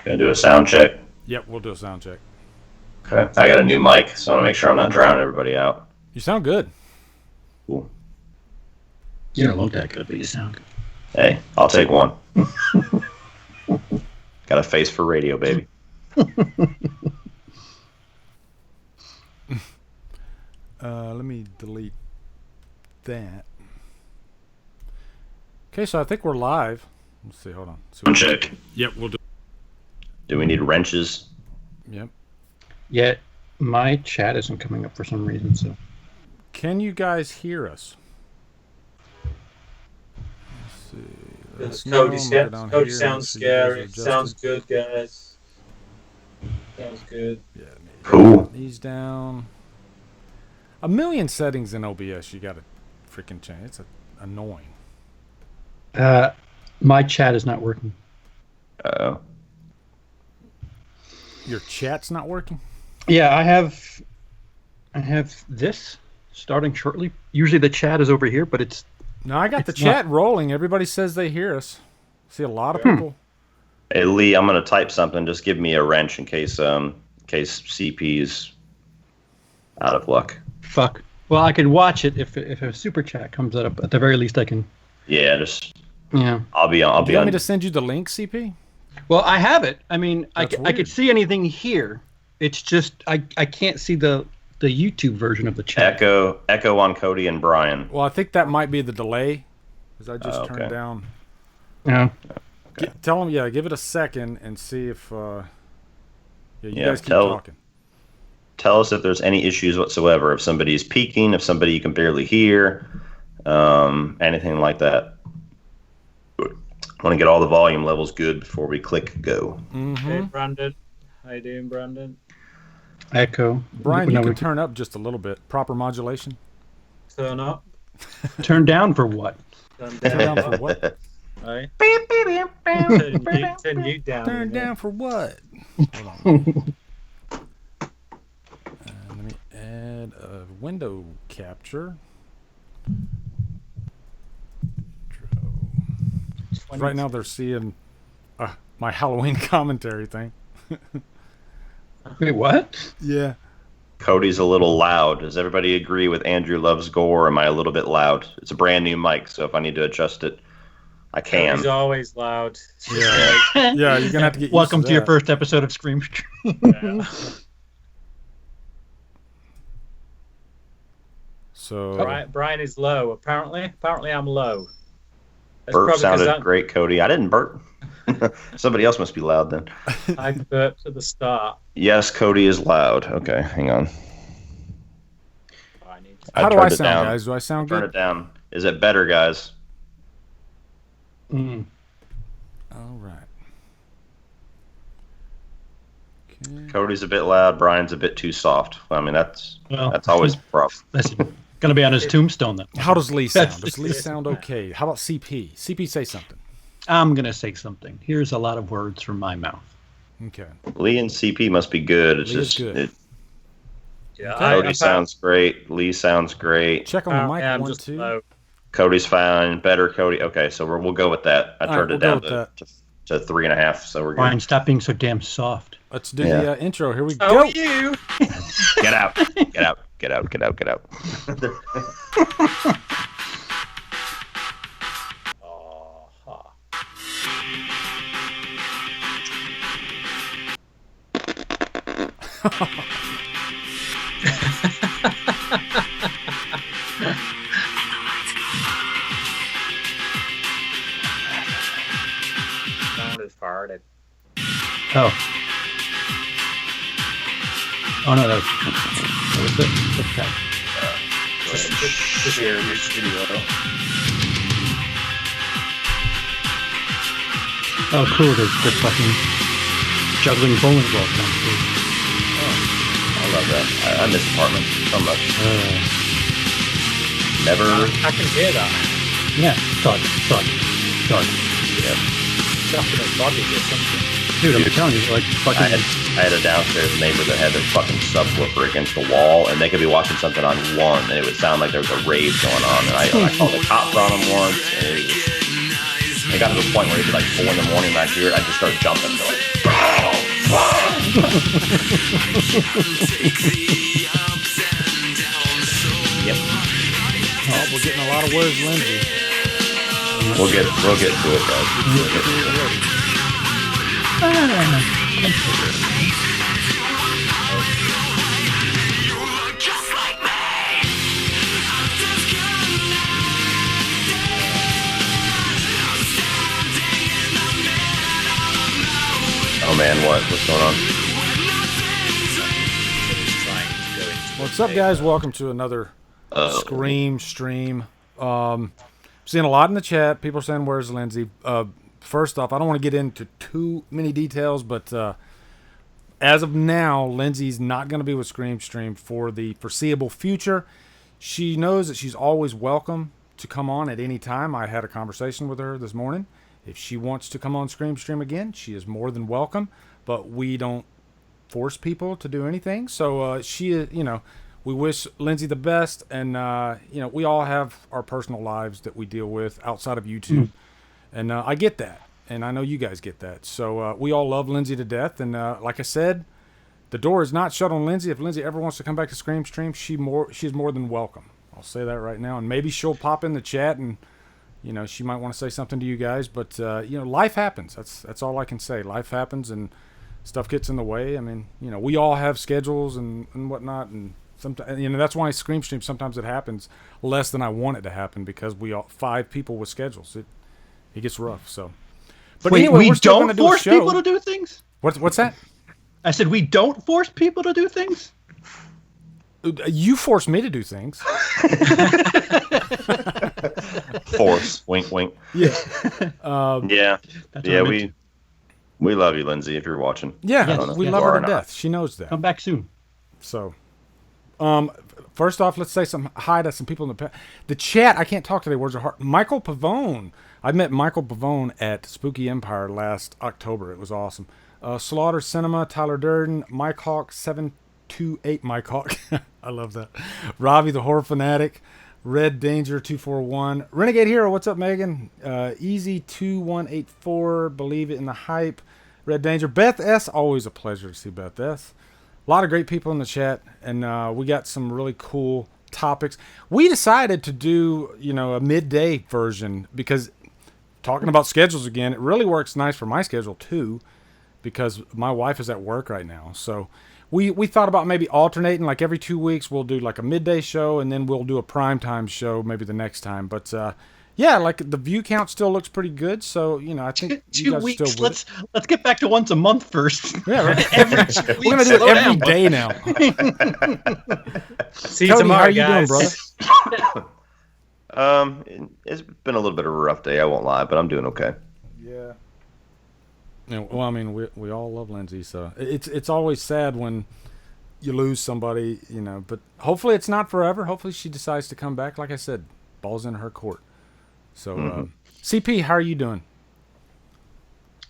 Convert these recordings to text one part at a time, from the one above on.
Gonna do a sound check. Yep, we'll do a sound check. Okay. I got a new mic, so I want to make sure I'm not drowning everybody out. You sound good. Cool. You don't look that good, but you sound good. Hey, I'll take one. Got a face for radio, baby. Let me delete that. Okay, so I think we're live. Let's see, hold on. Sound check. Yep, we'll do. Do we need wrenches? Yep. Yeah, my chat isn't coming up for some reason, so. Can you guys hear us? Let's see. Cody sounds scary. Sounds good, guys. Sounds good. Yeah. Cool. These down. A million settings in OBS. You got to freaking change. It's annoying. My chat is not working. Uh-oh. Your chat's not working? Yeah, I have this starting shortly. Usually the chat is over here, but it's... No, I got the chat rolling. Everybody says they hear us. See a lot of people. Hey, Lee, I'm going to type something. Just give me a wrench in case CP's out of luck. Fuck. Well, I can watch it if a super chat comes up. At the very least, I can... Yeah, just... Yeah. I'll be on. Do you want me to send you the link, CP? Well, I have it. I mean, I That's could see anything here. It's just I can't see the YouTube version of the chat. Echo on Cody and Bryan. Well, I think that might be the delay, because I just turned down. Yeah. Okay. Tell them, give it a second and see if. You guys keep talking. Tell us if there's any issues whatsoever. If somebody's peaking, if somebody you can barely hear, anything like that. I want to get all the volume levels good before we click go. Mm-hmm. Hey, Brandon. How you doing, Brandon? Echo. Bryan, you can turn up just a little bit. Proper modulation. Turn up. Turn down for what? Turn Turn down for what? Right. Turn you down. Turn down for what? Hold on. Let me add a window capture. Right now they're seeing my Halloween commentary thing. Wait, what? Yeah. Cody's a little loud. Does everybody agree with Andrew Loves Gore? Or am I a little bit loud? It's a brand new mic, so if I need to adjust it, I can. He's always loud. Yeah. Yeah, you're gonna have to get. Welcome used to your first episode of Scream. Yeah. So Bryan is low. Apparently I'm low. That's Burp sounded great, Cody. I didn't burp. Somebody else must be loud then. I burped at the start. Yes, Cody is loud. Okay, hang on. How do I sound, guys? Do I sound good? Turn it down. Is it better, guys? Mm. All right. Okay. Cody's a bit loud. Bryan's a bit too soft. I mean, that's always rough. That's going to be on his tombstone, then. How does Lee sound? Does Lee sound okay? How about CP? CP, say something. I'm going to say something. Here's a lot of words from my mouth. Okay. Lee and CP must be good. It's Lee is just good. Yeah, Cody sounds great. Lee sounds great. Check on the mic. I'm 1, just 2. low. Cody's fine. Better, Cody. Okay, so we'll go with that. I turned it down to 3.5, so we're good. Brian, stop being so damn soft. Let's do the intro. Here we How go. are you? Get out. Get out. Get out. Get out. Get out. Sounded farted. Oh. Oh, no, that was it. Okay. Just share this video. Oh, cool. They're fucking juggling bowling balls downstairs. I love that. I miss apartments so much. Never. I can hear that. Yeah. Thud. Yeah. Chopping his body or something. Dude, I'm telling you, like fucking. I had a downstairs neighbor that had their fucking subwoofer against the wall, and they could be watching something on one, and it would sound like there was a rave going on. And I called the cops on them once, and it got to the point where it'd be like 4 in the morning, and I'd hear it, I'd just start jumping. Like, Yep. Oh, we're getting a lot of words, Lindsay. We'll get to it, guys. We'll get to it. Oh man, what's going on? What's up, guys? Welcome to another Scream stream. Seeing a lot in the chat. People saying, "Where's Lindsay?" First off, I don't want to get into too many details, but as of now, Lindsay's not going to be with Scream Stream for the foreseeable future. She knows that she's always welcome to come on at any time. I had a conversation with her this morning. If she wants to come on Scream Stream again, she is more than welcome. But we don't force people to do anything. So we wish Lindsay the best, and we all have our personal lives that we deal with outside of YouTube, and I get that, and I know you guys get that. So we all love Lindsay to death, and like I said, the door is not shut on Lindsay. If Lindsay ever wants to come back to Scream Stream, she's more than welcome. I'll say that right now, and maybe she'll pop in the chat and. She might want to say something to you guys, but life happens. That's all I can say. Life happens, and stuff gets in the way. I mean, we all have schedules and whatnot, and sometimes that's why Scream Stream sometimes it happens less than I want it to happen because we all 5 people with schedules. It gets rough. So, but wait, anyway, we we're still don't gonna do a force show. people to do things. What's that? I said we don't force people to do things. You force me to do things. Force, wink, wink. Yeah. We love you, Lindsay. If you're watching, we love her to death. She knows that. Come back soon. So, first off, let's say some hi to some people in the chat. I can't talk today. Words are hard. Michael Pavone. I met Michael Pavone at Spooky Empire last October. It was awesome. Slaughter Cinema, Tyler Durden, Mike Hawk 728. Mike Hawk. I love that. Robbie the Horror Fanatic. Red Danger 241. Renegade Hero, what's up, Megan? Easy 2184. Believe It in the Hype. Red Danger. Beth S. Always a pleasure to see Beth S. A lot of great people in the chat, and we got some really cool topics. We decided to do, a midday version because talking about schedules again, it really works nice for my schedule too, because my wife is at work right now. So we thought about maybe alternating, like every 2 weeks we'll do like a midday show, and then we'll do a primetime show maybe the next time. But like the view count still looks pretty good. So I think two weeks. Let's get back to once a month first. Yeah, right. We're gonna do it every day now. See you Cody, tomorrow, how are you guys. doing, brother? It's been a little bit of a rough day. I won't lie, but I'm doing okay. Yeah. Well, I mean, we all love Lindsay, so it's always sad when you lose somebody, But hopefully it's not forever. Hopefully she decides to come back. Like I said, ball's in her court. So, CP, how are you doing?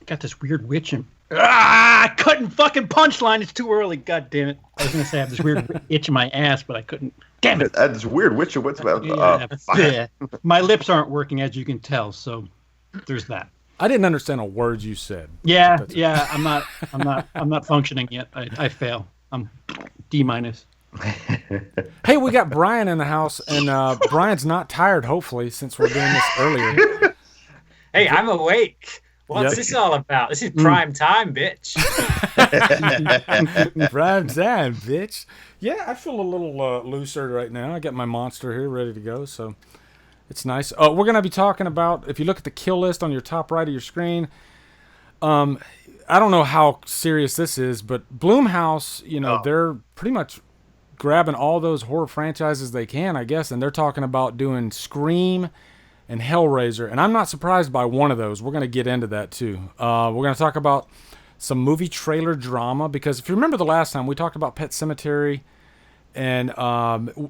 Got this weird witch and I couldn't fucking punchline. It's too early. God damn it! I was gonna say I have this weird itch in my ass, but I couldn't. Damn it! That's weird. What's about? Yeah. My lips aren't working, as you can tell. So there's that. I didn't understand a word you said. Yeah. I'm not functioning yet. I fail. I'm D-. Hey, we got Bryan in the house, and Bryan's not tired, hopefully, since we're doing this earlier. Hey, I'm awake. What's this all about? This is prime time, bitch. Prime time, bitch. Yeah, I feel a little looser right now. I got my monster here ready to go, so it's nice. We're going to be talking about, if you look at the kill list on your top right of your screen, I don't know how serious this is, but Blumhouse, they're pretty much grabbing all those horror franchises they can, I guess, and they're talking about doing Scream and Hellraiser, and I'm not surprised by one of those. We're going to get into that too. We're going to talk about some movie trailer drama, because if you remember the last time we talked about Pet Sematary, and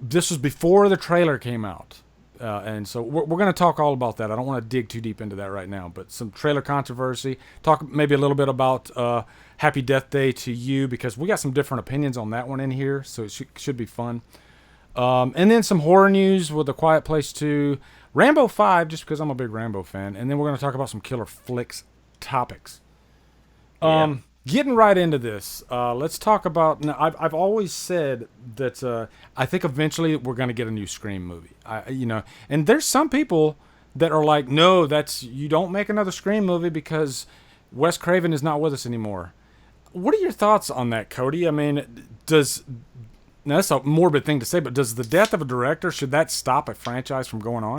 this was before the trailer came out, and so we're going to talk all about that. I don't want to dig too deep into that right now, but some trailer controversy, talk maybe a little bit about Happy Death Day to You, because we got some different opinions on that one in here, so it should be fun. And then some horror news with A Quiet Place 2, Rambo 5, just because I'm a big Rambo fan, and then we're going to talk about some killer flicks topics. The getting right into this, let's talk about. Now, I've always said that I think eventually we're going to get a new Scream movie. And there's some people that are like, no, you don't make another Scream movie because Wes Craven is not with us anymore. What are your thoughts on that, Cody? I mean, now that's a morbid thing to say, but does the death of a director, should that stop a franchise from going on?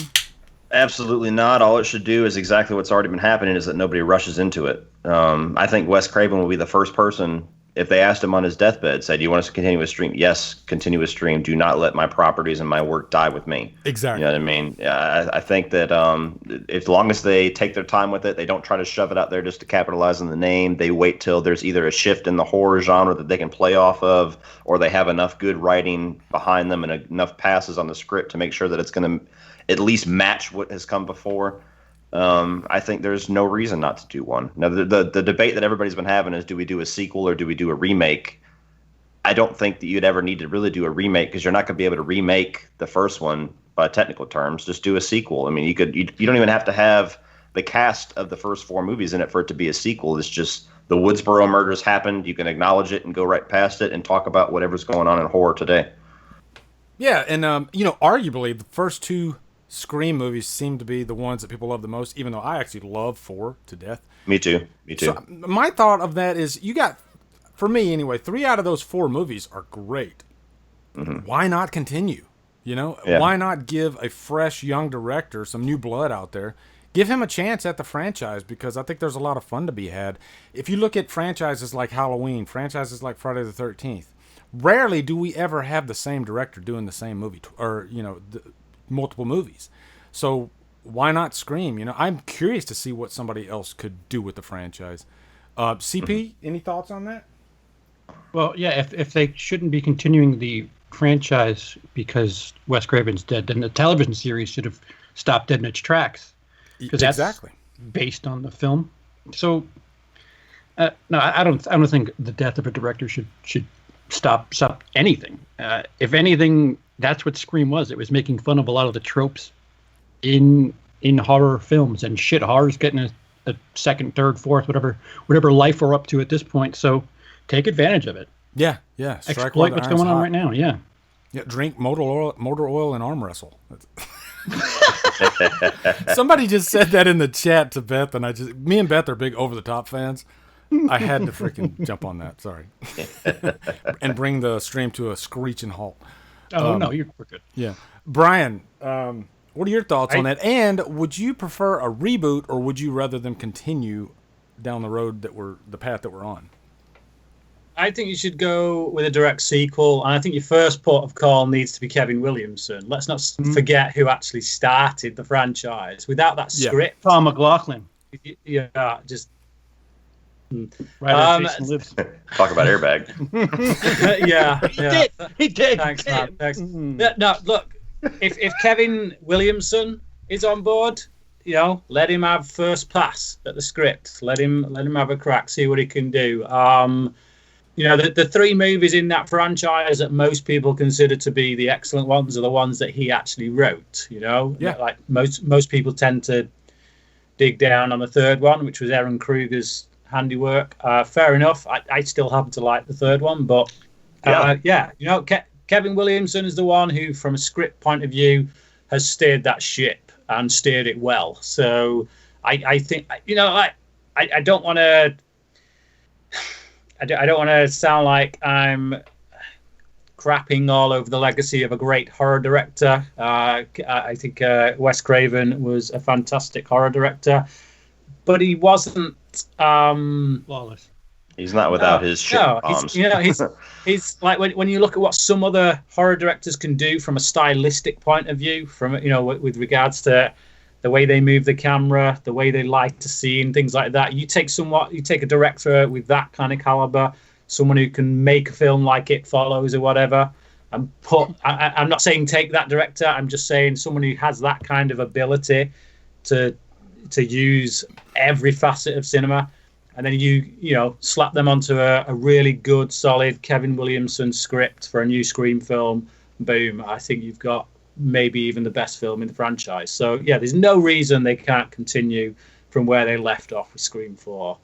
Absolutely not. All it should do is exactly what's already been happening, is that nobody rushes into it. I think Wes Craven will be the first person, if they asked him on his deathbed, say, do you want us to continue with Stream? Yes, continue with Stream. Do not let my properties and my work die with me. Exactly. You know what I mean? I think that as long as they take their time with it, they don't try to shove it out there just to capitalize on the name. They wait till there's either a shift in the horror genre that they can play off of, or they have enough good writing behind them and enough passes on the script to make sure that it's going to at least match what has come before. I think there's no reason not to do one. Now, the debate that everybody's been having is, do we do a sequel or do we do a remake? I don't think that you'd ever need to really do a remake, because you're not going to be able to remake the first one by technical terms. Just do a sequel. I mean, you don't even have to have the cast of the first 4 movies in it for it to be a sequel. It's just the Woodsboro murders happened. You can acknowledge it and go right past it and talk about whatever's going on in horror today. Yeah, and arguably the first 2 Scream movies seem to be the ones that people love the most, even though I actually love 4 to death. Me too. So my thought of that is, you got, for me anyway, 3 out of those 4 movies are great. Mm-hmm. Why not continue? Why not give a fresh young director some new blood out there? Give him a chance at the franchise, because I think there's a lot of fun to be had. If you look at franchises like Halloween, franchises like Friday the 13th, rarely do we ever have the same director doing the same movie, or multiple movies. So why not Scream? I'm curious to see what somebody else could do with the franchise. CP, any thoughts on that? Well, yeah, if they shouldn't be continuing the franchise because Wes Craven's dead, then the television series should have stopped dead in its tracks, because that's based on the film. So no, I don't think the death of a director should stop anything. If anything, that's what Scream was. It was making fun of a lot of the tropes in horror films, and shit, horror's getting a second, third, fourth, whatever life we're up to at this point. So take advantage of it. Yeah. Exploit what's going on right now. Yeah. Drink motor oil, and arm wrestle. Somebody just said that in the chat to Beth, and me and Beth are big Over the Top fans. I had to freaking jump on that. Sorry. And bring the stream to a screeching halt. Oh, no, we're good. Yeah. Bryan, what are your thoughts on that? And would you prefer a reboot, or would you rather them continue down the road the path that we're on? I think you should go with a direct sequel, and I think your first port of call needs to be Kevin Williamson. Let's not forget who actually started the franchise. Without that script, Tom McLaughlin. Yeah, just right. Lives. Talk about airbag. He did. Thanks. No, look, if Kevin Williamson is on board, let him have first pass at the script. Let him have a crack, see what he can do. The 3 movies in that franchise that most people consider to be the excellent ones are the ones that he actually wrote. Like most people tend to dig down on the third one, which was Aaron Kruger's handiwork. Fair enough. I still happen to like the third one, but Kevin Williamson is the one who, from a script point of view, has steered that ship and steered it well. So I think I don't want to. I don't want to sound like I'm crapping all over the legacy of a great horror director. I think Wes Craven was a fantastic horror director, but he wasn't flawless. He's not without his shit bombs. He's like when you look at what some other horror directors can do from a stylistic point of view, from with regards to the way they move the camera, the way they light the scene, things like that. You take a director with that kind of caliber, someone who can make a film like It Follows or whatever, and I'm not saying take that director. I'm just saying someone who has that kind of ability to use every facet of cinema, and then you slap them onto a really good, solid Kevin Williamson script for a new Scream film. Boom! I think you've got maybe even the best film in the franchise. So there's no reason they can't continue from where they left off with Scream 4.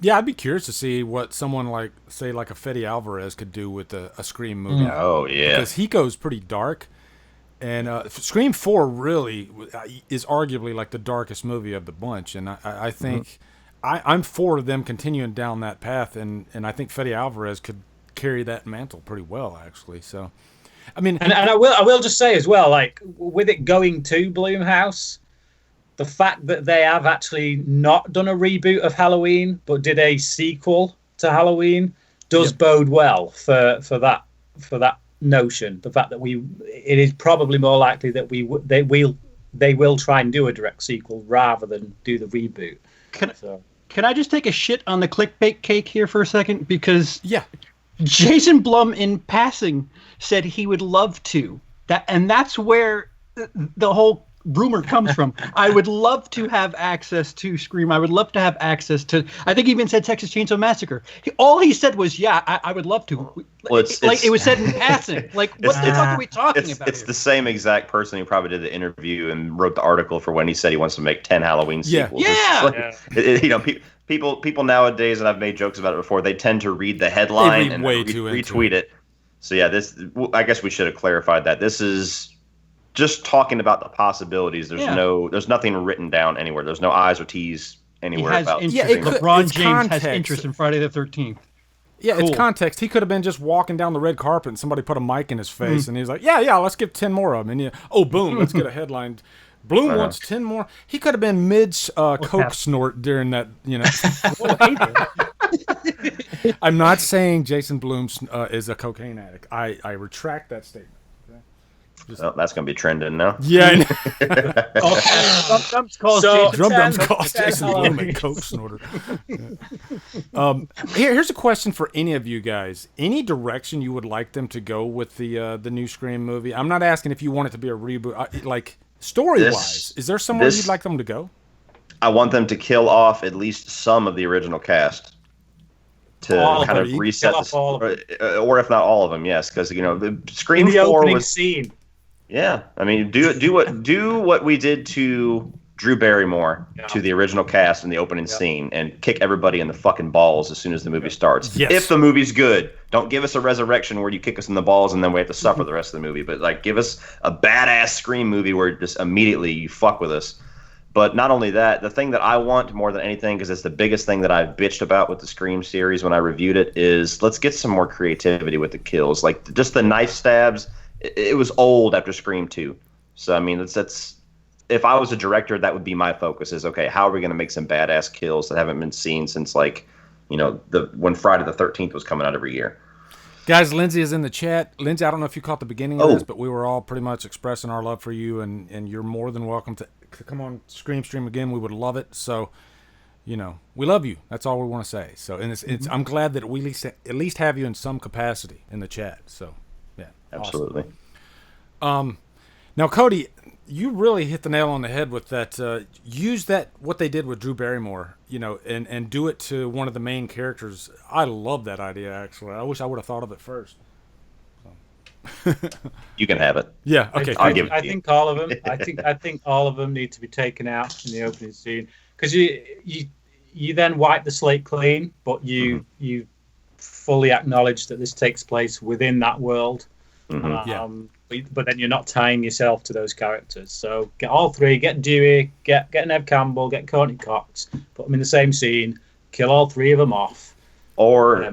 Yeah, I'd be curious to see what someone like, say, like a Fede Alvarez could do with a Scream movie. Oh yeah, because he goes pretty dark, and Scream 4 really is arguably like the darkest movie of the bunch, and I think I'm for them continuing down that path, and I think Fede Alvarez could carry that mantle pretty well, actually. So, I mean, and I will just say as well, like with it going to Blumhouse, the fact that they have actually not done a reboot of Halloween but did a sequel to Halloween does bode well for that notion. The fact that it is probably more likely that they will try and do a direct sequel rather than do the reboot. Can I just take a shit on the clickbait cake here for a second? Because Jason Blum in passing said he would love to. And that's where the whole rumor comes from. I would love to have access to Scream. I would love to have access to, I think he even said Texas Chainsaw Massacre. All he said was, I would love to. Well, it was said in passing. Like, what the fuck are we talking about? It's the same exact person who probably did the interview and wrote the article for when he said he wants to make 10 Halloween sequels. People nowadays, and I've made jokes about it before, they tend to read the headline and retweet it. So yeah, I guess we should have clarified that. This is just talking about the possibilities. There's nothing written down anywhere. There's no I's or T's anywhere about. LeBron James has interest in Friday the 13th. Yeah, cool. It's context. He could have been just walking down the red carpet and somebody put a mic in his face and he's like, let's get 10 more of them. And boom, let's get a headline. Bloom wants 10 more. He could have been mid coke snort during that, I'm not saying Jason Blum is a cocaine addict. I retract that statement. That's going to be trending now. Yeah. Drumdums calls Jason Blum a coke snorter. Here's a question for any of you guys. Any direction you would like them to go with the new Scream movie? I'm not asking if you want it to be a reboot. Story-wise, is there somewhere you'd like them to go? I want them to kill off at least some of the original cast to kind of reset or if not all of them, yes, because the Scream 4 was scene. Yeah, I mean, do what we did to Drew Barrymore to the original cast in the opening scene and kick everybody in the fucking balls as soon as the movie starts. Yes. If the movie's good, don't give us a resurrection where you kick us in the balls and then we have to suffer the rest of the movie. But give us a badass Scream movie where just immediately you fuck with us. But not only that, the thing that I want more than anything, because it's the biggest thing that I've bitched about with the Scream series when I reviewed it, is let's get some more creativity with the kills. Like just the knife stabs. It was old after Scream 2. So, I mean, that's if I was a director, that would be my focus is, okay, how are we going to make some badass kills that haven't been seen since, when Friday the 13th was coming out every year. Guys, Lindsay is in the chat. Lindsay, I don't know if you caught the beginning of this, but we were all pretty much expressing our love for you, and you're more than welcome to come on Scream Stream again. We would love it. So, we love you. That's all we want to say. So, and it's I'm glad that we at least have you in some capacity in the chat. So. Absolutely. Awesome. Now, Cody, you really hit the nail on the head with that. Use what they did with Drew Barrymore, and do it to one of the main characters. I love that idea. Actually, I wish I would have thought of it first. You can have it. Yeah. Okay. I think all of them. I think all of them need to be taken out in the opening scene because you then wipe the slate clean, but you fully acknowledge that this takes place within that world. But then you're not tying yourself to those characters. So get all three, get Dewey, get Neve Campbell, get Courtney Cox, put them in the same scene, kill all three of them off. Or,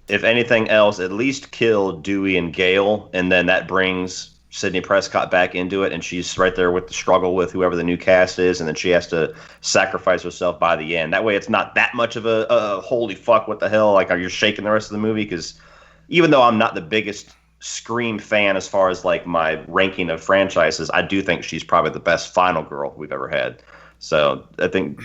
if anything else, at least kill Dewey and Gale, and then that brings Sidney Prescott back into it, and she's right there with the struggle with whoever the new cast is, and then she has to sacrifice herself by the end. That way it's not that much of a holy fuck, what the hell, are you shaking the rest of the movie? Because even though I'm not the biggest Scream fan as far as my ranking of franchises, I do think she's probably the best final girl we've ever had. So I think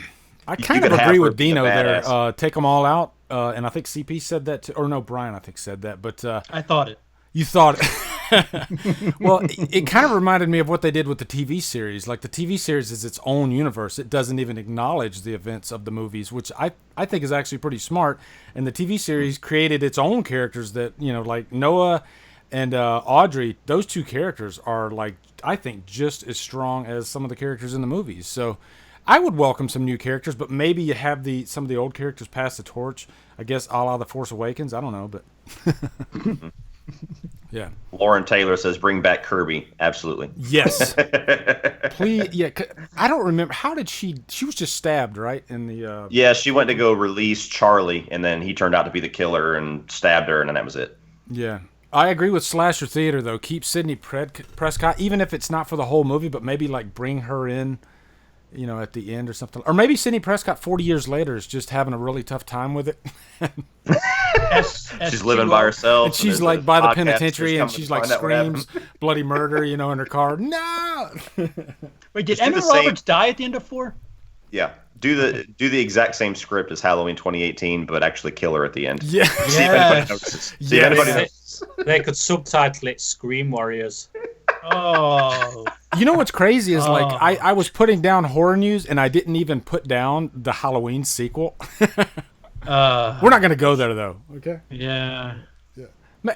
I kind of agree with Dino there. Take them all out, and I think CP said that or no, Bryan I think said that. But I thought it. You thought it. Well, it kind of reminded me of what they did with the TV series. Like the TV series is its own universe. It doesn't even acknowledge the events of the movies, which I think is actually pretty smart. And the TV series created its own characters that like Noah and Audrey, those two characters are I think just as strong as some of the characters in the movies. So I would welcome some new characters, but maybe you have some of the old characters pass the torch. I guess a la The Force Awakens. I don't know, but yeah. Lauren Taylor says, "Bring back Kirby." Absolutely. Yes. Please. Yeah. I don't remember. How did she was just stabbed, right? In the. Yeah, she went to go release Charlie, and then he turned out to be the killer and stabbed her, and then that was it. Yeah. I agree with Slasher Theater, though. Keep Sidney Prescott, even if it's not for the whole movie, but maybe like bring her in, at the end or something. Or maybe Sidney Prescott 40 years later is just having a really tough time with it. She's living by herself. And she's like by the penitentiary and she's like screams bloody murder, in her car. No! Wait, did Emma Roberts die at the end of 4? Yeah. Do the exact same script as Halloween 2018, but actually kill her at the end. Yeah. See if anybody notices. See if anybody notices. They could subtitle it "Scream Warriors." Oh. You know what's crazy is like I was putting down horror news and I didn't even put down the Halloween sequel. We're not going to go there though. Okay. Yeah.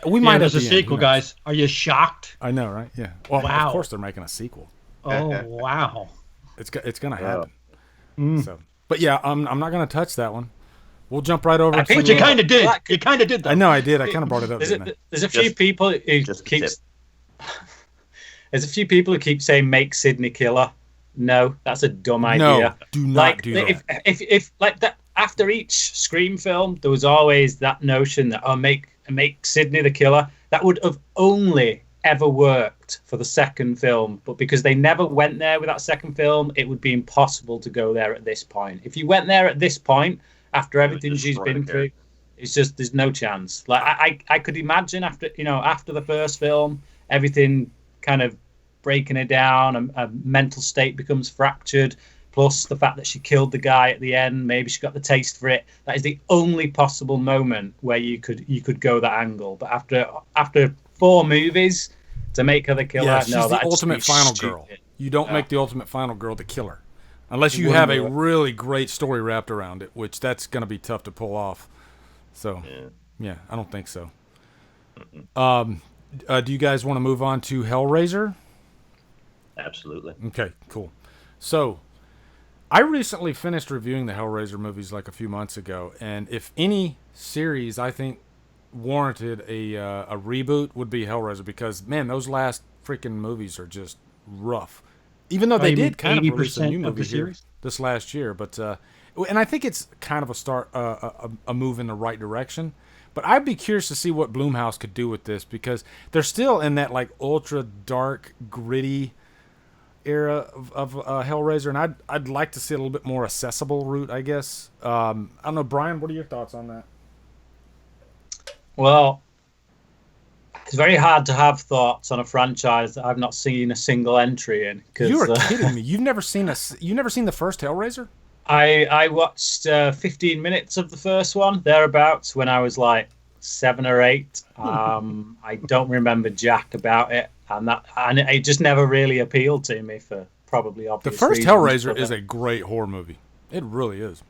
We might have a sequel, guys. Are you shocked? I know, right? Yeah. Well, wow. Of course they're making a sequel. Oh wow. It's going to happen. So, but yeah, I'm not going to touch that one. We'll jump right over. But you kind of did. You kind of did that. I know I did. I kind of brought it up. There's a few people who keep. There's a few people who keep saying make Sydney killer. No, that's a dumb idea. No, do not do that. If like that after each Scream film, there was always that notion that make Sydney the killer. That would have only ever worked for the second film, but because they never went there with that second film, it would be impossible to go there at this point. If you went there at this point, after everything she's been through, it's just there's no chance. Like I could imagine after the first film, everything kind of breaking her down, a mental state becomes fractured, plus the fact that she killed the guy at the end, maybe she got the taste for it. That is the only possible moment where you could go that angle. But after 4 movies to make her the killer, she's the ultimate final girl. You don't make the ultimate final girl the killer unless you have a really great story wrapped around it, which that's going to be tough to pull off. So yeah, I don't think so. Do you guys want to move on to Hellraiser? Absolutely. Okay, cool. So, I recently finished reviewing the Hellraiser movies like a few months ago, and if any series I think warranted a reboot would be Hellraiser, because man, those last freaking movies are just rough. Even though they did kind of release a new movie here this last year, but and I think it's kind of a move in the right direction. But I'd be curious to see what Blumhouse could do with this, because they're still in that like ultra dark, gritty era of Hellraiser, and I'd like to see a little bit more accessible route, I guess. I don't know, Brian, what are your thoughts on that? Well, it's very hard to have thoughts on a franchise that I've not seen a single entry in. You are kidding me! You've never seen the first Hellraiser? I watched 15 minutes of the first one, thereabouts, when I was like 7 or 8. I don't remember jack about it, and it just never really appealed to me for probably obvious reasons. The first Hellraiser is a great horror movie. It really is.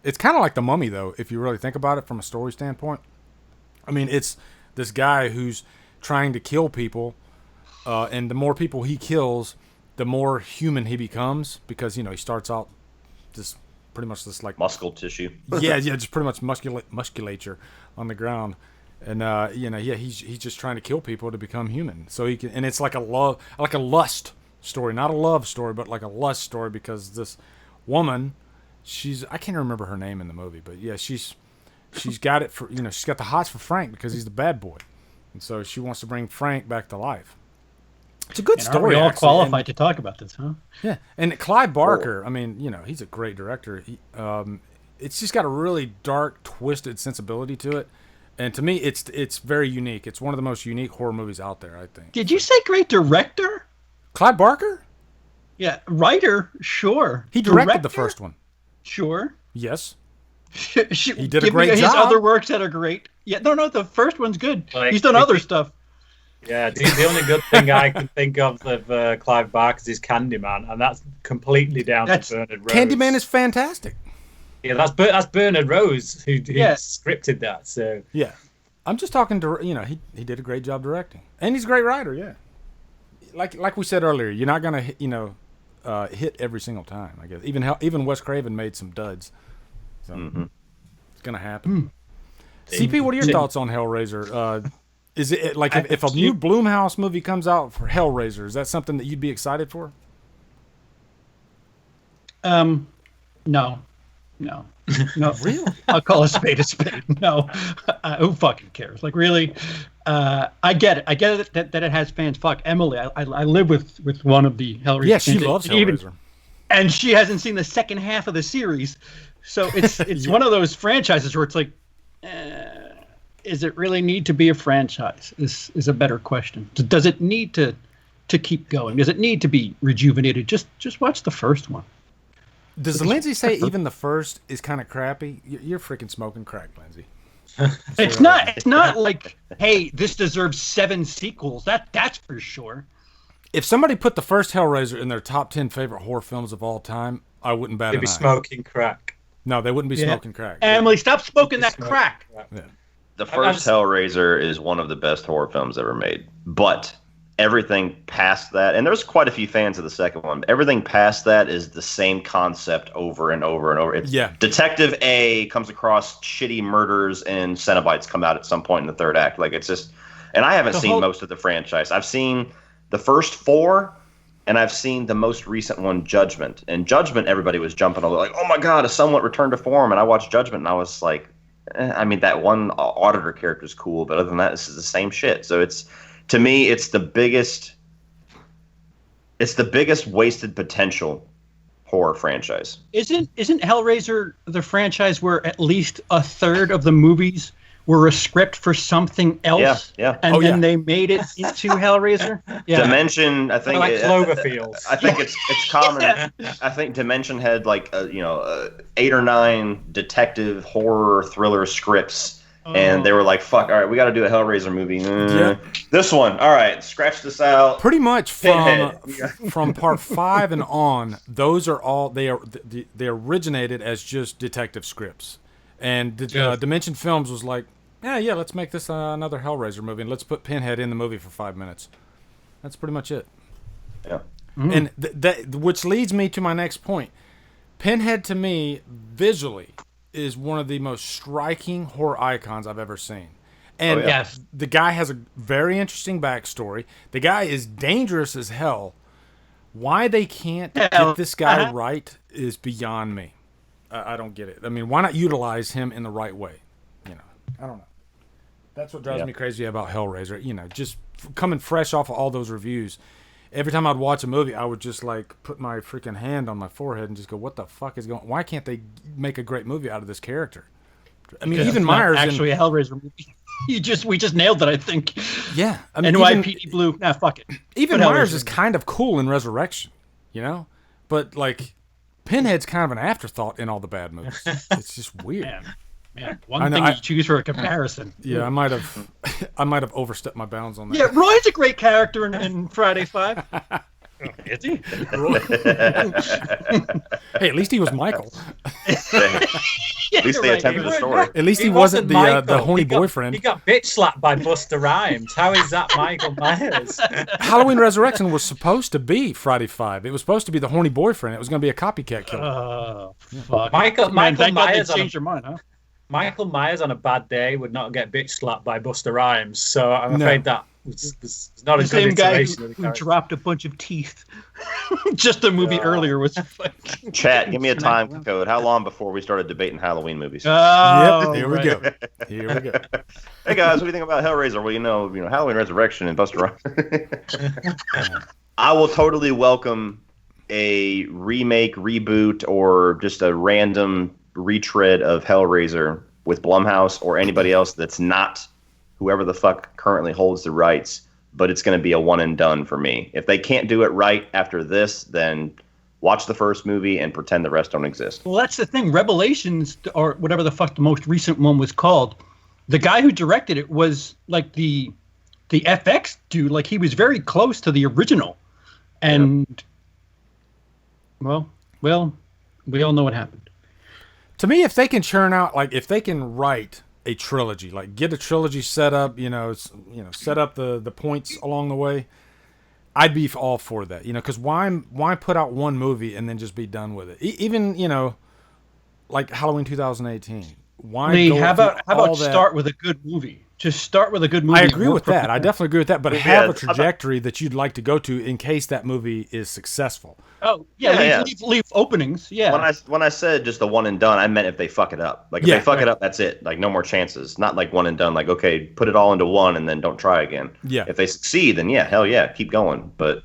It's kind of like The Mummy, though, if you really think about it from a story standpoint. I mean, it's this guy who's trying to kill people, and the more people he kills, the more human he becomes, because, he starts out just pretty much this like muscle tissue. yeah, just pretty much musculature on the ground, and he's just trying to kill people to become human, so he can. And it's like a lust story, not a love story, but like a lust story, because this woman, I can't remember her name in the movie, but yeah, she's got it for she's got the hots for Frank because he's the bad boy, and so she wants to bring Frank back to life. It's a good story. We're all qualified to talk about this, huh? Yeah, and Clive Barker, I mean, he's a great director. It's just got a really dark, twisted sensibility to it, and to me, it's very unique. It's one of the most unique horror movies out there, I think. Did you say great director? Clive Barker? Yeah, writer, sure. He directed the first one. Sure. Yes. He did a great job. His other works that are great. Yeah, no, the first one's good. He's done other stuff. Yeah, the only good thing I can think of Clive Barker is Candyman, and that's completely down to Bernard Rose. Candyman is fantastic. Yeah, that's Bernard Rose who scripted that. So yeah, I'm just talking to he did a great job directing, and he's a great writer. Yeah, like we said earlier, you're not gonna hit every single time. I guess even Wes Craven made some duds. So it's gonna happen. CP, what are your thoughts on Hellraiser? Is it like if a new Blumhouse movie comes out for Hellraiser, is that something that you'd be excited for? No. Really? I'll call a spade a spade. No, who fucking cares? Like, really? I get it that it has fans. Fuck, Emily. I live with one of the Hellraiser. Yeah, she loves Hellraiser, and she hasn't seen the second half of the series. So it's one of those franchises where it's like, is it really need to be a franchise? Is a better question. Does it need to keep going? Does it need to be rejuvenated? Just watch the first one. Does Lindsay say even the first is kind of crappy? You're freaking smoking crack, Lindsay. It's not like, hey, this deserves 7 sequels. That's for sure. If somebody put the first Hellraiser in their top 10 favorite horror films of all time, I wouldn't bat an eye. They'd be smoking crack. No, they wouldn't be smoking crack. Emily, stop smoking that crack. Yeah. The first Hellraiser is one of the best horror films ever made, but everything past that, and there's quite a few fans of the second one, but everything past that is the same concept over and over and over. It's Detective A comes across shitty murders and Cenobites come out at some point in the third act. Like, it's just, and I haven't seen most of the franchise. I've seen the first 4, and I've seen the most recent one, Judgment. And Judgment, everybody was jumping over like, oh my God, a somewhat returned to form. And I watched Judgment, and I was like, I mean, that one auditor character is cool, but other than that, this is the same shit. So to me, it's the biggest wasted potential horror franchise. Isn't Hellraiser the franchise where at least a third of the movies were a script for something else? Yeah. And then they made it into Hellraiser? Yeah. Dimension, I think. Like Cloverfield. I think it's common. I think Dimension had like 8 or 9 detective horror thriller scripts. And they were like, fuck, all right, we got to do a Hellraiser movie. This one, all right, scratch this out. Pretty much from part 5 and on, those are all, they originated as just detective scripts. And Dimension Films was like, yeah, let's make this another Hellraiser movie, and let's put Pinhead in the movie for 5 minutes. That's pretty much it. Yeah. And that which leads me to my next point. Pinhead, to me, visually, is one of the most striking horror icons I've ever seen. And the guy has a very interesting backstory. The guy is dangerous as hell. Why they can't get this guy right is beyond me. I don't get it. I mean, why not utilize him in the right way? I don't know. That's what drives me crazy about Hellraiser. Just coming fresh off of all those reviews. Every time I'd watch a movie, I would just like put my freaking hand on my forehead and just go, "What the fuck is going? Why can't they make a great movie out of this character?" I mean, even Myers actually a Hellraiser movie. We just nailed it, I think. Yeah, I mean, NYPD Blue. Nah, fuck it. Even Myers is kind of cool in Resurrection, but like Pinhead's kind of an afterthought in all the bad movies. It's just weird. Yeah, one thing you choose for a comparison. Yeah, I might have overstepped my bounds on that. Yeah, Roy's a great character in Friday 5. Is he? Hey, at least he was Michael. At least they attempted the story. At least he wasn't the horny boyfriend. He got bitch slapped by Busta Rhymes. How is that Michael Myers? Halloween Resurrection was supposed to be Friday 5. It was supposed to be the horny boyfriend. It was going to be a copycat killer. Fuck. Michael Myers changed your mind, huh? Michael Myers on a bad day would not get bitch slapped by Busta Rhymes, so I'm afraid that was not a good same guy who dropped a bunch of teeth. Just a movie earlier was fucking... Chat, give me a time code. How long before we started debating Halloween movies? Here we go. Hey guys, what do you think about Hellraiser? Well, Halloween Resurrection and Busta Rhymes. I will totally welcome a remake, reboot, or just a random retread of Hellraiser with Blumhouse or anybody else that's not whoever the fuck currently holds the rights, but it's going to be a one and done for me. If they can't do it right after this, then watch the first movie and pretend the rest don't exist. Well, that's the thing. Revelations, or whatever the fuck the most recent one was called, the guy who directed it was like the FX dude. Like, he was very close to the original. And, well, we all know what happened. To me, if they can churn out, like, if they can write a trilogy, like get a trilogy set up, set up the points along the way, I'd be all for that, because why put out one movie and then just be done with it? Even, like Halloween 2018. Why Lee, go how about that? start with a good movie? Just start with a good movie. I agree with that. I definitely agree with that. But have a trajectory that you'd like to go to in case that movie is successful. Oh, yeah. Leave openings. Yeah. When I said just the one and done, I meant if they fuck it up. Like, if they fuck it up, that's it. Like, no more chances. Not like one and done. Like, okay, put it all into one and then don't try again. Yeah. If they succeed, then hell yeah, keep going. But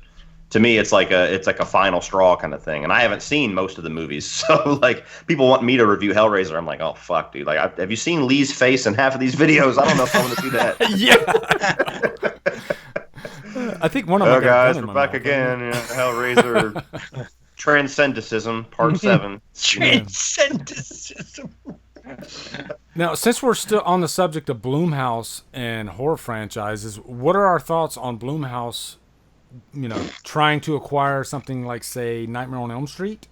to me, it's like a final straw kind of thing. And I haven't seen most of the movies, so like people want me to review Hellraiser. I'm like, oh fuck, dude. Like, have you seen Lee's face in half of these videos? I don't know if I want to see that. Yeah. I think one of them. Oh guys, we're back again. Hellraiser, Transcendicism, Part 7. Transcendicism. Now, since we're still on the subject of Blumhouse and horror franchises, what are our thoughts on Blumhouse? Trying to acquire something like, say, Nightmare on Elm Street?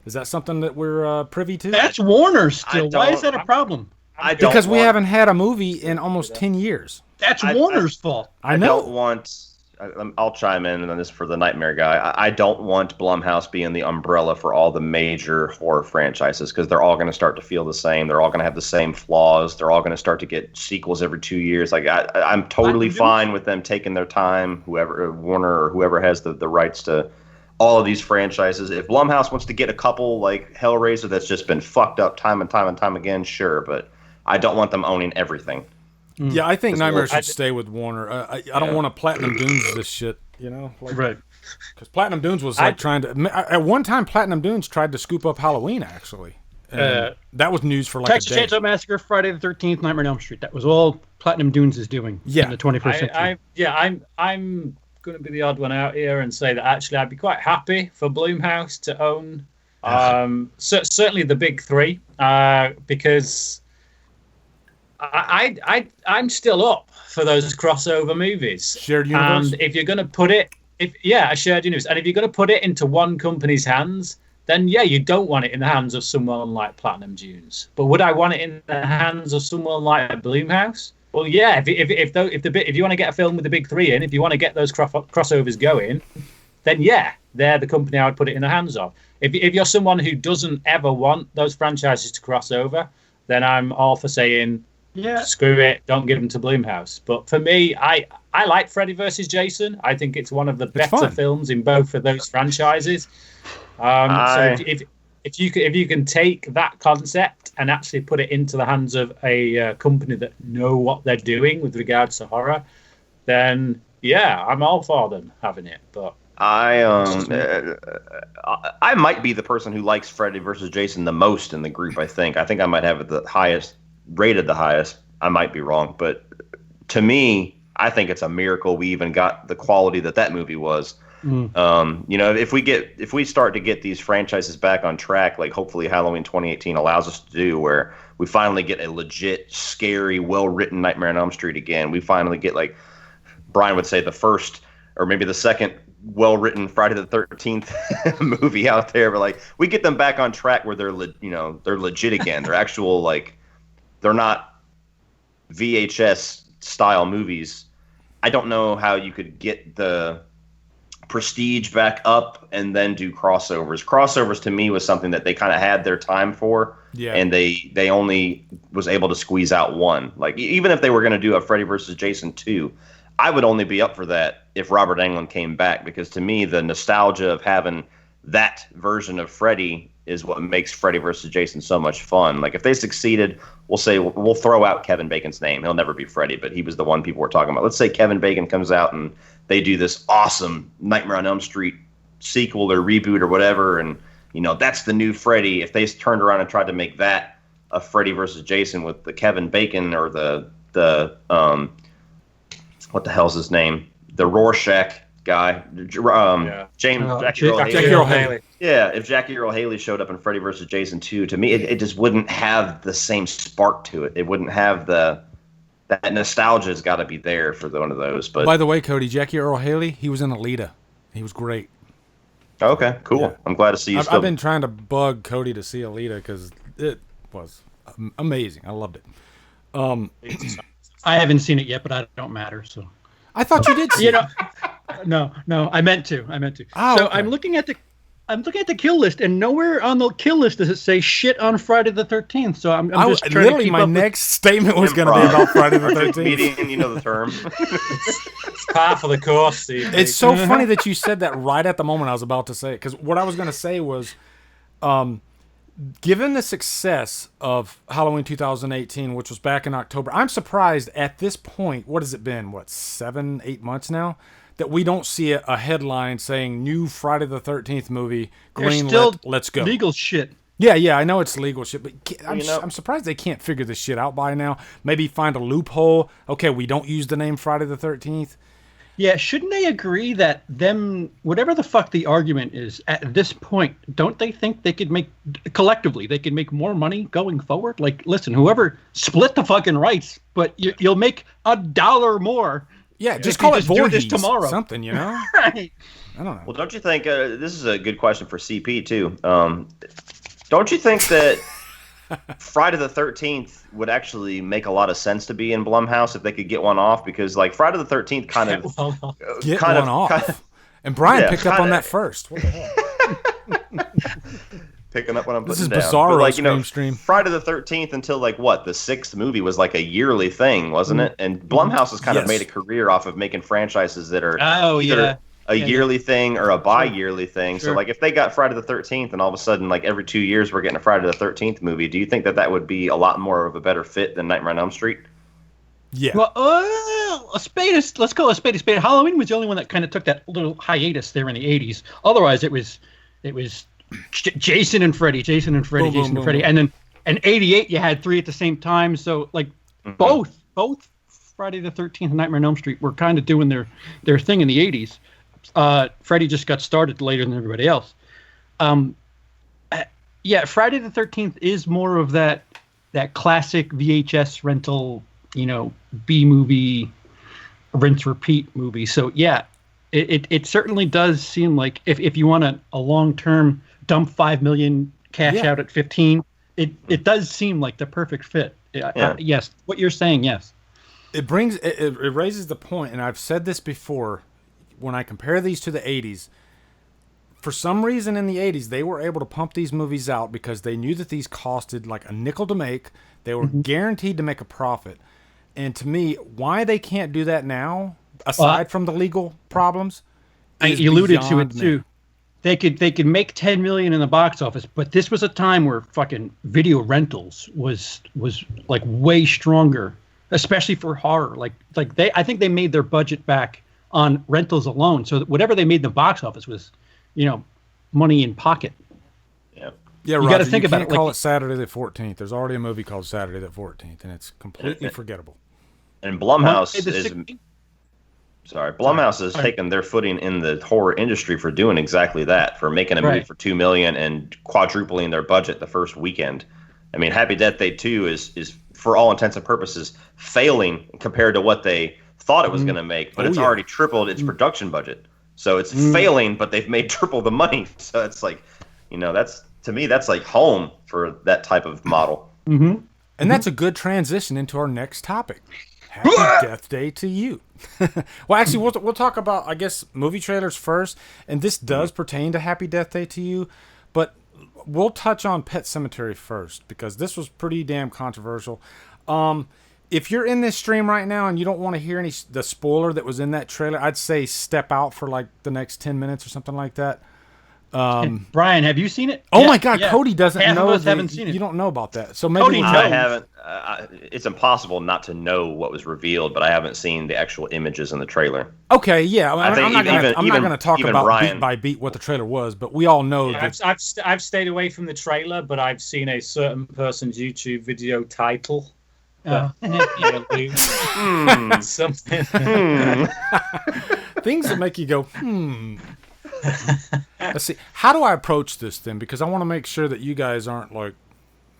Is that something that we're privy to? That's Warner still. Why is that a problem? Because we haven't had a movie in almost 10 years. That's Warner's fault. I know. Don't want... I'll chime in on this for the Nightmare guy. I don't want Blumhouse being the umbrella for all the major horror franchises, because they're all going to start to feel the same. They're all going to have the same flaws. They're all going to start to get sequels every 2 years. Like, I'm totally fine with them taking their time, whoever, Warner or whoever has the rights to all of these franchises. If Blumhouse wants to get a couple like Hellraiser that's just been fucked up time and time and time again, sure, but I don't want them owning everything. Yeah, I think Nightmare should stay with Warner. I don't want to Platinum Dunes this shit, right. Because Platinum Dunes was like trying to... At one time, Platinum Dunes tried to scoop up Halloween, actually. That was news for like Texas a day. Chainsaw Massacre, Friday the 13th, Nightmare on Elm Street. That was all Platinum Dunes is doing in the 21st century. I'm going to be the odd one out here and say that actually I'd be quite happy for Blumhouse to own certainly the big three, because... I'm still up for those crossover movies. Shared universe. And if you're going to put it, a shared universe, and if you're going to put it into one company's hands, then you don't want it in the hands of someone like Platinum Dunes. But would I want it in the hands of someone like Blumhouse? Well, yeah. If you want to get a film with the big three in, if you want to get those crossovers going, then they're the company I would put it in the hands of. If you're someone who doesn't ever want those franchises to cross over, then I'm all for saying, screw it, don't give them to Blumhouse. But for me, I like Freddy vs. Jason. I think it's one of the better films in both of those franchises. So if you can take that concept and actually put it into the hands of a company that know what they're doing with regards to horror, then I'm all for them having it. But I might be the person who likes Freddy vs. Jason the most in the group. I think I might have it rated the highest. I might be wrong, but to me, I think it's a miracle we even got the quality that movie was. If we start to get these franchises back on track, like hopefully Halloween 2018 allows us to do, where we finally get a legit, scary, well-written Nightmare on Elm Street again. We finally get, like Bryan would say, the first or maybe the second well-written Friday the 13th movie out there, but like we get them back on track where they're legit again. They're actual, like, they're not VHS style movies. I don't know how you could get the prestige back up and then do crossovers. Crossovers to me was something that they kind of had their time for, and they only was able to squeeze out one. Like, even if they were going to do a Freddy vs. Jason 2, I would only be up for that if Robert Englund came back, because to me the nostalgia of having that version of Freddy is what makes Freddy vs. Jason so much fun. Like, if they succeeded, we'll throw out Kevin Bacon's name. He'll never be Freddy, but he was the one people were talking about. Let's say Kevin Bacon comes out and they do this awesome Nightmare on Elm Street sequel or reboot or whatever, and that's the new Freddy. If they turned around and tried to make that a Freddy vs. Jason with the Kevin Bacon or the what the hell's his name? The Rorschach guy, Jackie Earle Haley. Yeah, if Jackie Earle Haley showed up in Freddy vs. Jason 2, to me, it just wouldn't have the same spark to it. It wouldn't have that nostalgia's got to be there for one of those. But by the way, Cody, Jackie Earle Haley, he was in Alita. He was great. Okay, cool. Yeah. I'm glad to see you. I've been trying to bug Cody to see Alita because it was amazing. I loved it. I haven't seen it yet, but I don't matter. So I thought you did see it. No. I meant to. Oh, so okay. I'm looking at the kill list, and nowhere on the kill list does it say shit on Friday the 13th. So I'm just trying literally to keep my up next statement was going to be about Friday the 13th. Comedian, you know the term. It's par for the course, Steve. It's so funny that you said that right at the moment I was about to say it, because what I was going to say was, given the success of Halloween 2018, which was back in October, I'm surprised at this point. What has it been? 7-8 months now? That we don't see a headline saying new Friday the 13th movie, greenlit, let's go. Legal shit. Yeah, I know it's legal shit, but I'm surprised they can't figure this shit out by now. Maybe find a loophole. Okay, we don't use the name Friday the 13th. Yeah, shouldn't they agree that whatever the fuck the argument is at this point, don't they think they could make more money going forward? Like, listen, whoever split the fucking rights, but you'll make $1 more. Yeah, just call it Voorhees tomorrow. Something, you know? Right. I don't know. Well, don't you think this is a good question for CP too? Don't you think that Friday the 13th would actually make a lot of sense to be in Blumhouse if they could get one off? Because like Friday the 13th kind of get one off. And Bryan picked up on that first. What the hell? Picking up what I'm putting down. This is bizarre. Like, stream. Friday the 13th until like the sixth movie was like a yearly thing, wasn't it? And Blumhouse has kind of made a career off of making franchises that are either a yearly thing or a bi-yearly thing. Sure. So like if they got Friday the 13th and all of a sudden like every 2 years we're getting a Friday the 13th movie, do you think that would be a lot more of a better fit than Nightmare on Elm Street? Yeah. Well, let's call a spade a spade. Halloween was the only one that kind of took that little hiatus there in the 80s. Otherwise it was Jason and Freddy, and then in '88 you had 3 at the same time. So like both Friday the 13th and Nightmare on Elm Street were kind of doing their thing in the 80s. Freddy just got started later than everybody else. Yeah, Friday the 13th is more of that classic VHS rental, B movie, rinse repeat movie. So yeah, it certainly does seem like if you want a long term dump $5 million cash out at 15, it does seem like the perfect fit. Yes, what you're saying, yes. It raises the point, and I've said this before. When I compare these to the 80s, for some reason in the 80s, they were able to pump these movies out because they knew that these costed like a nickel to make. They were guaranteed to make a profit. And to me, why they can't do that now, aside from the legal problems, I alluded to it too. They could make $10 million in the box office, but this was a time where fucking video rentals was like way stronger, especially for horror. I think they made their budget back on rentals alone, so that whatever they made in the box office was, money in pocket. Yeah, you got to think about it. Call it Saturday the 14th. There's already a movie called Saturday the 14th, and it's completely forgettable. And Blumhouse has taken their footing in the horror industry for doing exactly that, for making a movie for $2 million and quadrupling their budget the first weekend. I mean, Happy Death Day 2 is for all intents and purposes failing compared to what they thought it was going to make, but it's already tripled its production budget. So it's failing, but they've made triple the money. So it's like, that's, to me, that's like home for that type of model. Mm-hmm. And that's a good transition into our next topic. Happy Death Day to you. Well, actually, we'll talk about, I guess, movie trailers first, and this does pertain to Happy Death Day to you, but we'll touch on Pet Sematary first, because this was pretty damn controversial. If you're in this stream right now and you don't want to hear the spoiler that was in that trailer, I'd say step out for like the next 10 minutes or something like that. Bryan, have you seen it? Oh my God, Cody doesn't know. Half of us haven't seen it. You don't know about that, so maybe Cody knows. I haven't. It's impossible not to know what was revealed, but I haven't seen the actual images in the trailer. Okay, yeah, I'm not going to talk about Bryan, beat by beat what the trailer was, but we all know that. I've stayed away from the trailer, but I've seen a certain person's YouTube video title. Something. Things that make you go, Let's see. How do I approach this then? Because I want to make sure that you guys aren't like,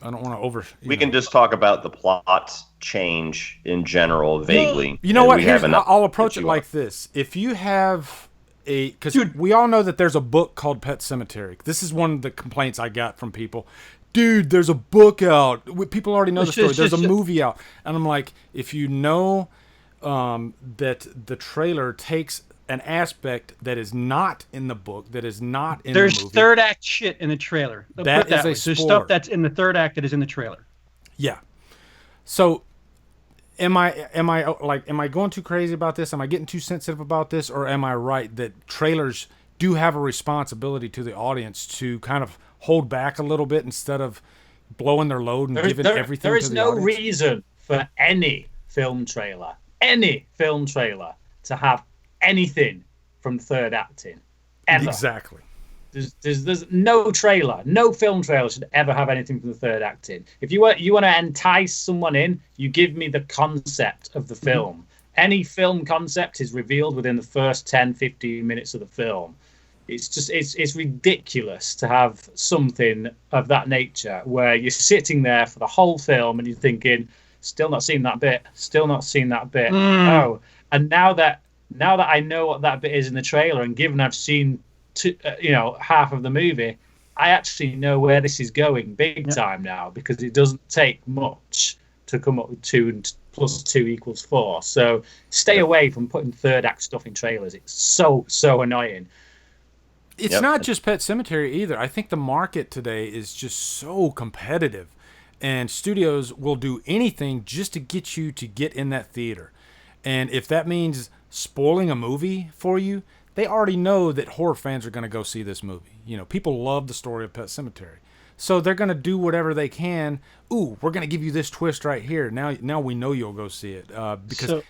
I don't want to We can just talk about the plot change in general, vaguely. You know what? I'll approach it like this. If you have because we all know that there's a book called Pet Sematary. This is one of the complaints I got from people. Dude, there's a book out. People already know the story. There's a movie out. And I'm like, if you know that the trailer takes an aspect that is not in the book, that is not in There's the movie. third act shit in the trailer. That is a spoiler. There's stuff that's in the third act that is in the trailer. Yeah. So am I going too crazy about this? Am I getting too sensitive about this? Or am I right that trailers do have a responsibility to the audience to kind of hold back a little bit instead of blowing their load and giving everything to the audience? There is no reason for any film trailer to have anything from third acting ever. Exactly. There's no trailer, no film trailer should ever have anything from the third acting. If you want to entice someone in, you give me the concept of the film. Any film concept is revealed within the first 10, 15 minutes of the film. It's just it's ridiculous to have something of that nature where you're sitting there for the whole film and you're thinking, still not seen that bit, Oh, and now that I know what that bit is in the trailer, and given I've seen half of the movie, I actually know where this is going big time now, because it doesn't take much to come up with 2 and +2 = 4. So stay away from putting third act stuff in trailers. It's so annoying. It's not just Pet Sematary either. I think the market today is just so competitive, and studios will do anything just to get you to get in that theater. And if that means spoiling a movie for you, they already know that horror fans are going to go see this movie. People love the story of Pet Sematary. So they're going to do whatever they can. Ooh, we're going to give you this twist right here. Now we know you'll go see it. Because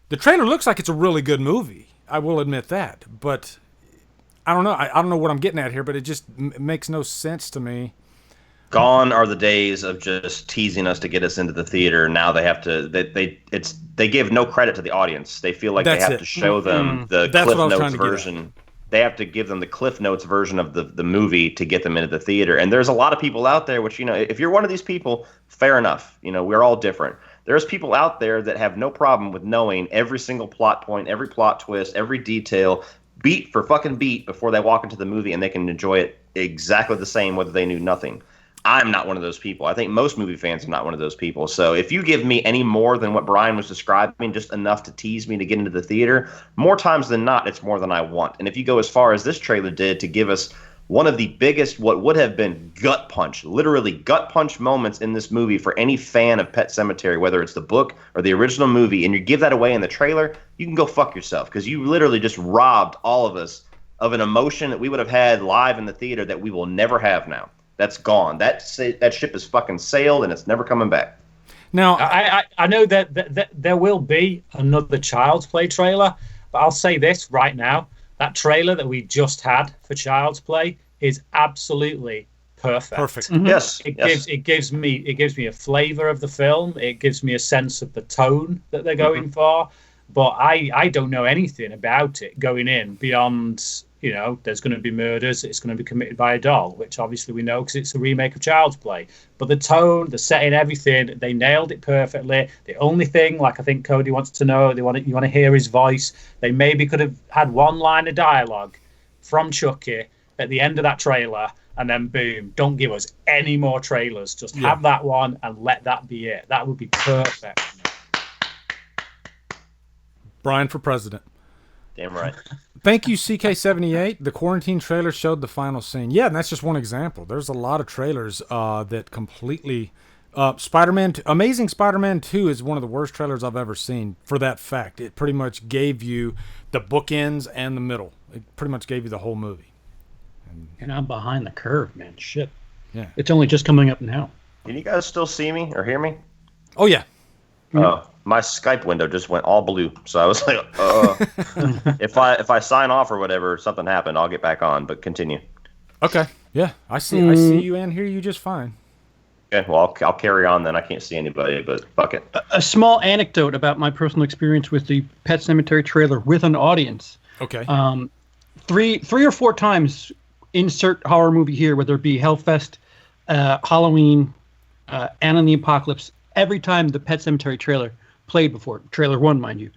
the trailer looks like it's a really good movie. I will admit that. But I don't know. I don't know what I'm getting at here, but it just makes no sense to me. Gone are the days of just teasing us to get us into the theater. Now they have to. They give no credit to the audience. They feel like they have to show them the Cliff Notes version. They have to give them the Cliff Notes version of the movie to get them into the theater. And there's a lot of people out there, which, if you're one of these people, fair enough. We're all different. There's people out there that have no problem with knowing every single plot point, every plot twist, every detail, beat for fucking beat before they walk into the movie, and they can enjoy it exactly the same whether they knew nothing. I'm not one of those people. I think most movie fans are not one of those people. So if you give me any more than what Bryan was describing, just enough to tease me to get into the theater, more times than not, it's more than I want. And if you go as far as this trailer did to give us one of the biggest, what would have been literally gut punch moments in this movie for any fan of Pet Sematary, whether it's the book or the original movie, and you give that away in the trailer, you can go fuck yourself, because you literally just robbed all of us of an emotion that we would have had live in the theater that we will never have now. That's gone. That ship is fucking sailed, and it's never coming back. Now, I know that there will be another Child's Play trailer, but I'll say this right now: that trailer that we just had for Child's Play is absolutely perfect. Mm-hmm. Yes. It gives me a flavor of the film. It gives me a sense of the tone that they're going for. But I don't know anything about it going in beyond, there's going to be murders. It's going to be committed by a doll, which obviously we know because it's a remake of Child's Play. But the tone, the setting, everything, they nailed it perfectly. The only thing, like I think Cody wants to know, you want to hear his voice. They maybe could have had one line of dialogue from Chucky at the end of that trailer, and then boom, don't give us any more trailers. Just have that one and let that be it. That would be perfect. Bryan for president. Damn right. Thank you, CK78. The quarantine trailer showed the final scene. Yeah, and that's just one example. There's a lot of trailers that completely... Amazing Spider-Man 2 is one of the worst trailers I've ever seen for that fact. It pretty much gave you the bookends and the middle. It pretty much gave you the whole movie. And I'm behind the curve, man. Shit. Yeah. It's only just coming up now. Can you guys still see me or hear me? Oh, yeah. My Skype window just went all blue, so I was like, if I sign off or whatever, something happened, I'll get back on. But continue. Okay. Yeah, I see you and hear you just fine. Okay. Well, I'll carry on then. I can't see anybody, but fuck it. A small anecdote about my personal experience with the Pet Sematary trailer with an audience. Okay. 3 or 4 times, insert horror movie here, whether it be Hellfest, Halloween, and the Apocalypse. Every time the Pet Sematary trailer played before, trailer 1, mind you,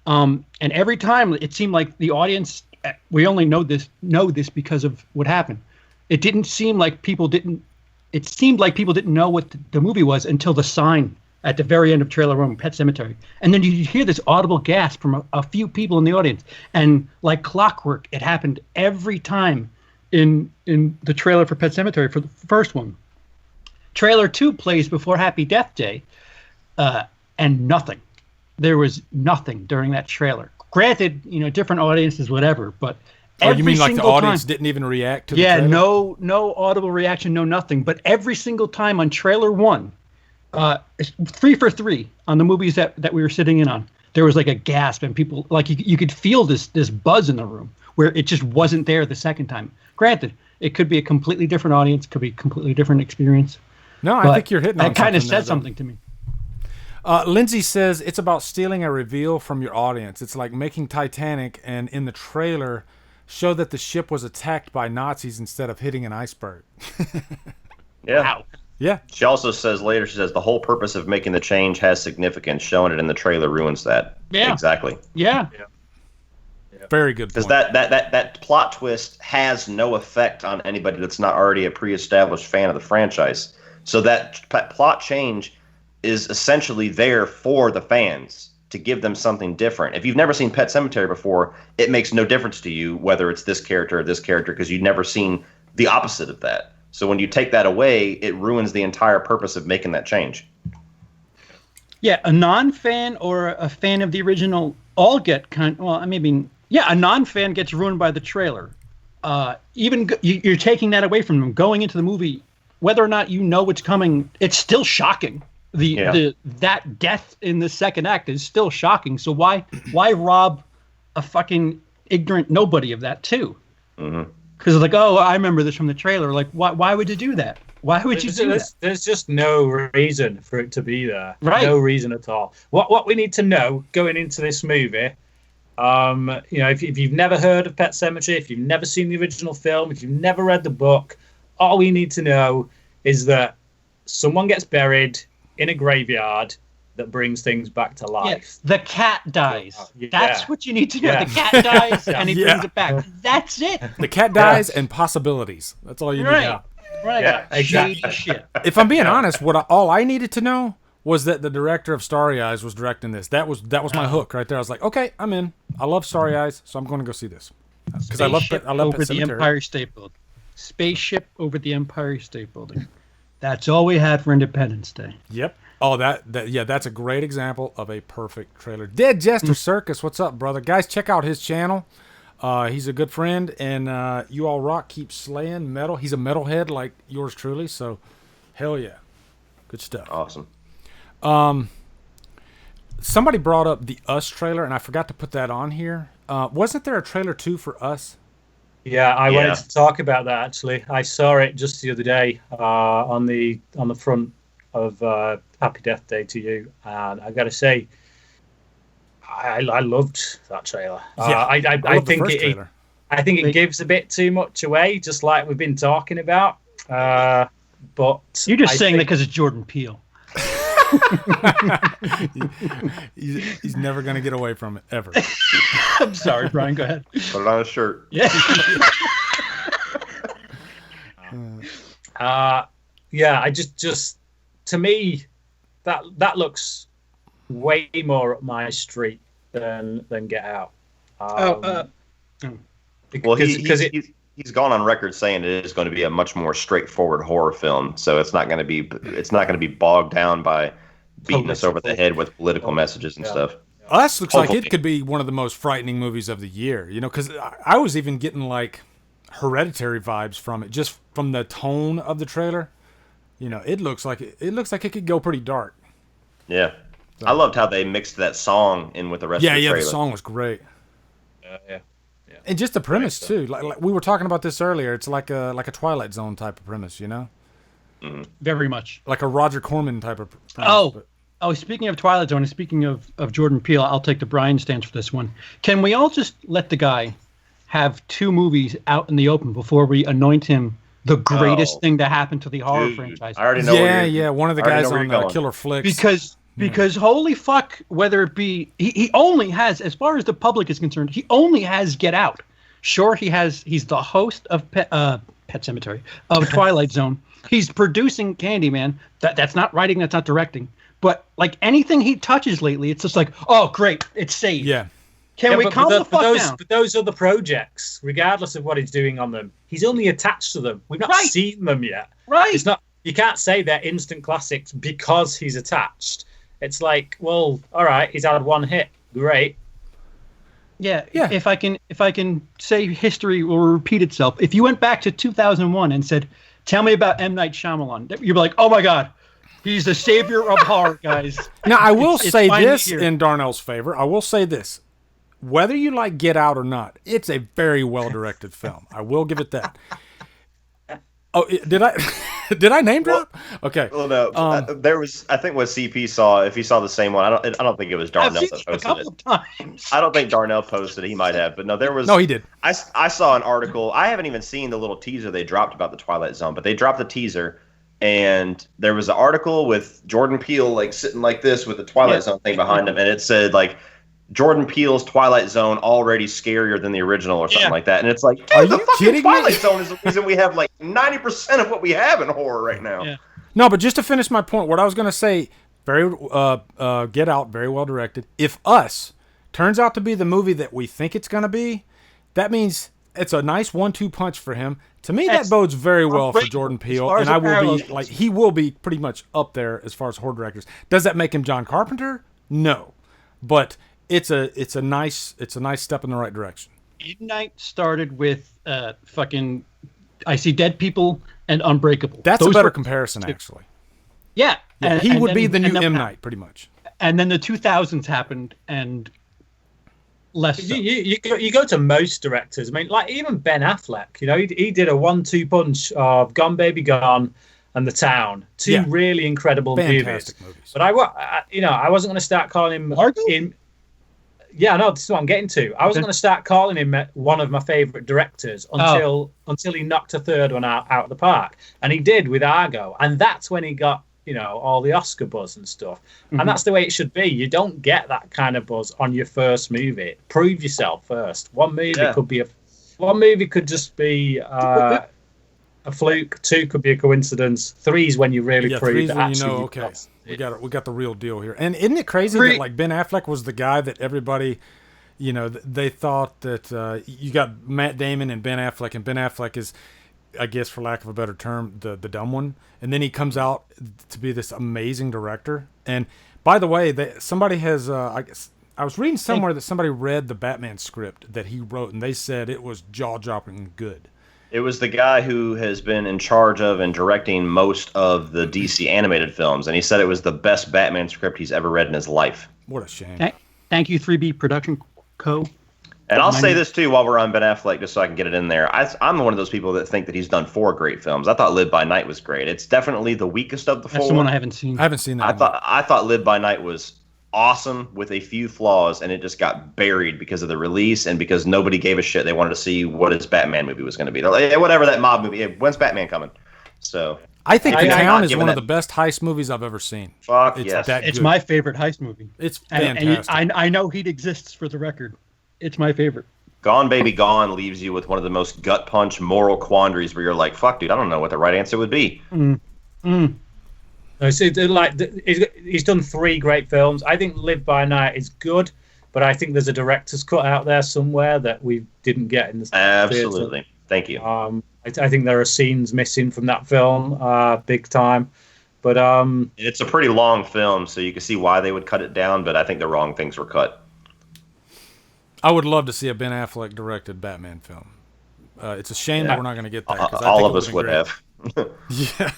and every time it seemed like the audience, we only know this because of what happened. It didn't seem like people didn't. It seemed like people didn't know what the movie was until the sign at the very end of trailer 1, Pet Sematary. And then you hear this audible gasp from a few people in the audience. And like clockwork, it happened every time in the trailer for Pet Sematary for the first one. Trailer 2 plays before Happy Death Day, and nothing. There was nothing during that trailer. Granted, different audiences, whatever, but you mean like the audience didn't even react to the trailer? no audible reaction, no nothing. But every single time on trailer 1, 3 for 3 on the movies that we were sitting in on, there was like a gasp, and people, like, you could feel this buzz in the room where it just wasn't there the second time. Granted, it could be a completely different audience, could be a completely different experience. No, I think you're hitting on something. That kind of said something to me. Lindsay says it's about stealing a reveal from your audience. It's like making Titanic and in the trailer show that the ship was attacked by Nazis instead of hitting an iceberg. Yeah. Wow. Yeah. She also says later, she says the whole purpose of making the change has significance. Showing it in the trailer ruins that. Yeah. Exactly. Yeah. Very good point. Because that plot twist has no effect on anybody that's not already a pre-established fan of the franchise. So that plot change is essentially there for the fans to give them something different. If you've never seen Pet Sematary before, it makes no difference to you whether it's this character or this character, because you've never seen the opposite of that. So when you take that away, it ruins the entire purpose of making that change. Yeah, a non-fan or a fan of the original all get a non-fan gets ruined by the trailer. You're taking that away from them. Going into the movie, whether or not you know what's coming, it's still shocking. That death in the second act is still shocking. So why rob a fucking ignorant nobody of that too? Mm-hmm. Because it's like, oh, I remember this from the trailer. Like, why would you do that? Why would you do that? There's just no reason for it to be there. Right. No reason at all. What we need to know going into this movie, if you've never heard of Pet Sematary, if you've never seen the original film, if you've never read the book, all we need to know is that someone gets buried in a graveyard that brings things back to life. Yes, the cat dies. Yeah. That's what you need to know. Yeah. The cat dies and he brings it back. That's it. The cat dies and possibilities. That's all you need to know. Right. Yeah, exactly. Shit. If I'm being honest, all I needed to know was that the director of Starry Eyes was directing this. That was my hook right there. I was like, okay, I'm in. I love Starry Eyes, so I'm going to go see this. Because I love over the Empire State Building. Spaceship over the Empire State Building. That's all we had for Independence Day. Yep. Oh, that's a great example of a perfect trailer. Dead Jester Circus, what's up, brother? Guys, check out his channel. He's a good friend, and you all rock. Keep slaying metal. He's a metalhead like yours truly, so hell yeah. Good stuff. Awesome. Somebody brought up the Us trailer, and I forgot to put that on here. Wasn't there a trailer too for Us? Yeah, I wanted to talk about that actually. I saw it just the other day on the front of Happy Death Day to You, and I got to say, I loved that trailer. Yeah, I think it gives a bit too much away, just like we've been talking about. But you're just saying that because it's Jordan Peele. He's never going to get away from it, ever. I'm sorry, Bryan, go ahead. Put it on a shirt. Yeah. I just to me, that looks way more up my street than Get Out. Well, he's gone on record saying it is going to be a much more straightforward horror film, so it's not going to be bogged down by beating us over the head with political messages and stuff. Us looks like it could be one of the most frightening movies of the year, because I was even getting like Hereditary vibes from it, just from the tone of the trailer. It looks like it could go pretty dark. Yeah, so. I loved how they mixed that song in with the rest of the trailer. Yeah, the song was great. Yeah. And just the premise too, like we were talking about this earlier. It's like a Twilight Zone type of premise, Mm-hmm. Very much like a Roger Corman type of premise. Speaking of Twilight Zone and speaking of Jordan Peele, I'll take the Bryan stance for this one. Can we all just let the guy have 2 movies out in the open before we anoint him the greatest thing to happen to the horror franchise? I already know. Yeah. One of the guys on Killer Flicks. Because holy fuck, whether it be he only has, as far as the public is concerned, he only has Get Out. Sure, he's the host of Pet Sematary, of Twilight Zone. He's producing Candyman. That's not writing, that's not directing. But like anything he touches lately, it's just like, oh great, it's saved. Yeah. Can we calm the fuck down? But those other projects, regardless of what he's doing on them, he's only attached to them. We've not seen them yet. Right. It's not. You can't say they're instant classics because he's attached. It's like, well, all right, he's had one hit. Great. Yeah. If I can say history will repeat itself. If you went back to 2001 and said, "Tell me about M. Night Shyamalan," you'd be like, "Oh my God, he's the savior of horror, guys." Now I will say this in Darnell's favor. I will say this: whether you like Get Out or not, it's a very well directed film. I will give it that. Oh, did I name drop? Okay. Well, no. There was, I think, what CP saw. If he saw the same one, I don't think it was Darnell that posted it. A couple of times. I don't think Darnell posted it. He might have, but no, there was. No, he did. I saw an article. I haven't even seen the little teaser they dropped about the Twilight Zone, but they dropped the teaser, and there was an article with Jordan Peele like sitting like this with the Twilight Zone thing behind him, and it said like, Jordan Peele's Twilight Zone already scarier than the original or something like that. And it's like, dude, are the you fucking kidding Twilight me? Zone is the reason we have like 90% of what we have in horror right now. Yeah. No, but just to finish my point, what I was going to say, Get Out, very well directed. If Us turns out to be the movie that we think it's going to be, that means it's a nice 1-2 punch for him. To me, that bodes very well for Jordan Peele, and I will be like, he will be pretty much up there as far as horror directors. Does that make him John Carpenter? No, but it's a nice step in the right direction. Midnight started with fucking I See Dead People and Unbreakable. That's a better comparison, actually. Yeah. And he would be the new M. Night, pretty much. And then the 2000s happened, and less so. You go to most directors. I mean, like even Ben Affleck, you know, he did a 1-2 punch of Gone Baby Gone and The Town. Two really incredible movies. But I wasn't going to start calling him in. Yeah, no, this is what I'm getting to. I wasn't going to start calling him one of my favorite directors until he knocked a third one out of the park, and he did with Argo, and that's when he got all the Oscar buzz and stuff. Mm-hmm. And that's the way it should be. You don't get that kind of buzz on your first movie. Prove yourself first. One movie could just be a fluke. 2 could be a coincidence. 3 is when you really prove that actually. We got the real deal here. And isn't it crazy that like Ben Affleck was the guy that everybody, they thought that you got Matt Damon and Ben Affleck, and Ben Affleck is, I guess for lack of a better term, the dumb one. And then he comes out to be this amazing director. And by the way, somebody has, I was reading somewhere that somebody read the Batman script that he wrote, and they said it was jaw-dropping good. It was the guy who has been in charge of and directing most of the DC animated films, and he said it was the best Batman script he's ever read in his life. What a shame. Thank you, 3B Production Co. And I'll say this, too, while we're on Ben Affleck, just so I can get it in there. I'm one of those people that think that he's done 4 great films. I thought Live by Night was great. It's definitely the weakest of the 4. That's the one I haven't seen. I haven't seen that I thought Live by Night was awesome with a few flaws, and it just got buried because of the release and because nobody gave a shit. They wanted to see what his Batman movie was going to be. They're like, hey, whatever that mob movie. When's Batman coming? So I think The Town is one of the best heist movies I've ever seen. It's my favorite heist movie. It's fantastic. And I know Heat exists, for the record. It's my favorite. Gone Baby Gone leaves you with one of the most gut punch moral quandaries where you're like, fuck, dude, I don't know what the right answer would be. So, like, he's done 3 great films. I think Live by Night is good, but I think there's a director's cut out there somewhere that we didn't get in the Absolutely. theater. Thank you. I think there are scenes missing from that film, big time. But it's a pretty long film, so you can see why they would cut it down, but I think the wrong things were cut. I would love to see a Ben Affleck directed Batman film. It's a shame that we're not going to get that. All of us would have. Yeah.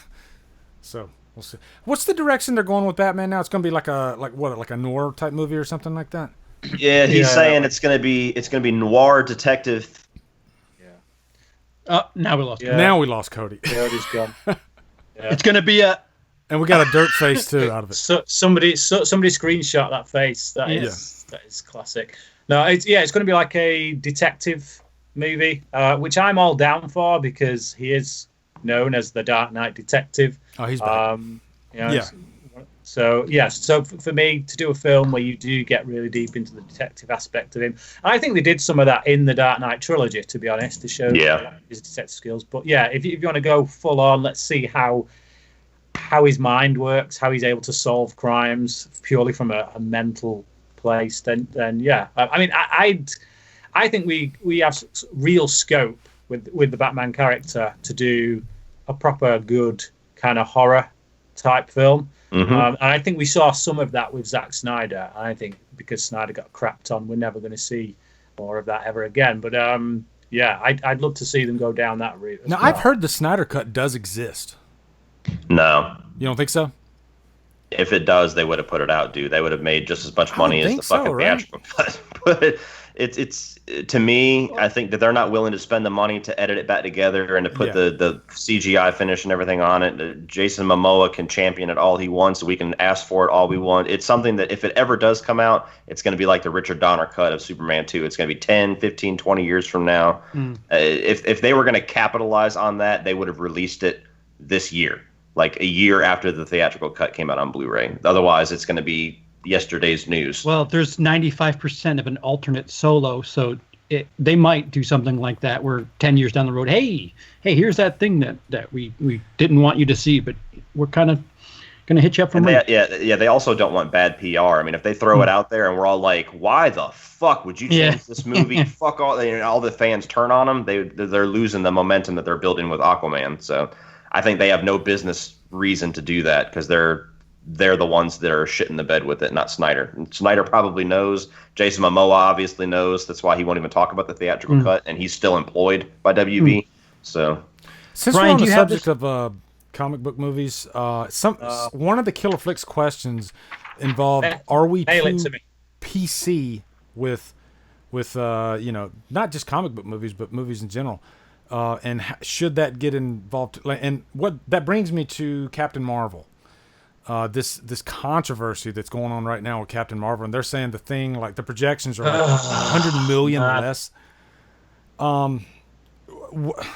So we'll see. What's the direction they're going with Batman now? It's going to be like a noir type movie or something like that. Yeah, he's saying it's going to be noir detective. Yeah. Now we lost. Yeah. Now we lost Cody. Cody's gone. Yeah. It's going to be and we got a dirt face too out of it. So somebody screenshot that face. That is classic. No, it's going to be like a detective movie, which I'm all down for because he is known as the Dark Knight Detective. Oh, he's back. So for me to do a film where you do get really deep into the detective aspect of him, I think they did some of that in the Dark Knight trilogy, to be honest, to show his detective skills. But yeah, if you want to go full on, let's see how how his mind works, how he's able to solve crimes purely from a mental place, then yeah. I mean, I think we have real scope with the Batman character to do a proper good kind of horror type film. And I think we saw some of that with Zack Snyder. And I think because Snyder got crapped on, we're never going to see more of that ever again. But yeah, I'd love to see them go down that route. Now, I've heard the Snyder Cut does exist. No. You don't think so? If it does, they would have put it out, dude. They would have made just as much money as the fucking theatrical cut. But it's to me, I think that they're not willing to spend the money to edit it back together and to put the CGI finish and everything on it. Jason Momoa can champion it all he wants. We can ask for it all we want. It's something that if it ever does come out, it's going to be like the Richard Donner cut of Superman 2. It's going to be 10, 15, 20 years from now. If they were going to capitalize on that, they would have released it this year, like a year after the theatrical cut came out on Blu-ray. Otherwise, it's going to be yesterday's news. Well, there's 95% of an alternate solo, so they might do something like that where 10 years down the road, hey, here's that thing that we didn't want you to see, but we're kind of going to hit you up from they also don't want bad PR. I mean, if they throw it out there and we're all like, why the fuck would you change this movie? Fuck all the fans turn on them. They're losing the momentum that they're building with Aquaman. So I think they have no business reason to do that because they're the ones that are shitting the bed with it, not Snyder. And Snyder probably knows. Jason Momoa obviously knows. That's why he won't even talk about the theatrical cut, and he's still employed by WB. So, since Brian, we're on the subject of comic book movies, one of the Killer Flicks questions involved: are we too PC with not just comic book movies, but movies in general? And should that get involved? And what that brings me to Captain Marvel. This controversy that's going on right now with Captain Marvel, and they're saying the thing, like the projections are like 100 million less. I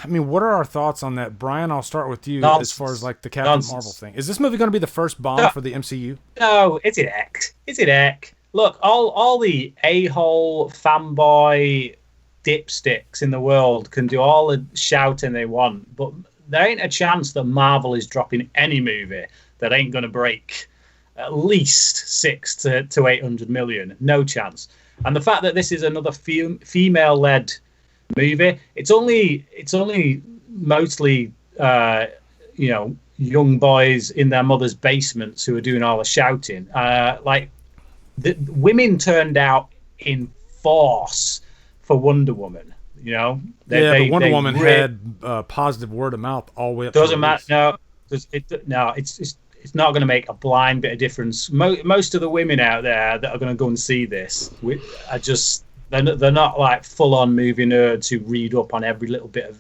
mean, what are our thoughts on that, Brian? I'll start with you as far as like the Captain Marvel thing. Is this movie going to be the first bomb for the MCU? No, it's it heck. It's it heck. Look, all the a-hole fanboy dipsticks in the world can do all the shouting they want, but there ain't a chance that Marvel is dropping any movie that ain't going to break at least 600 to 800 million. No chance. And the fact that this is another female-led movie, it's only mostly young boys in their mother's basements who are doing all the shouting. The women turned out in force for Wonder Woman. But Wonder Woman had positive word of mouth all the way up. Doesn't matter. No, it's not going to make a blind bit of difference. Most of the women out there that are going to go and see this are just they're not like full on movie nerds who read up on every little bit of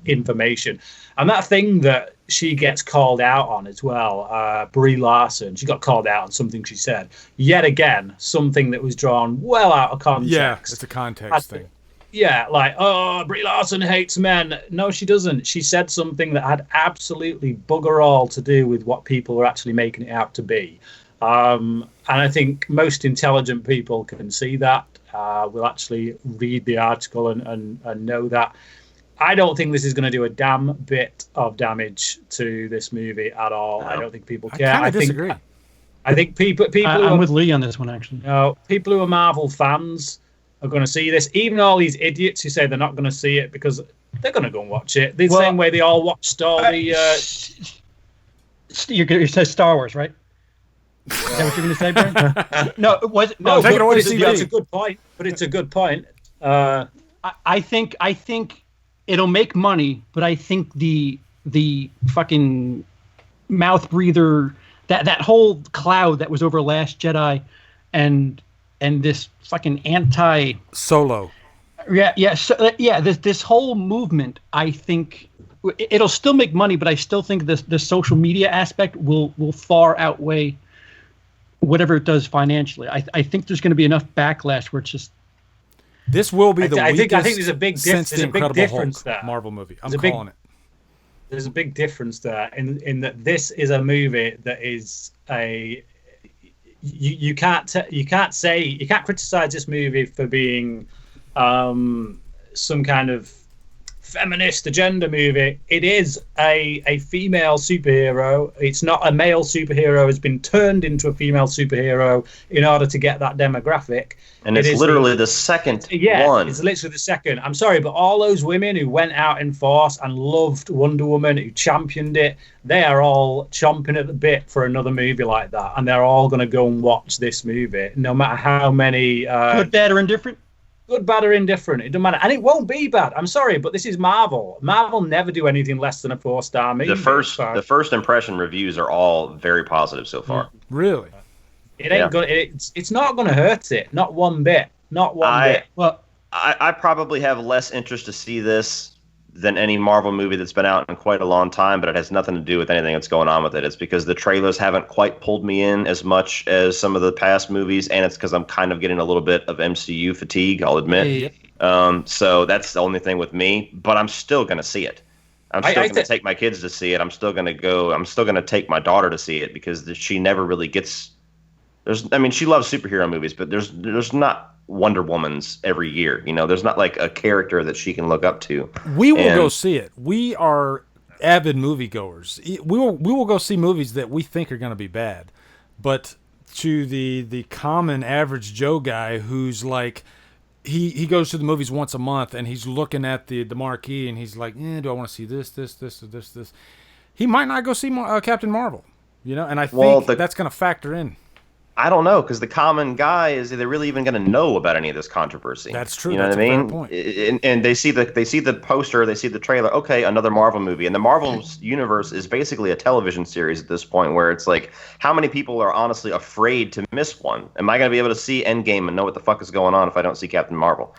information. And that thing that she gets called out on as well, Brie Larson, she got called out on something she said. Yet again, something that was drawn well out of context. Yeah, it's a context thing. Yeah, like, Brie Larson hates men. No, she doesn't. She said something that had absolutely bugger all to do with what people were actually making it out to be. And I think most intelligent people can see that, will actually read the article and know that. I don't think this is going to do a damn bit of damage to this movie at all. No. I don't think people care. I disagree. I think people I'm with Lee on this one, actually. People who are Marvel fans are going to see this. Even all these idiots who say they're not going to see it because they're going to go and watch it. The same way they all watched all the... You said Star Wars, right? Is that what you're going to say, Brian? No, take it away. It's a good point. But it's a good point. I think it'll make money, but I think the fucking mouth breather, that whole cloud that was over Last Jedi, and this fucking Solo. This whole movement, I think it'll still make money, but I still think the social media aspect will far outweigh whatever it does financially. I think there's going to be enough backlash where it's just. This will be the weakest. I think there's a big difference there. Marvel movie. I'm calling it. There's a big difference there in that this is a movie that is a. You can't criticize this movie for being some kind of feminist agenda movie. It is a female superhero. It's not a male superhero has been turned into a female superhero in order to get that demographic. And it's literally the second one. It's literally the second. I'm sorry, but all those women who went out in force and loved Wonder Woman, who championed it, they are all chomping at the bit for another movie like that. And they're all going to go and watch this movie, no matter how many... good, bad, or indifferent? Good, bad, or indifferent. It doesn't matter. And it won't be bad. I'm sorry, but this is Marvel. Marvel never do anything less than a 4-star movie. The first impression reviews are all very positive so far. Really? It ain't gonna. It's not gonna hurt it. Not one bit. Not one bit. Well, I probably have less interest to see this than any Marvel movie that's been out in quite a long time, but it has nothing to do with anything that's going on with it. It's because the trailers haven't quite pulled me in as much as some of the past movies, and it's because I'm kind of getting a little bit of MCU fatigue, I'll admit. So that's the only thing with me, but I'm still going to see it. I'm still going to take my kids to see it. I'm still going to go. I'm still going to take my daughter to see it because she never really gets... she loves superhero movies, but there's not Wonder Woman's every year. There's not like a character that she can look up to. We will go see it. We are avid moviegoers. We will go see movies that we think are going to be bad. But to the common average Joe guy who's like, he goes to the movies once a month and he's looking at the marquee and he's like, do I want to see this, or this? He might not go see Captain Marvel. And I think that's going to factor in. I don't know, because the common guy, is they really even going to know about any of this controversy? That's true. You know what I mean? Point. And they see the poster, they see the trailer. Okay, another Marvel movie, and the Marvel universe is basically a television series at this point, where it's like, how many people are honestly afraid to miss one? Am I going to be able to see Endgame and know what the fuck is going on if I don't see Captain Marvel?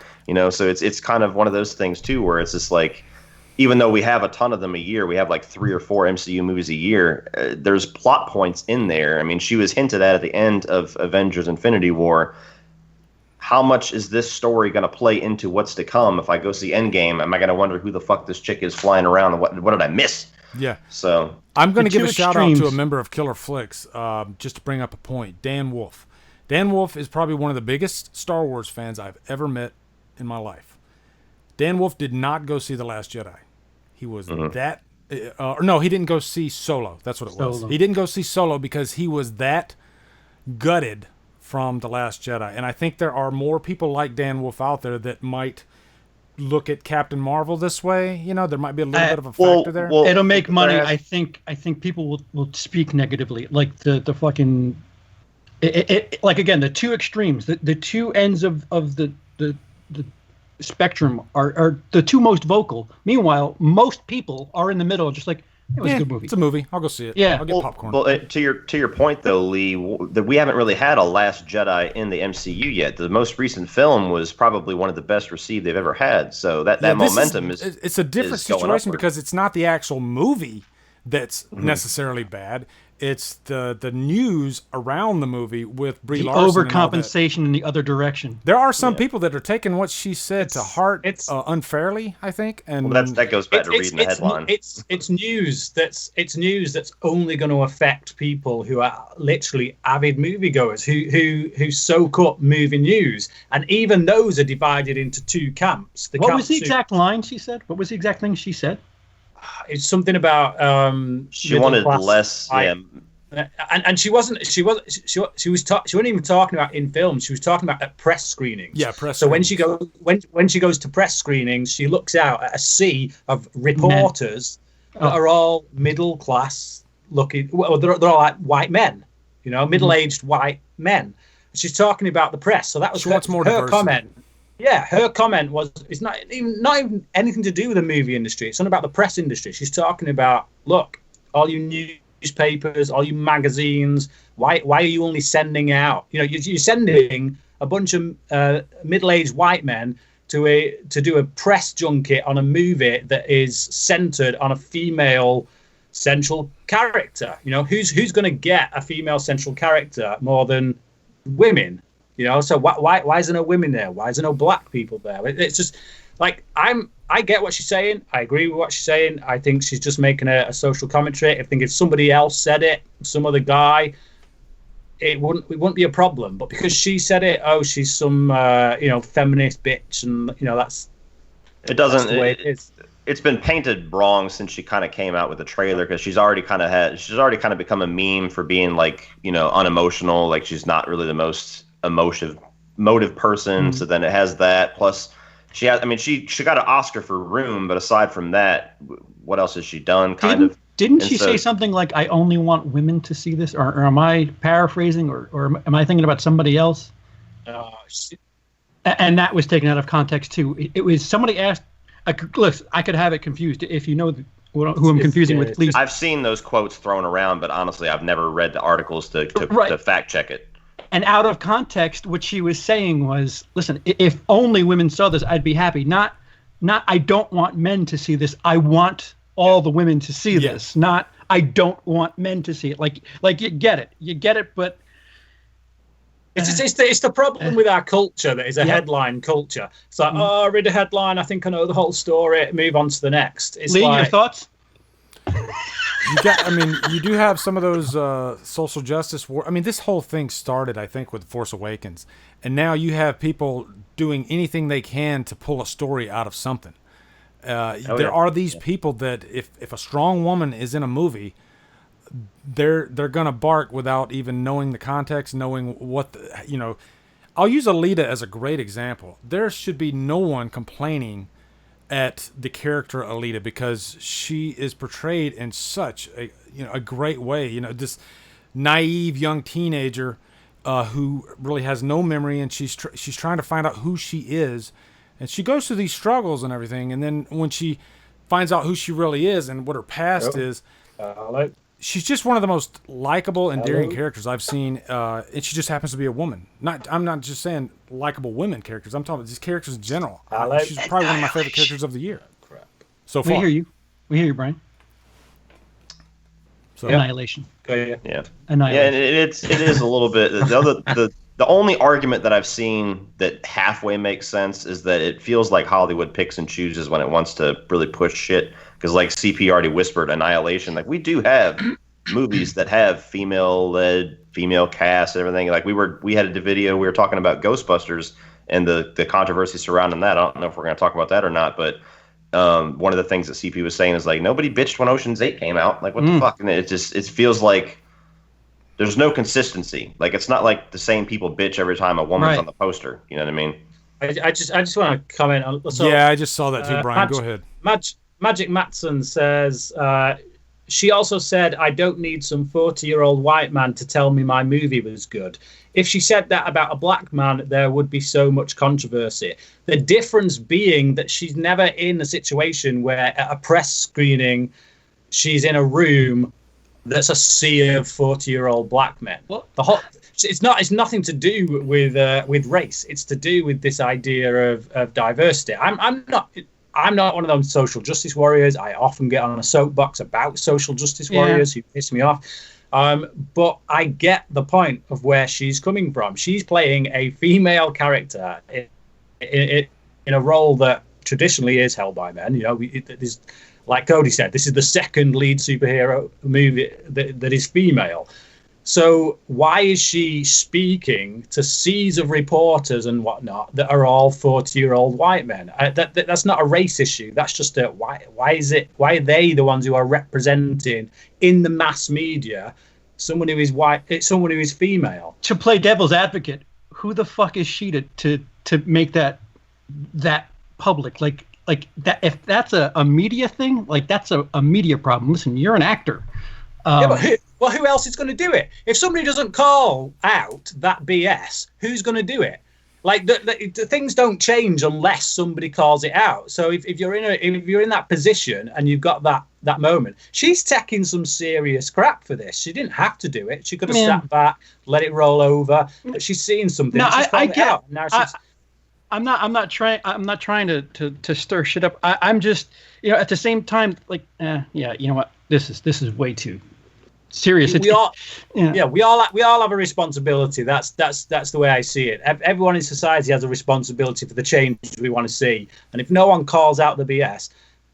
So it's kind of one of those things too, where it's just like, even though we have a ton of them a year, we have like 3 or 4 MCU movies a year, there's plot points in there. She was hinted at the end of Avengers Infinity War. How much is this story going to play into what's to come? If I go see Endgame, am I going to wonder who the fuck this chick is flying around and what did I miss? Yeah. So I'm going to give a shout out to a member of Killer Flicks, just to bring up a point. Dan Wolf. Dan Wolf is probably one of the biggest Star Wars fans I've ever met in my life. Dan Wolf did not go see The Last Jedi. He was that... no, he didn't go see Solo. That's what it was. He didn't go see Solo because he was that gutted from The Last Jedi. And I think there are more people like Dan Wolf out there that might look at Captain Marvel this way. There might be a little bit of a factor there. Well, it'll make money. I think people will speak negatively. Like the fucking... like, again, the two extremes. The two ends of the spectrum are the two most vocal. Meanwhile, most people are in the middle, just like, it was a good movie. It's a movie. I'll go see it. Yeah, I'll get popcorn. Well, to your point though, Lee, that we haven't really had a Last Jedi in the MCU yet. The most recent film was probably one of the best received they've ever had. So that momentum is it's a different situation because it's not the actual movie that's necessarily bad. It's the news around the movie with Brie Larson. Overcompensation in the other direction. There are some people that are taking what she said to heart unfairly, I think. And that goes back to reading the headline. It's news that's only going to affect people who are literally avid moviegoers who soak up movie news, and even those are divided into two camps. What was the exact line she said? What was the exact thing she said? It's something about she wanted less, and she wasn't even talking about in films. She was talking about at press screenings. Yeah, press. So when she goes to press screenings, she looks out at a sea of reporters that are all middle class looking. Well, they're all like white men, middle-aged white men. She's talking about the press. So that was her comment. Yeah, her comment was, it's not even anything to do with the movie industry. It's not about the press industry. She's talking about, look, all you newspapers, all you magazines, why are you only sending out? You're sending a bunch of middle-aged white men to do a press junket on a movie that is centered on a female central character. Who's going to get a female central character more than women? So why is there no women there? Why is there no black people there? It's just like I get what she's saying. I agree with what she's saying. I think she's just making a social commentary. I think if somebody else said it, some other guy, it wouldn't be a problem. But because she said it, she's some feminist bitch, and that's it doesn't. That's the way it is. it's been painted wrong since she kind of came out with the trailer, because she's already kind of become a meme for being like, unemotional. Like, she's not really the most motive person. So then it has that. Plus, she got an Oscar for Room, but aside from that, what else has she done? Didn't she say something like, "I only want women to see this," or am I paraphrasing, or am I thinking about somebody else? And that was taken out of context too. It was somebody asked. Listen, I could have it confused. If you know who I'm confusing with, please. I've seen those quotes thrown around, but honestly, I've never read the articles to fact check it. And out of context, what she was saying was, listen, if only women saw this, I'd be happy. Not I don't want men to see this. I want all the women to see this. Not I don't want men to see it. Like you get it, but It's the problem with our culture that is a headline culture. It's like, I read a headline, I think I know the whole story, move on to the next. It's Lee, your thoughts? You do have some of those social justice war. I mean, this whole thing started, I think, with Force Awakens. And now you have people doing anything they can to pull a story out of something. There are these people that if a strong woman is in a movie, they're gonna bark without even knowing the context, knowing what I'll use Alita as a great example. There should be no one complaining at the character Alita, because she is portrayed in such a great way. This naive young teenager who really has no memory, and she's trying to find out who she is, and she goes through these struggles and everything, and then when she finds out who she really is and what her past is. She's just one of the most likable, endearing characters I've seen, and she just happens to be a woman. I'm not just saying likable women characters. I'm talking about these characters in general. She's probably one of my favorite characters of the year. So far. We hear you, Bryan. So, Annihilation. Yeah. Annihilation. Yeah, and it is a little bit. The only argument that I've seen that halfway makes sense is that it feels like Hollywood picks and chooses when it wants to really push shit. Because like CP already whispered, Annihilation. Like, we do have movies that have female-led, female cast and everything. Like, we had a video, we were talking about Ghostbusters and the controversy surrounding that. I don't know if we're going to talk about that or not, but one of the things that CP was saying is like, nobody bitched when Ocean's 8 came out. Like, what the fuck? And it feels like there's no consistency. Like, it's not like the same people bitch every time a woman's on the poster. You know what I mean? I just want to comment on. I just saw that too, Bryan. Go ahead. Magic Matson says, she also said, I don't need some 40-year-old white man to tell me my movie was good. If she said that about a black man, there would be so much controversy. The difference being that she's never in a situation where at a press screening, she's in a room that's a sea of 40-year-old black men. It's nothing to do with race. It's to do with this idea of diversity. I'm not one of those social justice warriors. I often get on a soapbox about social justice warriors who piss me off. But I get the point of where she's coming from. She's playing a female character in a role that traditionally is held by men. Like Cody said, this is the second lead superhero movie that is female. So why is she speaking to seas of reporters and whatnot that are all 40-year-old white men? That's not a race issue. That's just why are they the ones who are representing in the mass media someone who is white, someone who is female? To play devil's advocate, who the fuck is she to make that public? Like that, if that's a media thing, like that's a media problem. Listen, you're an actor. But who else is going to do it? If somebody doesn't call out that BS, who's going to do it? Like the things don't change unless somebody calls it out. So if you're in that position and you've got that moment, she's taking some serious crap for this. She didn't have to do it. She could have sat back, let it roll over. But she's seen something. No, I get. Out. Now she's. I'm not trying to stir shit up. I'm just, at the same time, like, you know what? This is way too serious. We all have a responsibility. That's the way I see it. Everyone in society has a responsibility for the change we want to see. And if no one calls out the BS,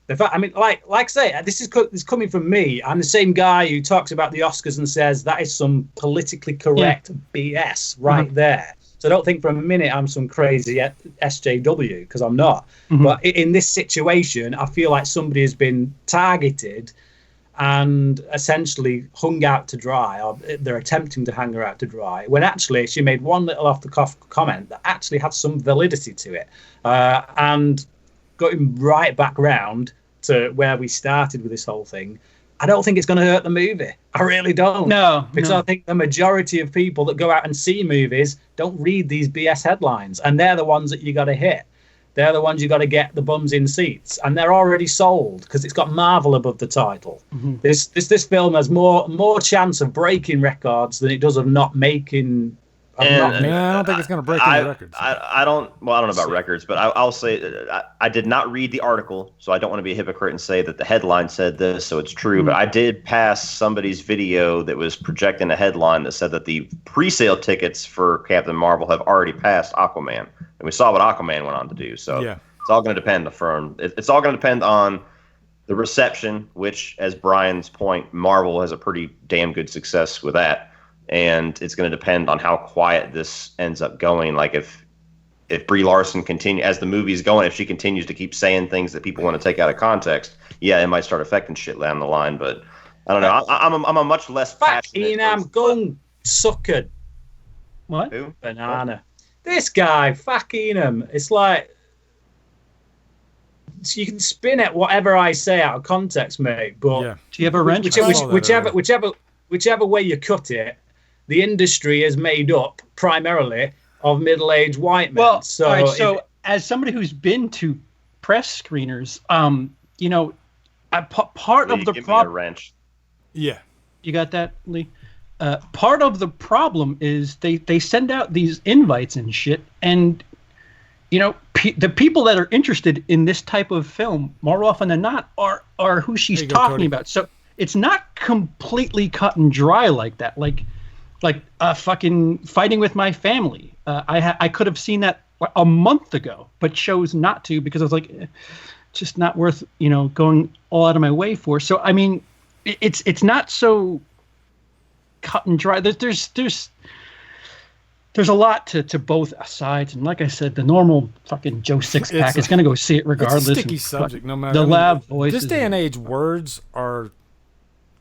the fact, I mean, like I say, this is coming from me. I'm the same guy who talks about the Oscars and says that is some politically correct BS right there. So don't think for a minute I'm some crazy SJW, because I'm not. But in this situation, I feel like somebody has been targeted and essentially hung out to dry, or they're attempting to hang her out to dry, when actually she made one little off-the-cuff comment that actually had some validity to it. And going right back round to where we started with this whole thing, I don't think it's going to hurt the movie. I really don't. No. Because I think the majority of people that go out and see movies don't read these BS headlines, and they're the ones that you got to hit. They're the ones you got to get the bums in seats, and they're already sold because it's got Marvel above the title. This film has more chance of breaking records than it does of not making. I don't think it's going to break any records. I don't know about records, but I'll say I did not read the article, so I don't want to be a hypocrite and say that the headline said this, so it's true. But I did pass somebody's video that was projecting a headline that said that the pre-sale tickets for Captain Marvel have already passed Aquaman, and we saw what Aquaman went on to do. So it's all going to depend it's all going to depend on the reception, which, as Brian's point, Marvel has a pretty damn good success with that. And it's going to depend on how quiet this ends up going. Like if Brie Larson as the movie's going, if she continues to keep saying things that people want to take out of context, it might start affecting shit down the line. But I don't know. I'm a much less passionate. I'm going suckered. What? Who? Banana. This guy, fucking him. It's like you can spin it whatever I say out of context, mate. But do you have a wrench? Whichever way you cut it, the industry is made up primarily of middle-aged white men. Well, so, all right, so as somebody who's been to press screeners, part of the problem. Yeah, you got that, Lee. Part of the problem is they send out these invites and shit, and the people that are interested in this type of film more often than not are who she's talking about. So it's not completely cut and dry like that. Like fucking Fighting with My Family. I could have seen that a month ago, but chose not to because I was like, just not worth going all out of my way for. So I mean, it's not so cut and dry. There's a lot to both sides, and like I said, the normal fucking Joe Six-Pack is going to go see it regardless. It's a sticky subject, no matter. The loud voices. This day and age, words are.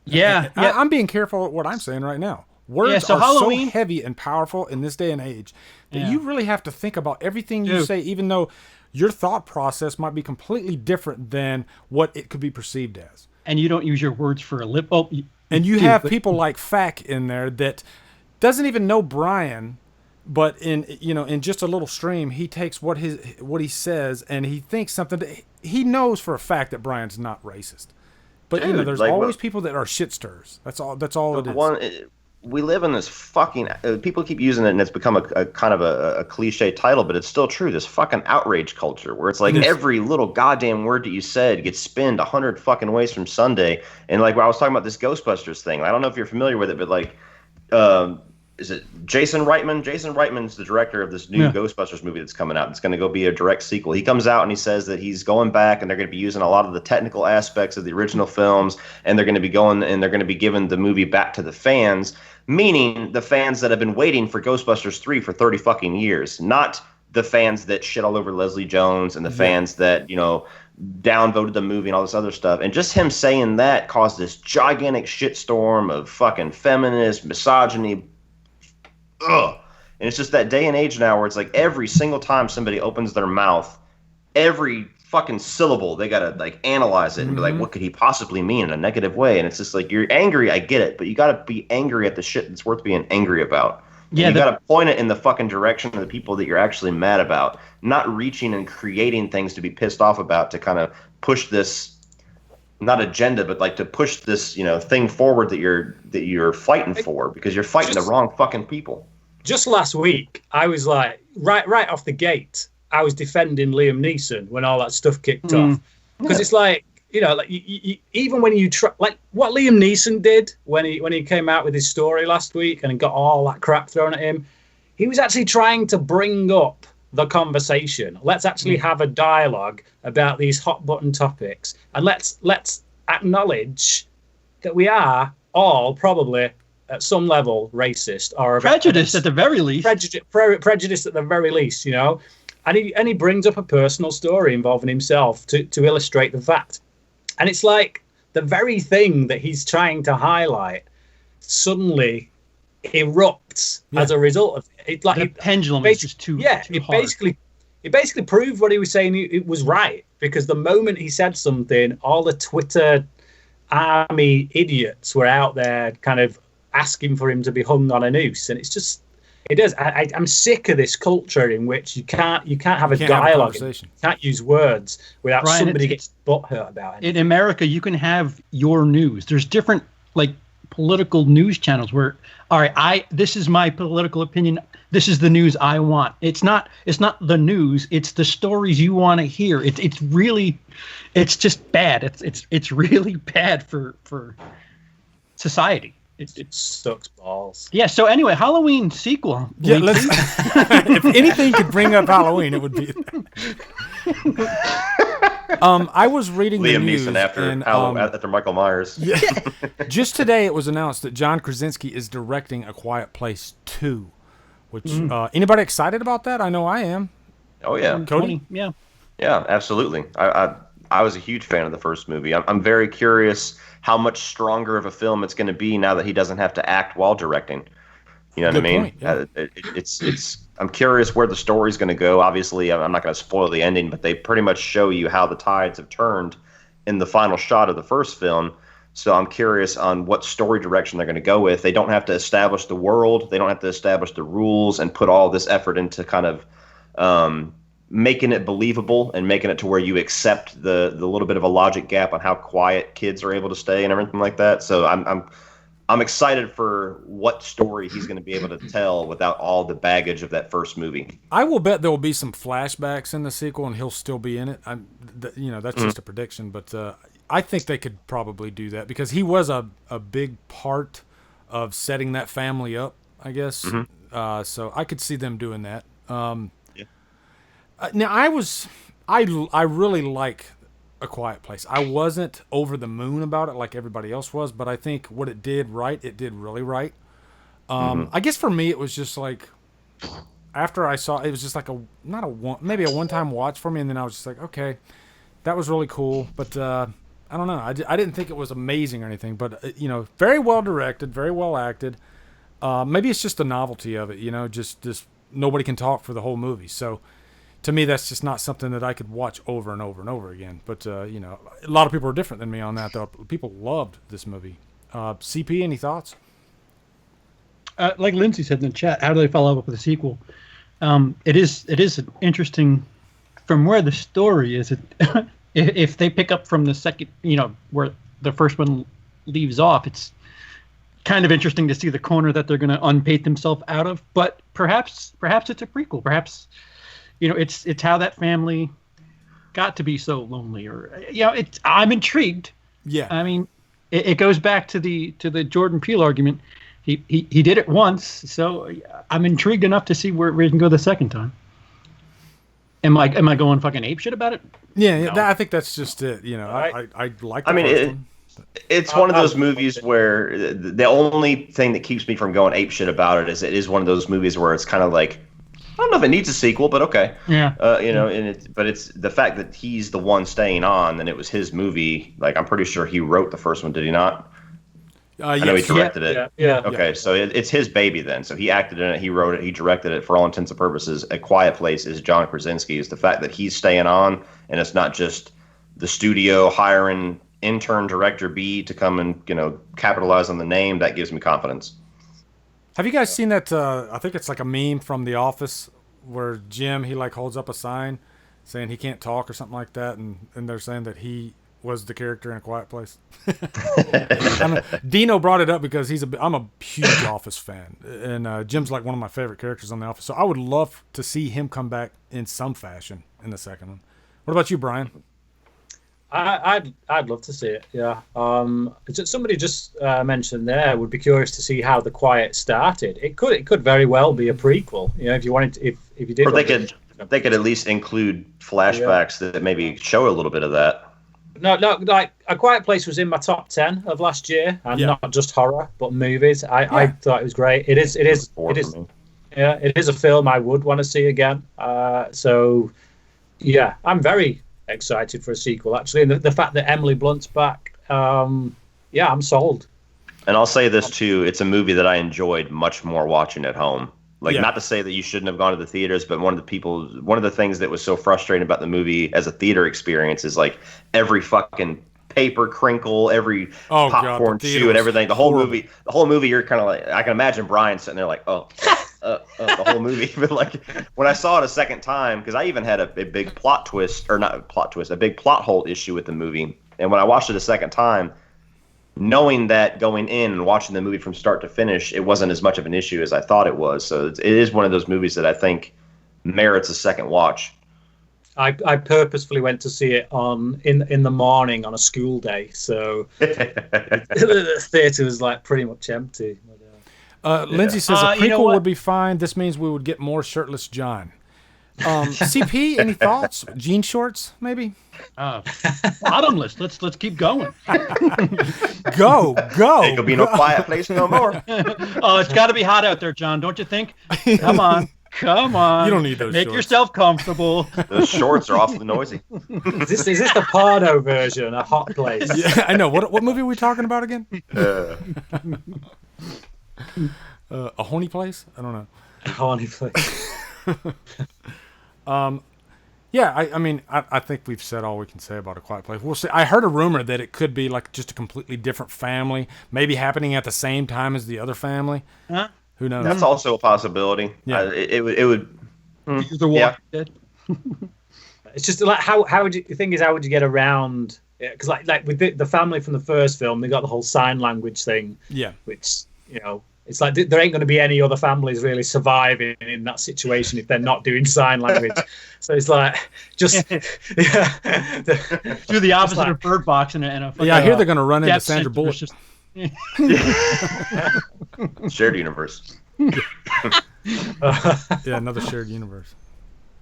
I'm being careful at what I'm saying right now. Words are so heavy and powerful in this day and age that you really have to think about everything you say, even though your thought process might be completely different than what it could be perceived as. And you don't use your words for a lip. And you have people like Fack in there that doesn't even know Bryan, but in just a little stream, he takes what he says and he thinks something. He knows for a fact that Bryan's not racist. But there's always people that are shit stirs. That's all it is. We live in this fucking. People keep using it, and it's become a kind of a cliche title, but it's still true. This fucking outrage culture, where it's like every little goddamn word that you said gets spinned 100 fucking ways from Sunday. And like when I was talking about this Ghostbusters thing, I don't know if you're familiar with it, but like, is it Jason Reitman? Jason Reitman's the director of this new Ghostbusters movie that's coming out. It's going to go be a direct sequel. He comes out and he says that he's going back and they're going to be using a lot of the technical aspects of the original films, and they're going to be giving the movie back to the fans, meaning the fans that have been waiting for Ghostbusters 3 for 30 fucking years, not the fans that shit all over Leslie Jones and the fans that, downvoted the movie and all this other stuff. And just him saying that caused this gigantic shitstorm of fucking feminist, misogyny. Ugh. And it's just that day and age now where it's like every single time somebody opens their mouth, every fucking syllable, they gotta like analyze it and be like, what could he possibly mean in a negative way? And it's just like, you're angry, I get it, but you gotta be angry at the shit that's worth being angry about. Yeah, you gotta point it in the fucking direction of the people that you're actually mad about, not reaching and creating things to be pissed off about to kind of push this, not agenda, but like to push this, thing forward that you're fighting for, because you're fighting the wrong fucking people. Just last week, I was like, right off the gate, I was defending Liam Neeson when all that stuff kicked off, because it's like, even when you try, like what Liam Neeson did when he came out with his story last week and got all that crap thrown at him, he was actually trying to bring up the conversation. Let's actually have a dialogue about these hot button topics, and let's acknowledge that we are all probably at some level racist or prejudiced at the very least. Prejudiced at the very least, you know. And he brings up a personal story involving himself to illustrate the fact. And it's like the very thing that he's trying to highlight suddenly erupts as a result of it. It's like the pendulum is just too hard. It basically proved what he was saying. It was right, because the moment he said something, all the Twitter army idiots were out there kind of asking for him to be hung on a noose. And it's just, it does. I'm sick of this culture in which you can't have a dialogue. You can't use words without Bryan, somebody gets butthurt about it. In America, you can have your news. There's different political news channels where, all right, this is my political opinion. This is the news I want. It's not the news. It's the stories you want to hear. It's really, it's just bad. It's really bad for society. It sucks balls. Yeah. So anyway, Halloween sequel. Yeah. If anything could bring up Halloween, it would be. I was reading Liam the news Neeson after Michael Myers. Yeah. Just today, it was announced that John Krasinski is directing A Quiet Place 2. Which anybody excited about that? I know I am. Oh yeah, Cody. Yeah. Yeah, absolutely. I was a huge fan of the first movie. I'm very curious how much stronger of a film it's going to be now that he doesn't have to act while directing. You know what I mean? Point, yeah. It's. I'm curious where the story's going to go. Obviously, I'm not going to spoil the ending, but they pretty much show you how the tides have turned in the final shot of the first film. So I'm curious on what story direction they're going to go with. They don't have to establish the world. They don't have to establish the rules and put all this effort into kind of making it believable and making it to where you accept the little bit of a logic gap on how quiet kids are able to stay and everything like that. So I'm excited for what story he's going to be able to tell without all the baggage of that first movie. I will bet there will be some flashbacks in the sequel, and he'll still be in it. That's just a prediction, but I think they could probably do that because he was a big part of setting that family up, I guess. Mm-hmm. So I could see them doing that. Now I really like A Quiet Place. I wasn't over the moon about it like everybody else was, but I think what it did really right. I guess for me it was just like after I saw it was just like maybe a one-time watch for me, and then I was just like, okay, that was really cool, but I don't know. I didn't think it was amazing or anything, but very well directed, very well acted. Maybe it's just the novelty of it, just nobody can talk for the whole movie. So to me, that's just not something that I could watch over and over and over again. But a lot of people are different than me on that, though. People loved this movie. CP, any thoughts? Like Lindsay said in the chat, how do they follow up with a sequel? It is an interesting from where the story is. If they pick up from the second, where the first one leaves off, it's kind of interesting to see the corner that they're going to unpaint themselves out of. But perhaps it's a prequel. Perhaps, it's how that family got to be so lonely, or I'm intrigued. Yeah, I mean, it goes back to the Jordan Peele argument. He did it once, so I'm intrigued enough to see where he can go the second time. Am I going fucking apeshit about it? Yeah, No. I think that's just it. I like. It's one of those movies where the only thing that keeps me from going apeshit about it is one of those movies where it's kind of like, I don't know if it needs a sequel, but okay. Yeah. But it's the fact that he's the one staying on, and it was his movie. Like, I'm pretty sure he wrote the first one, did he not? I know he directed it. Yeah. Okay, so it's his baby then. So he acted in it, he wrote it, he directed it. For all intents and purposes, A Quiet Place is John Krasinski's. The fact that he's staying on, and it's not just the studio hiring intern director B to come and capitalize on the name, that gives me confidence. Have you guys seen that? I think it's like a meme from The Office where Jim he holds up a sign saying he can't talk or something like that, and they're saying that he was the character in A Quiet Place. Dino brought it up because I'm a huge Office fan, and Jim's like one of my favorite characters on The Office. So I would love to see him come back in some fashion in the second one. What about you, Bryan? I'd love to see it. Yeah. Somebody just mentioned there. Would be curious to see how The Quiet started. It could very well be a prequel. If you wanted to, if you did. Or they could at least include flashbacks that maybe show a little bit of that. no, like A Quiet Place was in my top 10 of last year, and not just horror, but movies. I thought it was great. It is. Yeah, it is a film I would want to see again. So, yeah, I'm very excited for a sequel, actually. And the fact that Emily Blunt's back, I'm sold. And I'll say this, too. It's a movie that I enjoyed much more watching at home. Like, not to say that you shouldn't have gone to the theaters, but one of the things that was so frustrating about the movie as a theater experience is, like, every fucking paper crinkle, every popcorn chew and everything. The whole movie, you're kind of like, I can imagine Bryan sitting there like, the whole movie. But like when I saw it a second time, because I even had a big plot twist, or not a plot twist, a big plot hole issue with the movie. And when I watched it a second time, knowing that going in and watching the movie from start to finish, it wasn't as much of an issue as I thought it was. So it is one of those movies that I think merits a second watch. I purposefully went to see it in the morning on a school day, so the theater was like pretty much empty. Lindsay says a prequel would be fine. This means we would get more shirtless John. CP, any thoughts? Jean shorts, maybe? Bottomless. Let's keep going. Go. Ain't gonna be no quiet place no more. Oh, it's got to be hot out there, John. Don't you think? Come on. You don't need those Make shorts. Yourself comfortable. Those shorts are awfully noisy. Is this the porno version, A Hot Place? Yeah, I know. What movie are we talking about again? A horny place? I don't know. A horny place. I mean, I think we've said all we can say about A Quiet Place. We'll see. I heard a rumor that it could be like just a completely different family, maybe happening at the same time as the other family. Huh? Who knows? That's also a possibility. Yeah, it would. The Walking Dead. It's just like how would you? The thing is, how would you get around? Because like with the family from the first film, they got the whole sign language thing. Yeah. Which it's like there ain't going to be any other families really surviving in that situation if they're not doing sign language. So it's like just do the opposite of Bird Box and a I hear they're going to run into Sandra Bullock. Shared universe. Another shared universe.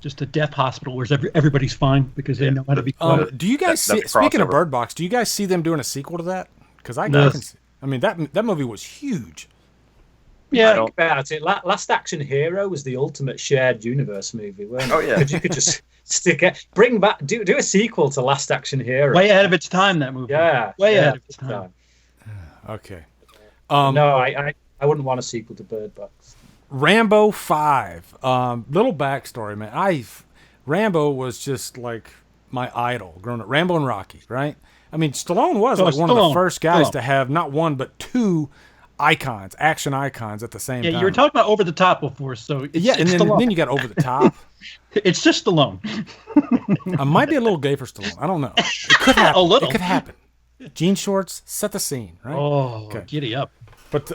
Just a death hospital where everybody's fine because they know how to be quiet. Do you guys see? Speaking of Bird Box, do you guys see them doing a sequel to that? Because I can see. I mean that movie was huge. Yeah, think about it. Last Action Hero was the ultimate shared universe movie, weren't it? Oh yeah, because you could just bring back, do a sequel to Last Action Hero. Way ahead of its time, that movie. Yeah, way ahead of its time. Okay. No, I wouldn't want a sequel to Bird Box. Rambo 5. Little backstory, man. Rambo was just like my idol growing up. Rambo and Rocky, right? I mean, Stallone was one of the first guys to have not one but two action icons at the same time. Yeah, you were talking about over the top before, so then you got over the top. It's just Stallone. I might be a little gay for Stallone. I don't know. It could happen. A little. It could happen. Jean shorts, set the scene, right? Oh, okay. Giddy up. But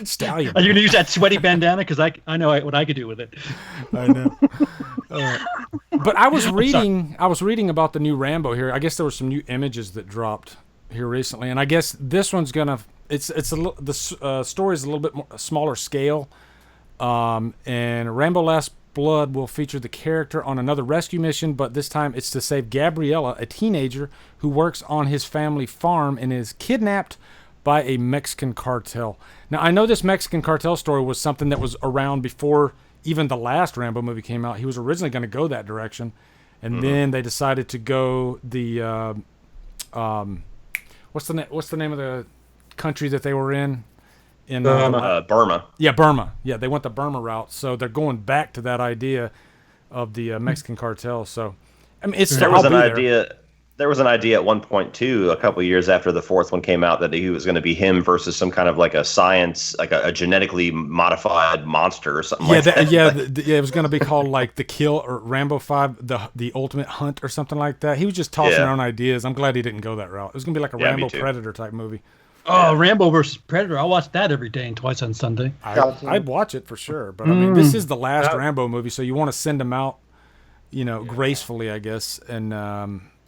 Stallion. Are you going to use that sweaty bandana? Because I know what I could do with it. I know. But I was reading about the new Rambo here. I guess there were some new images that dropped here recently, and I guess this one's gonna. The story is a little bit more smaller scale, and Rambo Last Blood will feature the character on another rescue mission, but this time it's to save Gabriella, a teenager who works on his family farm and is kidnapped by a Mexican cartel. Now, I know this Mexican cartel story was something that was around before even the last Rambo movie came out. He was originally going to go that direction, and then they decided to go the what's the name of the country that they were in? Burma. Yeah, Burma. Yeah, they went the Burma route, so they're going back to that idea of the Mexican cartel. So, I mean, there was an idea at one point too, a couple of years after the fourth one came out, that he was going to be him versus some kind of like a science, like a genetically modified monster or something. It was going to be called like the Kill or Rambo 5, the Ultimate Hunt or something like that. He was just tossing around ideas. I'm glad he didn't go that route. It was going to be like a Rambo Predator type movie. Oh, Rambo versus Predator. I'll watch that every day and twice on Sunday. I'd watch it for sure. But I mean, this is the last Rambo movie, so you want to send him out, gracefully, I guess. And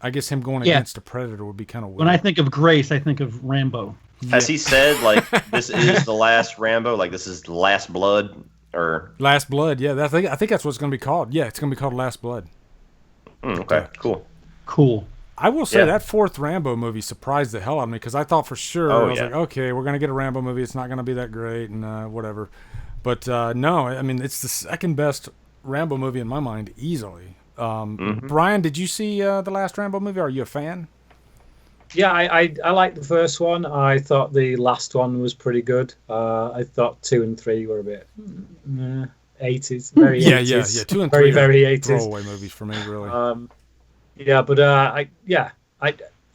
I guess him going against a Predator would be kind of weird. When I think of grace, I think of Rambo. Has he said, like, this is the last Rambo? Like, this is the Last Blood? Or Last Blood, yeah. I think that's what it's going to be called. Yeah, it's going to be called Last Blood. Okay, cool. Cool. I will say that fourth Rambo movie surprised the hell out of me because I thought for sure I was like, okay, we're gonna get a Rambo movie. It's not gonna be that great and whatever. But no, I mean it's the second best Rambo movie in my mind easily. Bryan, did you see the last Rambo movie? Are you a fan? Yeah, I liked the first one. I thought the last one was pretty good. I thought 2 and 3 were a bit 80s, very 80s. Yeah. 2 and 3 very 80s. Throwaway movies for me, really. I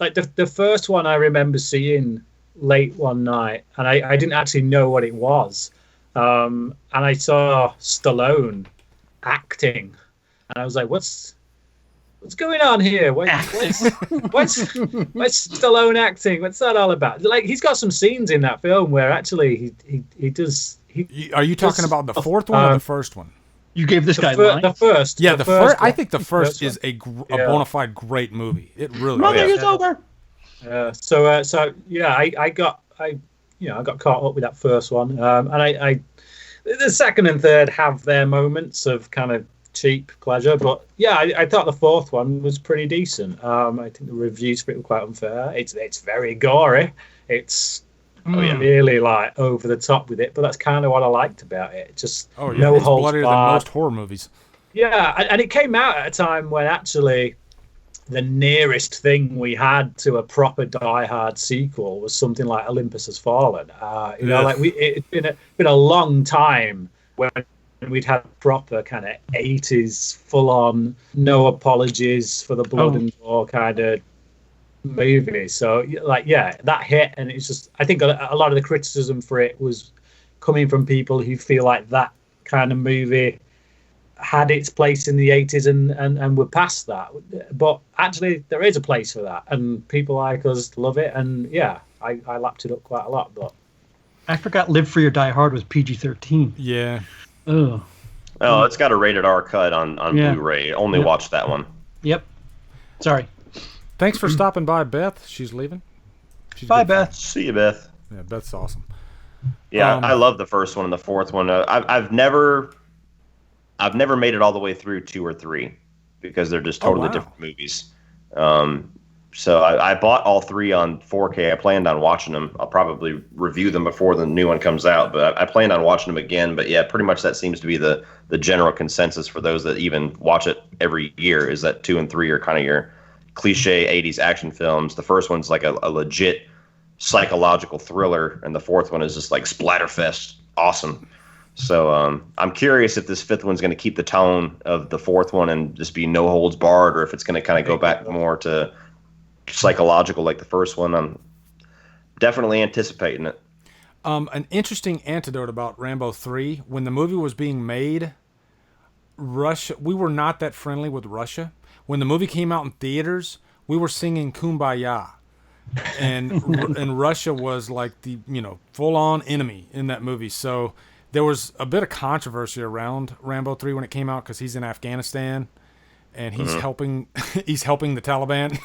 like the first one I remember seeing late one night, and I didn't actually know what it was, and I saw Stallone acting, and I was like, what's going on here? What's Stallone acting? What's that all about? Like, he's got some scenes in that film where actually he does. Are you talking about the fourth one or the first one? You gave this guy lines? The first. Yeah, the first. I think the first is a bona fide great movie. It really is. Over. I got caught up with that first one, and the second and third have their moments of kind of cheap pleasure, but I thought the fourth one was pretty decent. I think the reviews for it were quite unfair. It's very gory. It's really like over the top with it, but that's kind of what I liked about it. Just no it's holds bloodier barred. than most horror movies. Yeah, and it came out at a time when actually the nearest thing we had to a proper Die Hard sequel was something like Olympus Has Fallen. It's been a long time when we'd had proper kind of 80s full-on, no apologies for the blood and gore kind of movie. So that hit, and it's just, I think a lot of the criticism for it was coming from people who feel like that kind of movie had its place in the 80s and we're past that. But actually there is a place for that, and people like us love it, and I lapped it up quite a lot. But I forgot Live Free or Die Hard was PG-13. Yeah. Oh, it's got a rated R cut on Blu-ray. Only watched that one. Yep. Sorry. Thanks for stopping by, Beth. She's leaving. Bye, Beth. See you, Beth. Yeah, Beth's awesome. Yeah, I love the first one and the fourth one. I've never made it all the way through 2 or 3 because they're just totally different movies. So I bought all 3 on 4K. I planned on watching them. I'll probably review them before the new one comes out, but I planned on watching them again. But yeah, pretty much that seems to be the general consensus for those that even watch it every year, is that 2 and 3 are kind of your cliche 80s action films. The first one's like a legit psychological thriller, and the fourth one is just like splatterfest awesome. So I'm curious if this fifth one's going to keep the tone of the fourth one and just be no holds barred, or if it's going to kind of go back more to psychological like the first one. I'm definitely anticipating it. An interesting anecdote about Rambo 3, when the movie was being made, Russia, we were not that friendly with Russia. When the movie came out in theaters, we were singing Kumbaya. And Russia was like the, full-on enemy in that movie. So there was a bit of controversy around Rambo 3 when it came out, because he's in Afghanistan and he's helping the Taliban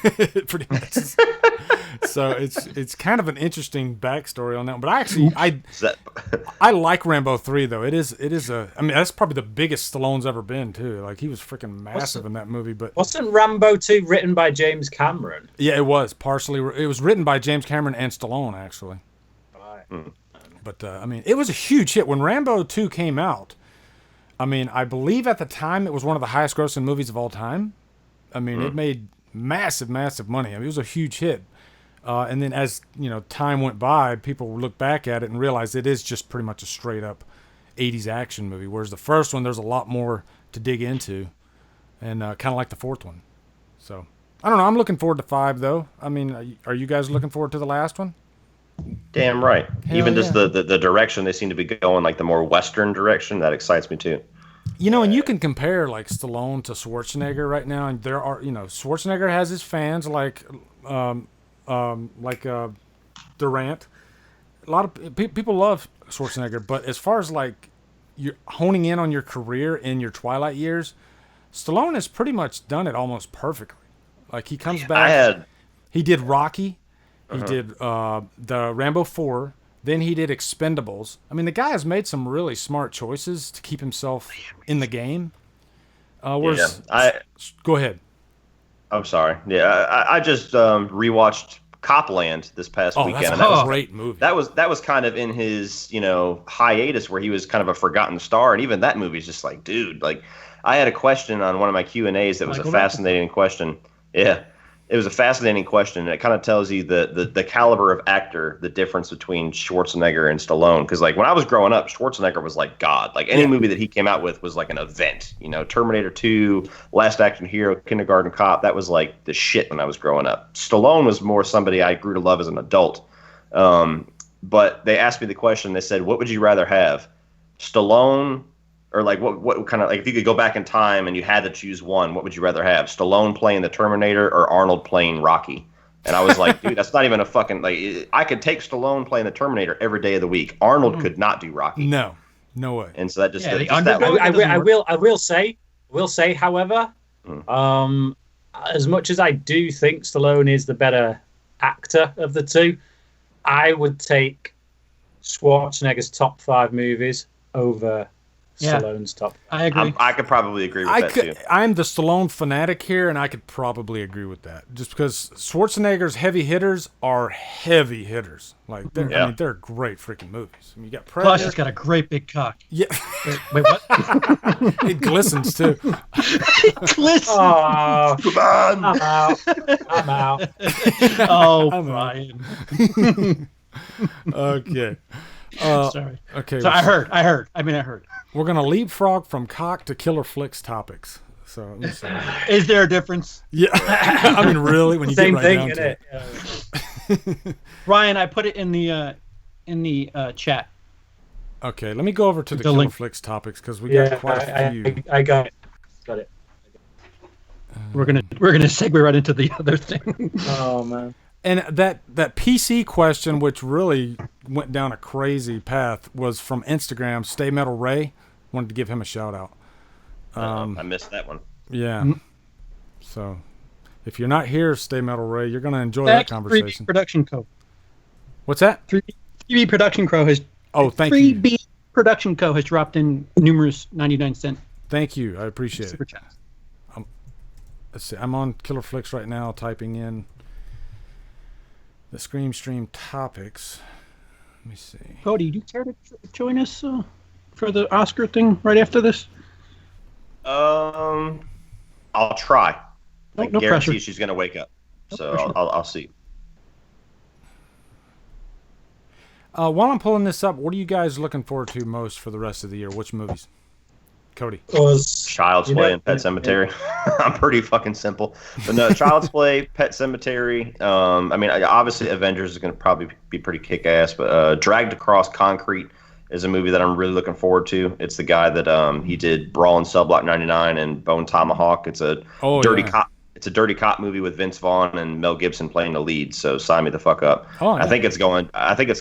pretty much. So it's kind of an interesting backstory on that. But I like Rambo 3 though. It is that's probably the biggest Stallone's ever been too. Like, he was freaking massive in that movie. But wasn't Rambo 2 written by James Cameron? Yeah, it was partially. It was written by James Cameron and Stallone actually. Right. But it was a huge hit when Rambo 2 came out. I believe at the time it was one of the highest grossing movies of all time. It made massive money. It was a huge hit. And then as time went by, people look back at it and realize it is just pretty much a straight up 80s action movie. Whereas the first one, there's a lot more to dig into, and kind of like the fourth one. So I don't know. I'm looking forward to 5 though. Are you guys looking forward to the last one? Damn right. Hell Even yeah. just the direction they seem to be going, like the more Western direction, that excites me too. And you can compare like Stallone to Schwarzenegger right now, and there are Schwarzenegger has his fans like Durant. A lot of people love Schwarzenegger, but as far as like you're honing in on your career in your twilight years, Stallone has pretty much done it almost perfectly. Like, he comes back. He did Rocky. He did the Rambo 4. Then he did Expendables. The guy has made some really smart choices to keep himself in the game. Go ahead. I'm sorry. Yeah, I just rewatched Copland this past weekend. That's and that was a great movie. That was kind of in his, hiatus where he was kind of a forgotten star, and even that movie is just like, dude, like I had a question on one of my Q&As that was a fascinating question. Yeah. It was a fascinating question, and it kind of tells you the caliber of actor, the difference between Schwarzenegger and Stallone. Because like when I was growing up, Schwarzenegger was like God. Like any movie that he came out with was like an event. Terminator 2, Last Action Hero, Kindergarten Cop. That was like the shit when I was growing up. Stallone was more somebody I grew to love as an adult. But they asked me the question. They said, "What would you rather have, Stallone?" Or like what kind of, like, if you could go back in time and you had to choose one, what would you rather have? Stallone playing the Terminator or Arnold playing Rocky? And I was like, dude, that's not even a fucking, like, I could take Stallone playing the Terminator every day of the week. Arnold could not do Rocky. No way. And so that just, I will say, however, as much as I do think Stallone is the better actor of the two, I would take Schwarzenegger's top 5 movies over Stallone's top. I agree. I could probably agree with that too. I'm the Stallone fanatic here, and I could probably agree with that. Just because Schwarzenegger's heavy hitters are heavy hitters. Like, they're great freaking movies. I mean, you got Predator. Plus, he's got a great big cock. Yeah. Wait, what? It glistens too. It glistens. Oh, Come on. I'm out. Oh, Bryan. Okay. Sorry. Okay. So I heard. We're gonna leapfrog from cock to killer flicks topics. So let me see. Is there a difference? Yeah. I mean, really, when you Same get right thing, down isn't to it? Ryan, I put it in the chat. Okay, let me go over to the The killer link. flicks topics because we got quite a few. I got it. Got it. We're gonna segue right into the other thing. Oh man. And that PC question, which really went down a crazy path, was from Instagram. Stay Metal Ray. Wanted to give him a shout out. I missed that one. Yeah. So, if you're not here, Stay Metal Ray, you're gonna enjoy Thanks, that conversation. 3B Production Co. What's that? 3B Production Co. has. Oh, thank you. 3B Production Co. has dropped in numerous 99-cent Thank you. I appreciate super it. chats. Let's see. I'm on Killer Flicks right now, typing in the Scream Stream topics. Let me see. Cody, do you care to join us for the Oscar thing right after this? I'll try. I No guarantee pressure. she's gonna wake up. So pressure. I'll see. While I'm pulling this up, what are you guys looking forward to most for the rest of the year? Which movies? Cody. Child's Play and Pet Cemetery. I'm pretty fucking simple. But no, Child's Play, Pet Cemetery. I mean, obviously Avengers is going to probably be pretty kick-ass, but Dragged Across Concrete is a movie that I'm really looking forward to. It's the guy that he did Brawl in Cell Block 99 and Bone Tomahawk. It's a dirty cop. It's a dirty cop movie with Vince Vaughn and Mel Gibson playing the lead. So sign me the fuck up. Oh, yeah. I think it's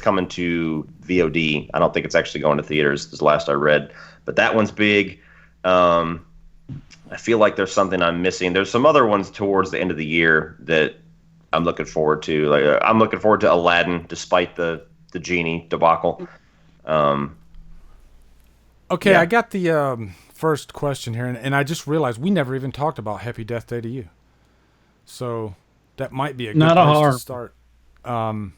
coming to VOD. I don't think it's actually going to theaters. This is the last I read. But that one's big. I feel like there's something I'm missing. There's some other ones towards the end of the year that I'm looking forward to. Like I'm looking forward to Aladdin, despite the genie debacle. Okay, yeah. I got the first question here, and I just realized we never even talked about Happy Death Day to You. So that might be a good place to start. And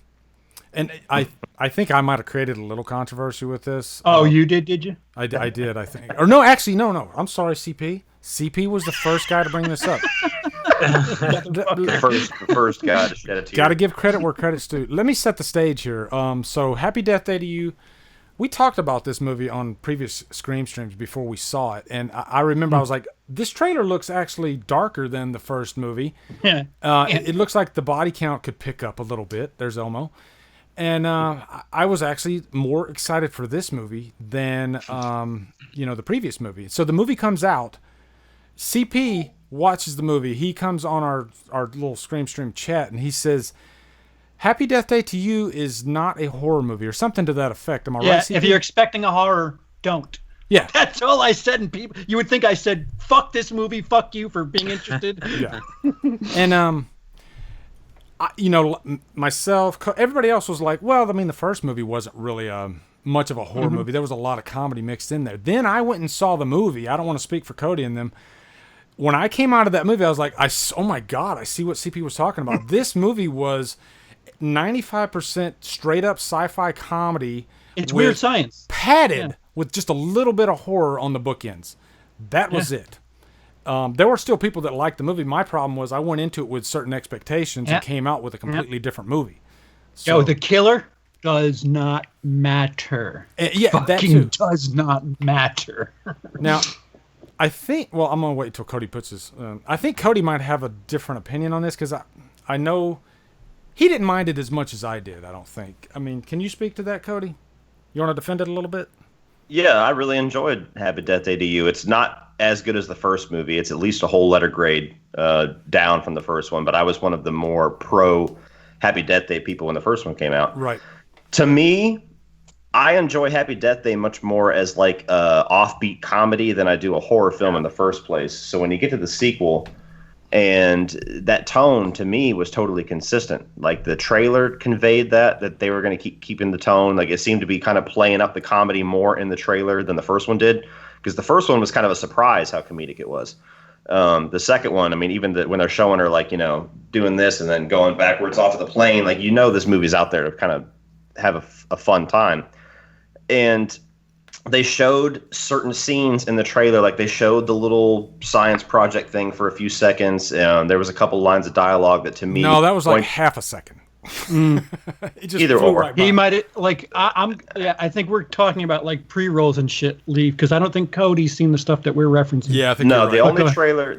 I think I might have created a little controversy with this. Oh, you did you? I did, I think. Or no, actually, no. I'm sorry, CP. CP was the first guy to bring this up. first guy to shed a tear. Got to give credit where credit's due. Let me set the stage here. So Happy Death Day to You. We talked about this movie on previous Scream streams before we saw it, and I remember I was like, this trailer looks actually darker than the first movie. Yeah. It looks like the body count could pick up a little bit. There's Elmo. And I was actually more excited for this movie than the previous movie. So the movie comes out. CP watches the movie. He comes on our little Scream stream chat, and he says, Happy Death Day to You is not a horror movie, or something to that effect. Am I right, CP? If you're expecting a horror, don't. Yeah. That's all I said, and people, you would think I said, fuck this movie, fuck you for being interested. Yeah. And, myself, everybody else was like, well, I mean, the first movie wasn't really much of a horror movie. There was a lot of comedy mixed in there. Then I went and saw the movie. I don't want to speak for Cody and them. when I came out of that movie, I was like, oh my God, I see what CP was talking about. This movie was 95% straight up sci-fi comedy. It's weird science. Padded with just a little bit of horror on the bookends. That was it. There were still people that liked the movie. My problem was I went into it with certain expectations and came out with a completely different movie. So, the killer does not matter. That too. Does not matter. Now, I think, well, I'm going to wait until Cody puts his... I think Cody might have a different opinion on this because I know he didn't mind it as much as I did, I don't think. I mean, can you speak to that, Cody? You want to defend it a little bit? Yeah, I really enjoyed Happy Death Day to You. It's not as good as the first movie. It's at least a whole letter grade down from the first one, but I was one of the more pro Happy Death Day people when the first one came out. Right. To me, I enjoy Happy Death Day much more as like a offbeat comedy than I do a horror film in the first place. So when you get to the sequel, and that tone to me was totally consistent. Like the trailer conveyed that they were going to keep keeping the tone. Like it seemed to be kind of playing up the comedy more in the trailer than the first one did, because the first one was kind of a surprise how comedic it was. The second one, I mean, even when they're showing her like, you know, doing this and then going backwards off of the plane, like, you know, this movie's out there to kind of have a fun time. And they showed certain scenes in the trailer, like they showed the little science project thing for a few seconds. There was a couple lines of dialogue that to me... No, that was like half a second. It just either or. Right, he might like I think we're talking about like pre-rolls and shit, Lee, because I don't think Cody's seen the stuff that we're referencing. Yeah, I think no. Right. The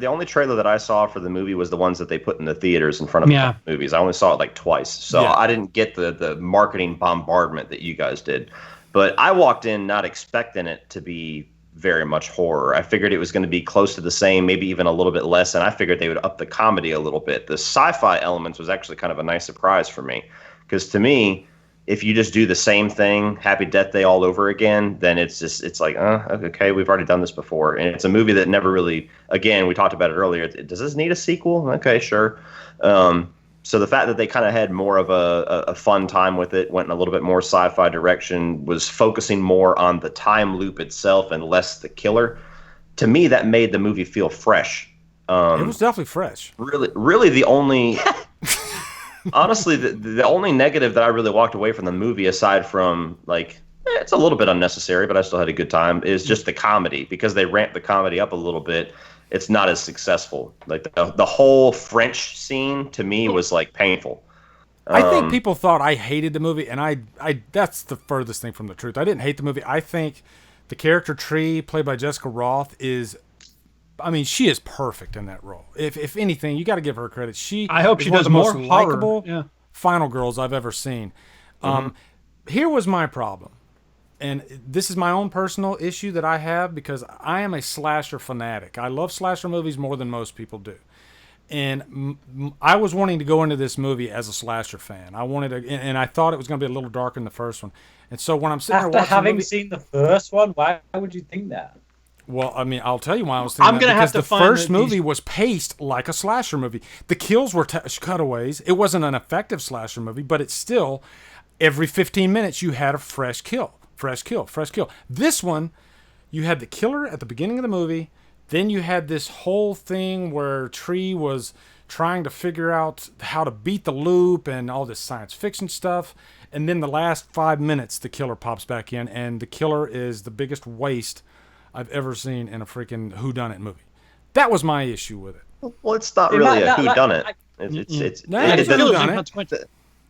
only trailer that I saw for the movie was the ones that they put in the theaters in front of movies. I only saw it like twice, so I didn't get the marketing bombardment that you guys did. But I walked in not expecting it to be very much horror. I figured it was going to be close to the same, maybe even a little bit less, and I figured they would up the comedy a little bit. The sci-fi elements was actually kind of a nice surprise for me, because to me, if you just do the same thing, Happy Death Day all over again, then it's like, okay, we've already done this before. And it's a movie that never really, again, we talked about it earlier, does this need a sequel? Okay, sure. So the fact that they kind of had more of a fun time with it, went in a little bit more sci-fi direction, was focusing more on the time loop itself and less the killer, to me, that made the movie feel fresh. It was definitely fresh. Really the only... Honestly, the only negative that I really walked away from the movie, aside from, like, it's a little bit unnecessary, but I still had a good time, is just the comedy. Because they ramped the comedy up a little bit, it's not as successful. Like, the whole French scene, to me, was, like, painful. I think people thought I hated the movie, and I that's the furthest thing from the truth. I didn't hate the movie. I think the character Tree, played by Jessica Roth, is... I mean, she is perfect in that role. If anything, you got to give her credit. I hope she does more most likable final girls I've ever seen. Here was my problem, and this is my own personal issue that I have, because I am a slasher fanatic. I love slasher movies more than most people do, and I was wanting to go into this movie as a slasher fan. I wanted to, and I thought it was going to be a little darker than the first one. And so when I'm sitting there watching having seen the first one, why would you think that? Well, I mean, I'll tell you why I was thinking that, because the first movie was paced like a slasher movie. The kills were cutaways. It wasn't an effective slasher movie, but it's still, every 15 minutes you had a fresh kill. This one, you had the killer at the beginning of the movie. Then you had this whole thing where Tree was trying to figure out how to beat the loop and all this science fiction stuff. And then the last 5 minutes, the killer pops back in, and the killer is the biggest waste I've ever seen in a freaking whodunit movie. That was my issue with it. Well, it's not really a whodunit. It's whodunit.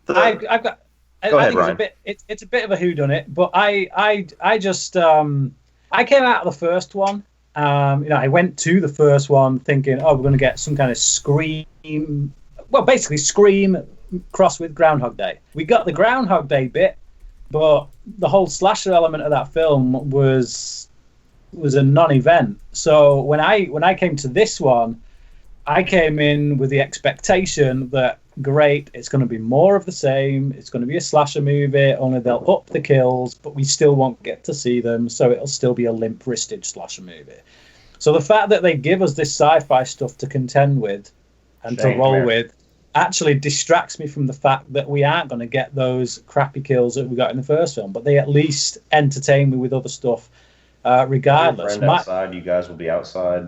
Go ahead, Bryan. It's a bit of a whodunit, but I just I came out of the first one. I went to the first one thinking, we're going to get some kind of Scream. Well, basically Scream crossed with Groundhog Day. We got the Groundhog Day bit, but the whole slasher element of that film was a non-event. So when I came to this one, I came in with the expectation that, great, it's going to be more of the same. It's going to be a slasher movie, only they'll up the kills, but we still won't get to see them, so it'll still be a limp-wristed slasher movie. So the fact that they give us this sci-fi stuff to contend with and to roll with actually distracts me from the fact that we aren't going to get those crappy kills that we got in the first film, but they at least entertain me with other stuff. Regardless, outside, you guys will be outside.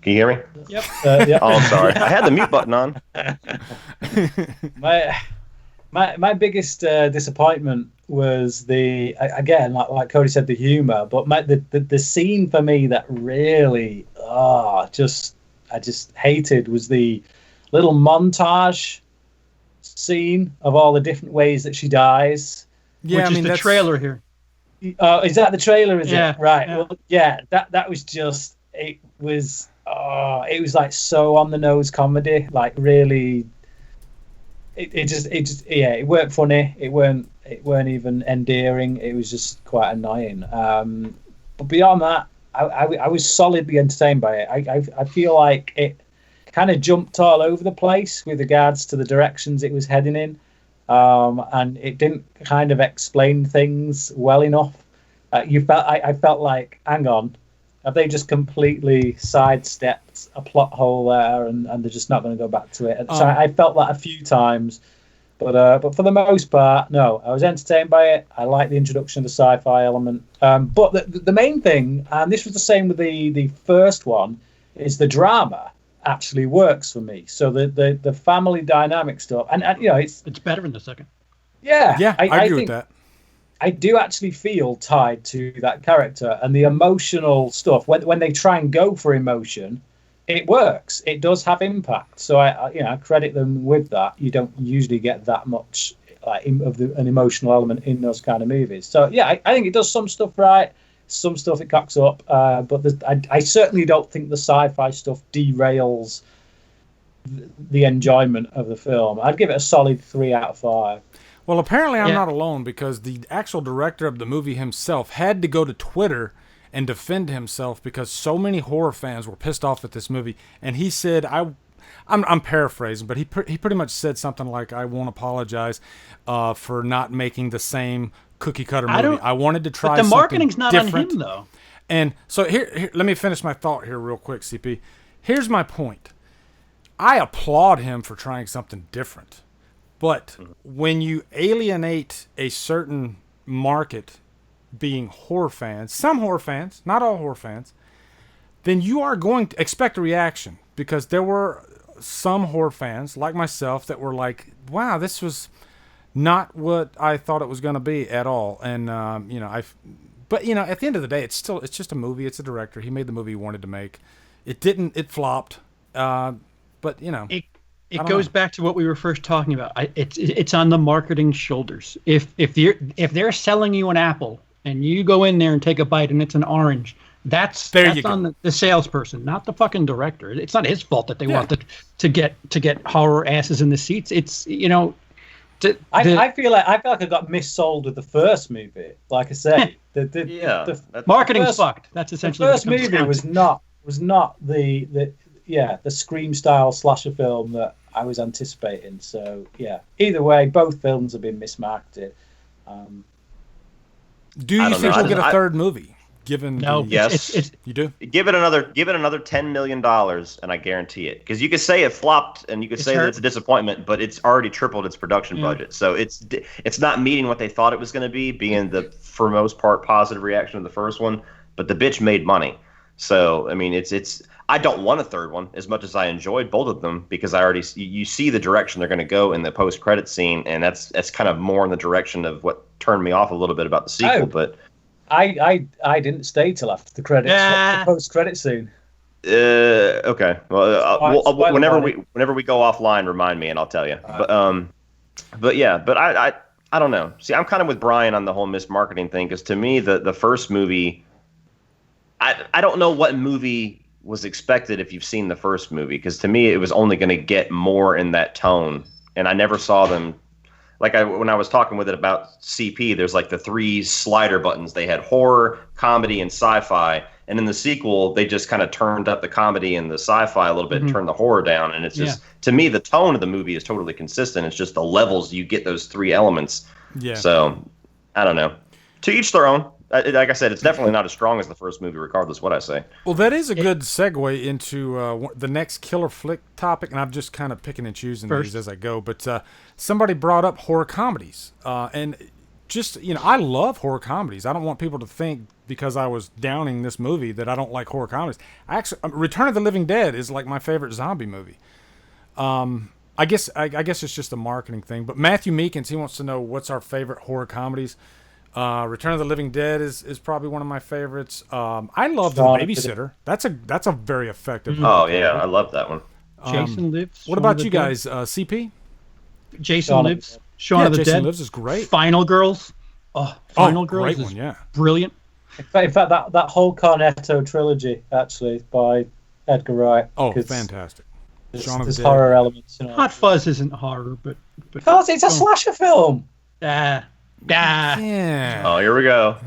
Can you hear me? Yep. Yep. Oh, I'm sorry. I had the mute button on. My biggest disappointment was again, like Cody said, the humor, but the scene for me that really I just hated was the little montage scene of all the different ways that she dies. Yeah, which is the trailer here. Is that the trailer? Is it right? Yeah. Well, yeah, that was just it was like so on the nose comedy, like really. It weren't funny. It weren't even endearing. It was just quite annoying. But beyond that, I was solidly entertained by it. I feel like it kind of jumped all over the place with regards to the directions it was heading in, and it didn't kind of explain things well enough. I felt like, hang on, have they just completely sidestepped a plot hole there, and they're just not going to go back to it? So I felt that a few times, but for the most part, no. I was entertained by it. I like the introduction of the sci-fi element, but the main thing, and this was the same with the first one, is the drama actually works for me. So the family dynamic stuff, and it's better in the second. Yeah, I agree with that. I do actually feel tied to that character, and the emotional stuff. When they try and go for emotion, it works. It does have impact. So I credit them with that. You don't usually get that much an emotional element in those kind of movies. So yeah, I think it does some stuff right, some stuff it cocks up. But I certainly don't think the sci-fi stuff derails the enjoyment of the film. I'd give it a solid 3 out of 5. Well, apparently I'm not alone, because the actual director of the movie himself had to go to Twitter and defend himself because so many horror fans were pissed off at this movie. And he said, I'm paraphrasing, but he pretty much said something like, I won't apologize for not making the same cookie cutter movie. I wanted to try something different. But the marketing's not on him, though. And so here, let me finish my thought here real quick, CP. Here's my point. I applaud him for trying something different. But when you alienate a certain market, being horror fans, some horror fans, not all horror fans, then you are going to expect a reaction, because there were some horror fans like myself that were like, wow, this was not what I thought it was going to be at all. And, but at the end of the day, it's just a movie. It's a director. He made the movie he wanted to make. It flopped. It goes back to what we were first talking about. It's on the marketing shoulders. If they're selling you an apple and you go in there and take a bite and it's an orange, that's on the salesperson, not the fucking director. It's not his fault that they want to get horror asses in the seats. It's I feel like I got missold with the first movie. Like I say, the marketing's fucked. That's essentially the first movie was not the Scream style slasher film that I was anticipating. So yeah, either way, both films have been mismarketed. Do you think we'll get a third movie? Yes, you do. Give it another $10 million, and I guarantee it. Because you could say it flopped, and you could say that it's a disappointment, but it's already tripled its production budget. So it's not meeting what they thought it was going to be, being the for most part positive reaction of the first one. But the bitch made money. So I mean, it's. I don't want a third one as much as I enjoyed both of them, because you see the direction they're going to go in the post-credit scene, and that's kind of more in the direction of what turned me off a little bit about the sequel. But I didn't stay till after the credits. The post-credit scene. Okay. Well, whenever we go offline, remind me and I'll tell you. But I don't know. See, I'm kind of with Bryan on the whole mismarketing thing, because to me the first movie, I don't know what movie was expected if you've seen the first movie, because to me it was only going to get more in that tone, and I never saw them. When I was talking with it about CP, there's like the 3 slider buttons. They had horror, comedy, and sci-fi. And in the sequel, they just kind of turned up the comedy and the sci-fi a little bit and turned the horror down. And it's just, to me, the tone of the movie is totally consistent. It's just the levels you get those 3 elements. Yeah. So, I don't know. To each their own. Like I said, it's definitely not as strong as the first movie, regardless what I say. Well, that is a good segue into the next killer flick topic, and I'm just kind of picking and choosing these as I go. But somebody brought up horror comedies, and just, I love horror comedies. I don't want people to think because I was downing this movie that I don't like horror comedies. Return of the Living Dead is like my favorite zombie movie. I guess it's just a marketing thing. But Matthew Meekins, he wants to know what's our favorite horror comedies. Return of the Living Dead is probably one of my favorites. I love The Babysitter. That's a very effective movie. Oh yeah, I love that one. Jason Lives. What about you guys? CP? Jason Lives. Shaun of the Jason Dead. Lives is great. Final Girls. Final Girls great is one, yeah. brilliant. In fact, that whole Cornetto trilogy actually by Edgar Wright. Oh, fantastic. There's horror elements. Hot Fuzz isn't horror, but because it's a slasher film. Yeah. Oh, here we go.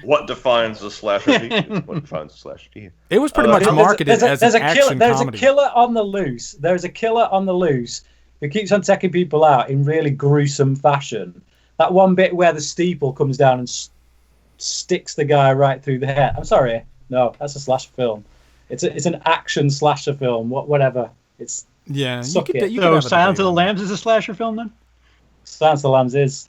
What defines a slasher? What defines a slasher to you? It was pretty much marketed as an action comedy. There's a killer on the loose. There's a killer on the loose who keeps on taking people out in really gruesome fashion. That one bit where the steeple comes down and sticks the guy right through the head. I'm sorry. No, that's a slasher film. It's an action slasher film. Whatever. It's you could so Silence of the Lambs is a slasher film then? Silence of the Lambs is.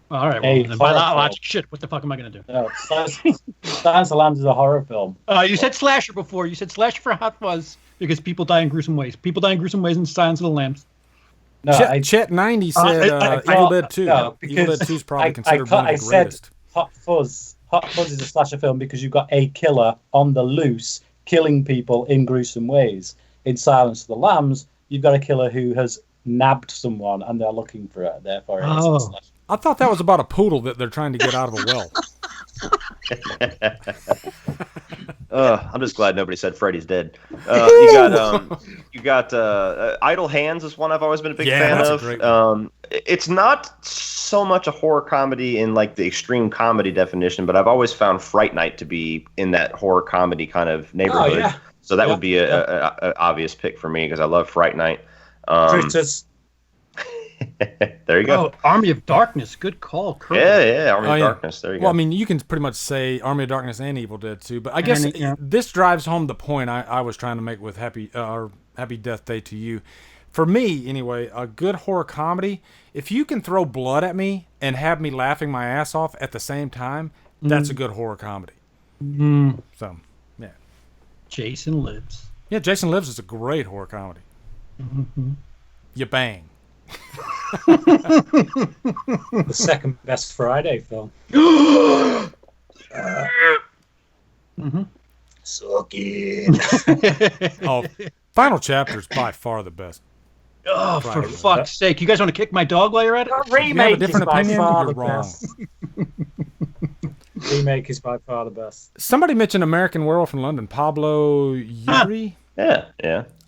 All right. Well, then by not watching shit, what the fuck am I gonna do? No, Silence of the Lambs is a horror film. You said slasher before. You said slasher for Hot Fuzz because people die in gruesome ways. People die in gruesome ways in Silence of the Lambs. No, Chet 90 said Evil Dead 2. No, Evil Dead 2 is probably considered one of the greatest. Said Hot Fuzz. Hot Fuzz is a slasher film because you've got a killer on the loose killing people in gruesome ways. In Silence of the Lambs, you've got a killer who has nabbed someone and they're looking for it. Therefore, it's a slasher. I thought that was about a poodle that they're trying to get out of a well. I'm just glad nobody said Freddy's dead. You got Idle Hands is one I've always been a big fan of. It's not so much a horror comedy in like the extreme comedy definition, but I've always found Fright Night to be in that horror comedy kind of neighborhood. Oh, yeah. So that would be a obvious pick for me because I love Fright Night. There you go. Oh, Army of Darkness. Good call, Kurt. Yeah, Army of Darkness. There you go. Well, I mean, you can pretty much say Army of Darkness and Evil Dead too, but I guess this drives home the point I was trying to make with Happy Death Day to You. For me, anyway, a good horror comedy, if you can throw blood at me and have me laughing my ass off at the same time, that's a good horror comedy. So, yeah. Jason Lives. Yeah, Jason Lives is a great horror comedy. You bang. The second best Friday film. Suck it. Final Chapter is by far the best. Oh, for fuck's sake. You guys want to kick my dog while you're at it? Remake is by far the best. Remake is by far the best. Somebody mentioned American Werewolf in London. Pablo Yuri? Yeah.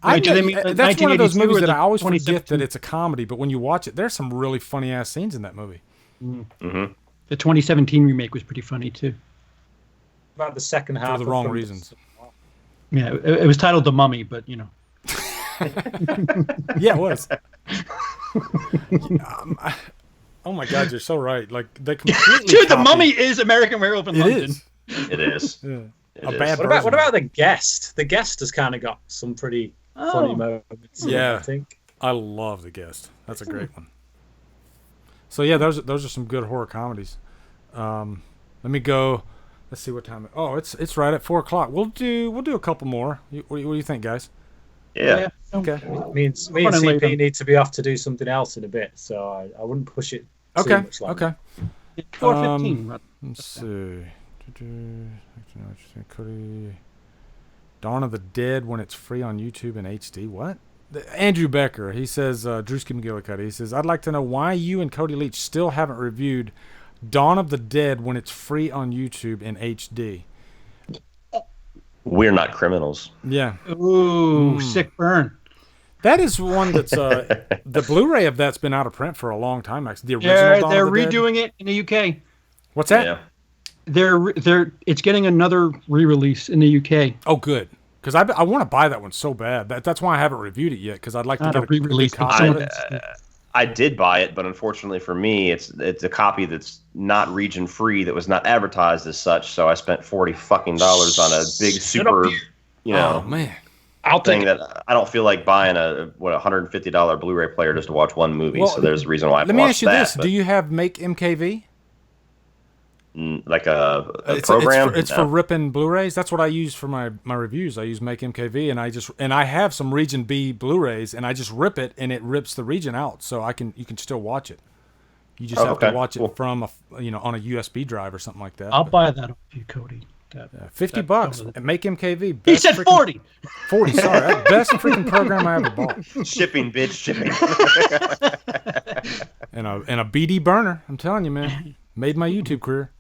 That's one of those movies that I always forget that it's a comedy, but when you watch it, there's some really funny ass scenes in that movie. The 2017 remake was pretty funny too. About the second half. For the wrong reasons. Yeah, it was titled The Mummy, but you know. Yeah, it was. Oh my God, you're so right. Like they completely. Dude, The Mummy is American Werewolf in London. It is. Yeah. What about The Guest? The Guest has kind of got some pretty funny moments. Yeah, I think. I love The Guest. That's a great one. So yeah, those are some good horror comedies. Let me go. Let's see what time. It's right at 4:00. We'll do a couple more. What do you think, guys? Yeah. Okay. Me and CP need to be off to do something else in a bit, so I wouldn't push it too much longer. Okay. 4:15. Let's see. Cody. Dawn of the Dead when it's free on YouTube in HD. What? Andrew Becker. He says, Drewski McGillicuddy. He says, I'd like to know why you and Cody Leach still haven't reviewed Dawn of the Dead when it's free on YouTube in HD. We're not criminals. Yeah. Ooh, sick burn. That is one that's the Blu-ray of that's been out of print for a long time. Actually, the original. They're redoing it in the UK. What's that? Yeah. It's getting another re-release in the UK. Oh, good. Because I want to buy that one so bad. That's why I haven't reviewed it yet. Because I'd like to get a re-release copy of it. I did buy it, but unfortunately for me, it's a copy that's not region free, that was not advertised as such. So I spent $40 on a big super, Oh man. thing that I don't feel like buying a $150 Blu-ray player just to watch one movie. Well, so there's a reason why. Let me ask you this: do you have Make MKV? Like a program? It's for ripping Blu-rays. That's what I use for my reviews. I use Make MKV, and I have some Region B Blu-rays, and I just rip it, and it rips the region out, so you can still watch it. You just have to watch it from on a USB drive or something like that. I'll buy that off you, Cody. $50 and Make MKV. He said 40. 40. Sorry, best freaking program I ever bought. Shipping, bitch, shipping. and a BD burner. I'm telling you, man, made my YouTube career.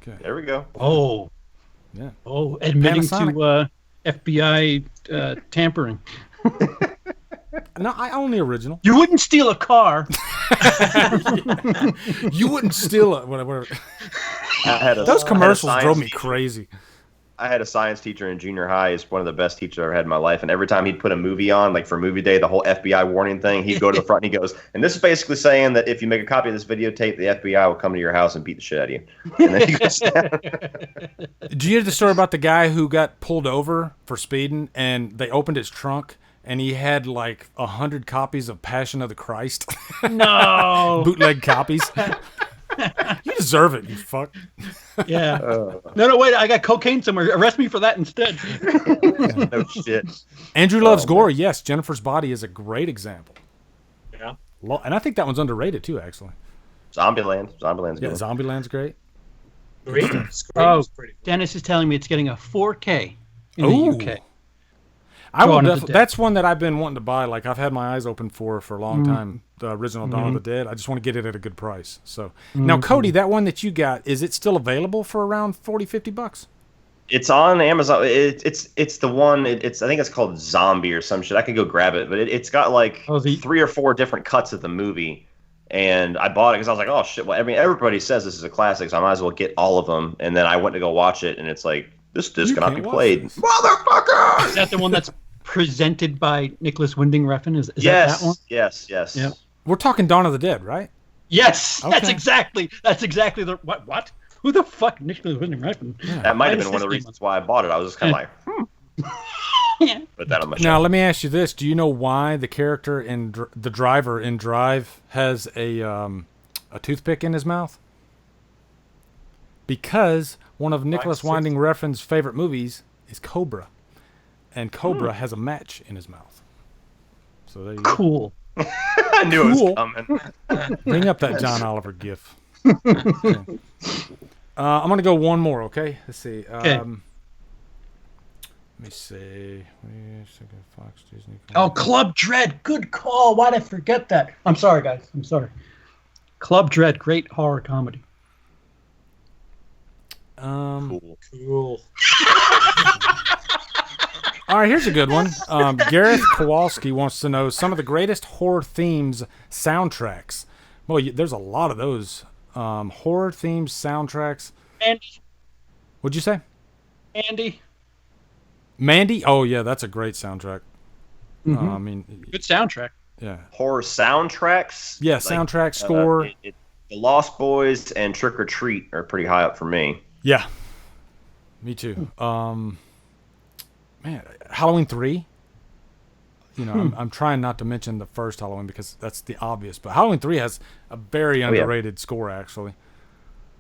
Okay. There we go. Oh, yeah. Oh, admitting to FBI tampering. No, I own the original. You wouldn't steal a car. You wouldn't steal it. Whatever. Those commercials drove me crazy. I had a science teacher in junior high. He's one of the best teachers I ever had in my life. And every time he'd put a movie on, like for movie day, the whole FBI warning thing, he'd go to the front and he goes, and this is basically saying that if you make a copy of this videotape, the FBI will come to your house and beat the shit out of you. And then he goes down. Did you hear the story about the guy who got pulled over for speeding and they opened his trunk and he had like 100 copies of Passion of the Christ? No. Bootleg copies. You deserve it, you fuck. Yeah. No, wait. I got cocaine somewhere. Arrest me for that instead. No shit. Andrew Loves Gore. Yes, Jennifer's Body is a great example. Yeah. And I think that one's underrated too, actually. Zombieland's Yeah, good. Zombieland's great. Scream Oh, is pretty cool. Dennis is telling me it's getting a 4K in Ooh. the UK. I will Dawn of the definitely. Dead. That's one that I've been wanting to buy. Like I've had my eyes open for a long time. The original Dawn of the Dead. I just want to get it at a good price. So now, Cody, that one that you got, is it still available for around $40-$50? It's on Amazon. It's the one. It's I think it's called Zombie or some shit. I could go grab it, but it's got like 3 or 4 different cuts of the movie. And I bought it because I was like, oh shit. Well, I mean, everybody says this is a classic, so I might as well get all of them. And then I went to go watch it, and it's like, this disc cannot be played, motherfucker. Is that the one that's presented by Nicholas Winding Refn? Is Yes, that one? yes. Yep. We're talking Dawn of the Dead, right? Yes, Okay. that's exactly the what? Who the fuck Nicholas Winding Refn? Yeah. That might have been one of the reasons why I bought it. I was just kind of like, Yeah. Put that on my Now, shelf. let me ask you this. Do you know why the character in the driver in Drive has a toothpick in his mouth? Because one of Nicholas Winding Refn's favorite movies is Cobra. And Cobra has a match in his mouth. So there you go. Cool. I knew it was coming. Bring up that John Oliver gif. Okay. I'm going to go one more, okay? Let's see. Okay. Let me see. Fox, Disney. Oh, Club Dread. Good call. Why'd I forget that? I'm sorry, guys. I'm sorry. Club Dread. Great horror comedy. Cool. All right, here's a good one. Gareth Kowalski wants to know some of the greatest horror themes soundtracks. Well, there's a lot of those horror themes soundtracks. Andy. What'd you say? Andy. Mandy? Oh, yeah, that's a great soundtrack. Mm-hmm. I mean, Good soundtrack. yeah. Horror soundtracks? Yeah, soundtrack, score. The Lost Boys and Trick or Treat are pretty high up for me. Yeah. Me too. Man, Halloween 3. You know, I'm trying not to mention the first Halloween because that's the obvious, but Halloween 3 has a very underrated score, actually.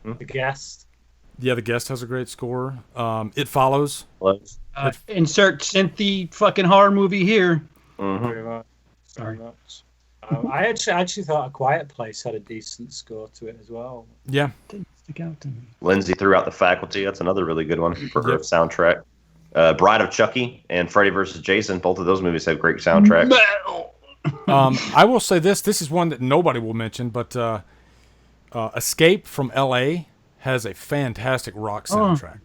The Guest. Yeah, The Guest has a great score. It Follows. Insert synthy fucking horror movie here. Very much. Sorry. Very much. I actually thought A Quiet Place had a decent score to it as well. Yeah. Didn't stick out to me. Lindsay threw out The Faculty. That's another really good one for her soundtrack. Bride of Chucky and Freddy vs. Jason. Both of those movies have great soundtracks. I will say this. This is one that nobody will mention, but Escape from L.A. has a fantastic rock soundtrack.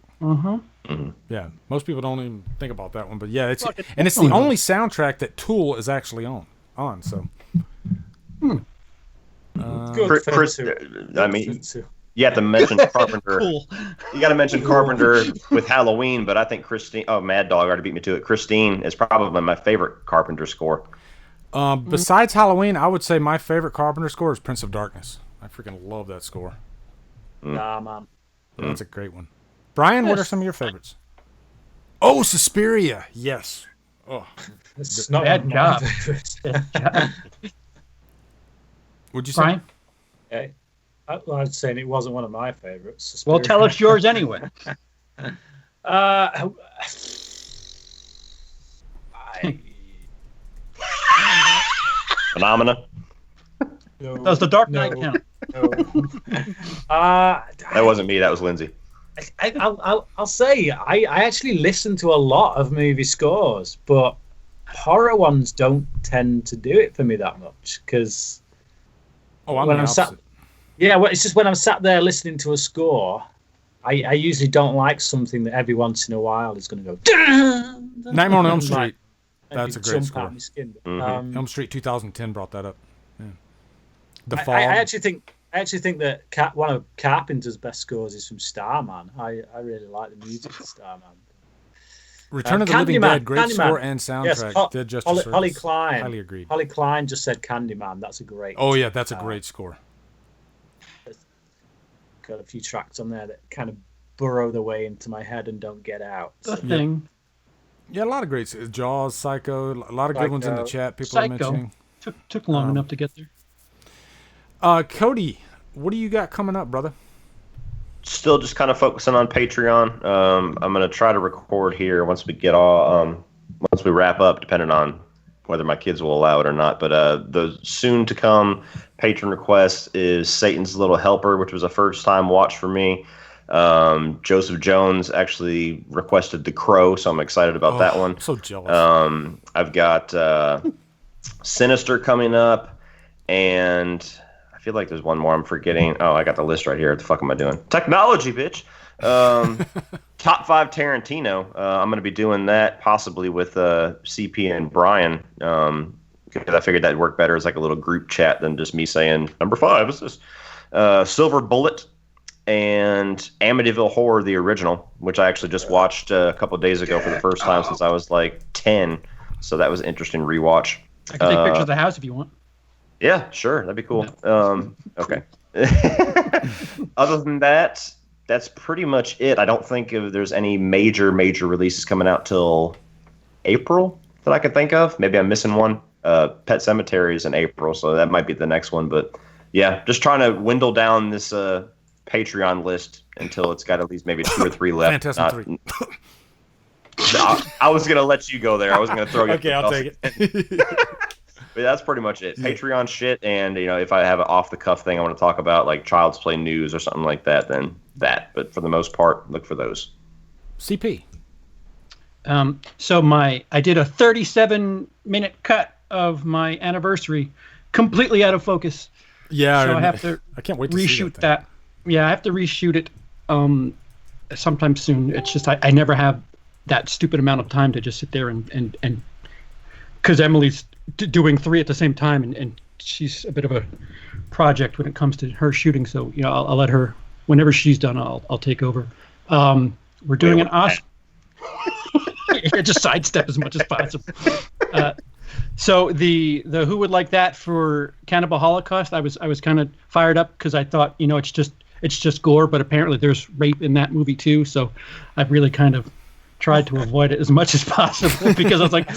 Yeah, most people don't even think about that one, but yeah, it's the only soundtrack that Tool is actually on. So, Good Chris, I mean, you have to mention Carpenter. Cool. You got to mention Carpenter with Halloween, but I think Christine. Oh, Mad Dog already beat me to it. Christine is probably my favorite Carpenter score. Besides Halloween, I would say my favorite Carpenter score is Prince of Darkness. I freaking love that score. Nah, man. Yeah, that's a great one. Bryan, what are some of your favorites? Oh, Suspiria. Yes. Oh, it's not bad job. Would you say? Bryan? Yeah. I was saying it wasn't one of my favorites. Well, tell us yours anyway. Phenomena. No, Does the Dark Knight count? No. That wasn't me. That was Lindsay. I'll say I actually listen to a lot of movie scores, but horror ones don't tend to do it for me that much because when I'm sat, it's just when I'm sat there listening to a score, I usually don't like something that every once in a while is going to go. Nightmare on Elm Street. That's a great score. Mm-hmm. Elm Street 2010 brought that up. Yeah. The Fog. I actually think that one of Carpenter's best scores is from Starman. I really like the music of Starman. Return of the Living Dead, great score and soundtrack. Yes, did just Holly Klein. Highly agreed. Holly Klein just said Candyman. That's a great. Oh yeah, that's a great score. Got a few tracks on there that kind of burrow their way into my head and don't get out. The Thing. Yeah, a lot of great. Jaws, Psycho, a lot of good ones in the chat. People are mentioning. Took long enough to get there. Cody, what do you got coming up, brother? Still just kind of focusing on Patreon. I'm going to try to record here once we get once we wrap up, depending on whether my kids will allow it or not. But the soon to come patron request is Satan's Little Helper, which was a first time watch for me. Joseph Jones actually requested The Crow, so I'm excited about that one. So jealous. I've got Sinister coming up, and I feel like there's one more I'm forgetting. Oh, I got the list right here. What the fuck am I doing? Technology, bitch. Top 5 Tarantino. I'm going to be doing that possibly with CP and Bryan. Because I figured that'd work better as like a little group chat than just me saying number 5 is this. Silver Bullet and Amityville Horror, the original, which I actually just watched a couple of days ago for the first time since I was like 10. So that was an interesting rewatch. I can take pictures of the house if you want. Yeah, sure. That'd be cool. Okay. Other than that, that's pretty much it. I don't think there's any major releases coming out till April that I could think of. Maybe I'm missing one. Pet Sematary is in April, so that might be the next one. But yeah, just trying to dwindle down this Patreon list until it's got at least maybe 2 or 3 left. Fantastic 3. I was going to let you go there. I was going to throw you. Okay, I'll take it. But that's pretty much it. Patreon shit, and if I have an off-the-cuff thing I want to talk about, like Child's Play news or something like that, then that. But for the most part, look for those. CP. So I did a 37-minute cut of my anniversary, completely out of focus. Yeah, so I can't wait to reshoot that. Yeah, I have to reshoot it sometime soon. It's just I never have that stupid amount of time to just sit there and because Emily's doing 3 at the same time, and she's a bit of a project when it comes to her shooting. So I'll let her, whenever she's done, I'll take over. We're doing an Oscar. Just sidestep as much as possible. So the Who Would Like That for Cannibal Holocaust, I was kind of fired up because I thought it's just gore, but apparently there's rape in that movie too. So I've really kind of tried to avoid it as much as possible because I was like,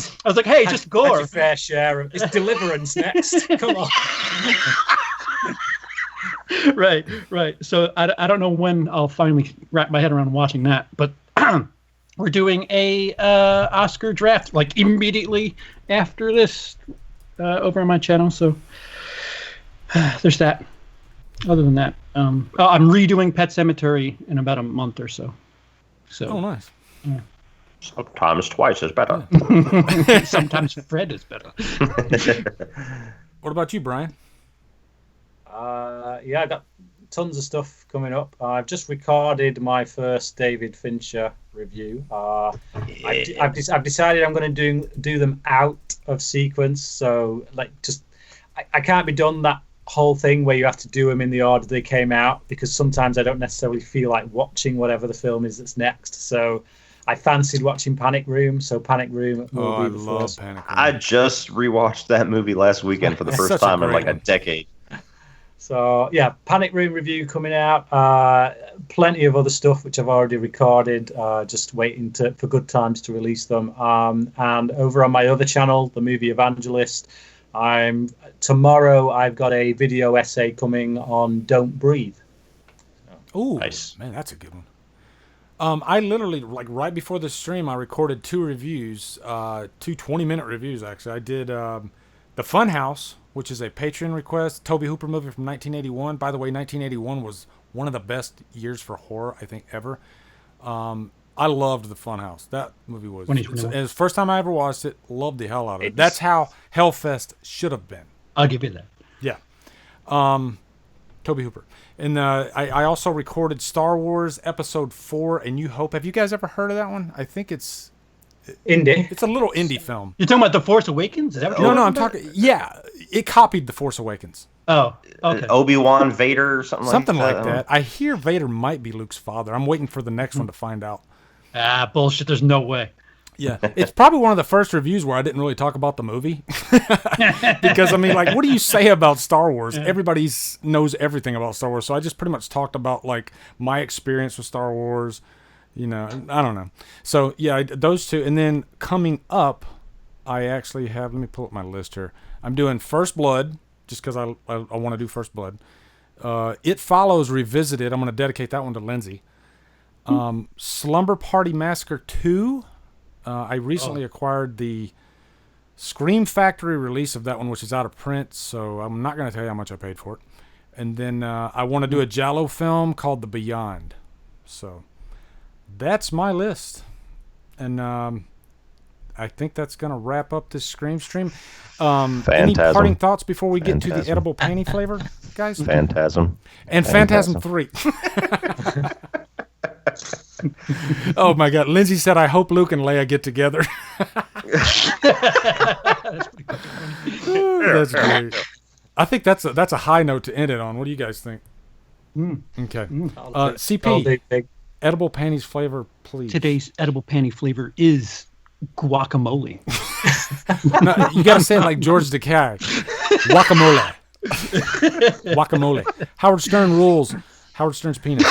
hey, just gore. That's a fair share of it's Deliverance next. Come on. Right. So I don't know when I'll finally wrap my head around watching that, but we're doing a Oscar draft like immediately after this over on my channel. So there's that. Other than that, I'm redoing Pet Sematary in about a month or so. Oh, nice. Yeah. Sometimes twice is better. Sometimes Fred is better. What about you, Bryan? Yeah, I got tons of stuff coming up. I've just recorded my first David Fincher review. I've decided I'm going to do them out of sequence. So I can't be done that whole thing where you have to do them in the order they came out, because sometimes I don't necessarily feel like watching whatever the film is that's next. So I fancied watching Panic Room, so Panic Room will be the first. Panic Room. I just rewatched that movie last weekend for the first time in like a decade. So yeah, Panic Room review coming out. Plenty of other stuff which I've already recorded. Just waiting for good times to release them. And over on my other channel, the Movie Evangelist, tomorrow I've got a video essay coming on Don't Breathe. Oh, nice. Man, that's a good one. I literally, like right before the stream, I recorded 2 reviews, 2 20-minute reviews actually. I did The Funhouse, which is a Patreon request, Tobe Hooper movie from 1981. By the way, 1981 was one of the best years for horror, I think, ever. I loved The Funhouse. That movie was, it was the first time I ever watched it. Loved the hell out of it. That's how Hellfest should have been. I'll give you that. Yeah. Tobe Hooper. And I also recorded Star Wars Episode 4, A New Hope. Have you guys ever heard of that one? I think it's indie. It's a little indie film. You're talking about The Force Awakens? Is that what No, I'm talking... Yeah, it copied The Force Awakens. Oh, okay. Obi-Wan, Vader, something like that. I hear Vader might be Luke's father. I'm waiting for the next one to find out. Bullshit. There's no way. Yeah, it's probably one of the first reviews where I didn't really talk about the movie. Because, I mean, like, what do you say about Star Wars? Everybody knows everything about Star Wars. So I just pretty much talked about, like, my experience with Star Wars. You know, I don't know. So, yeah, those 2. And then coming up, I actually have, let me pull up my list here. I'm doing First Blood, just because I want to do First Blood. It Follows Revisited. I'm going to dedicate that one to Lindsay. Slumber Party Massacre 2. I recently acquired the Scream Factory release of that one, which is out of print, so I'm not going to tell you how much I paid for it. And then I want to do a Giallo film called The Beyond. So that's my list. And I think that's going to wrap up this Scream stream. Any parting thoughts before we get to the edible panty flavor, guys? Phantasm. And Phantasm 3. Oh my God! Lindsay said, "I hope Luke and Leia get together." That's great. I think that's a high note to end it on. What do you guys think? Okay. CP, edible panties flavor, please. Today's edible panty flavor is guacamole. No, you got to say it like George Takei. Guacamole. Guacamole. Howard Stern rules. Howard Stern's penis.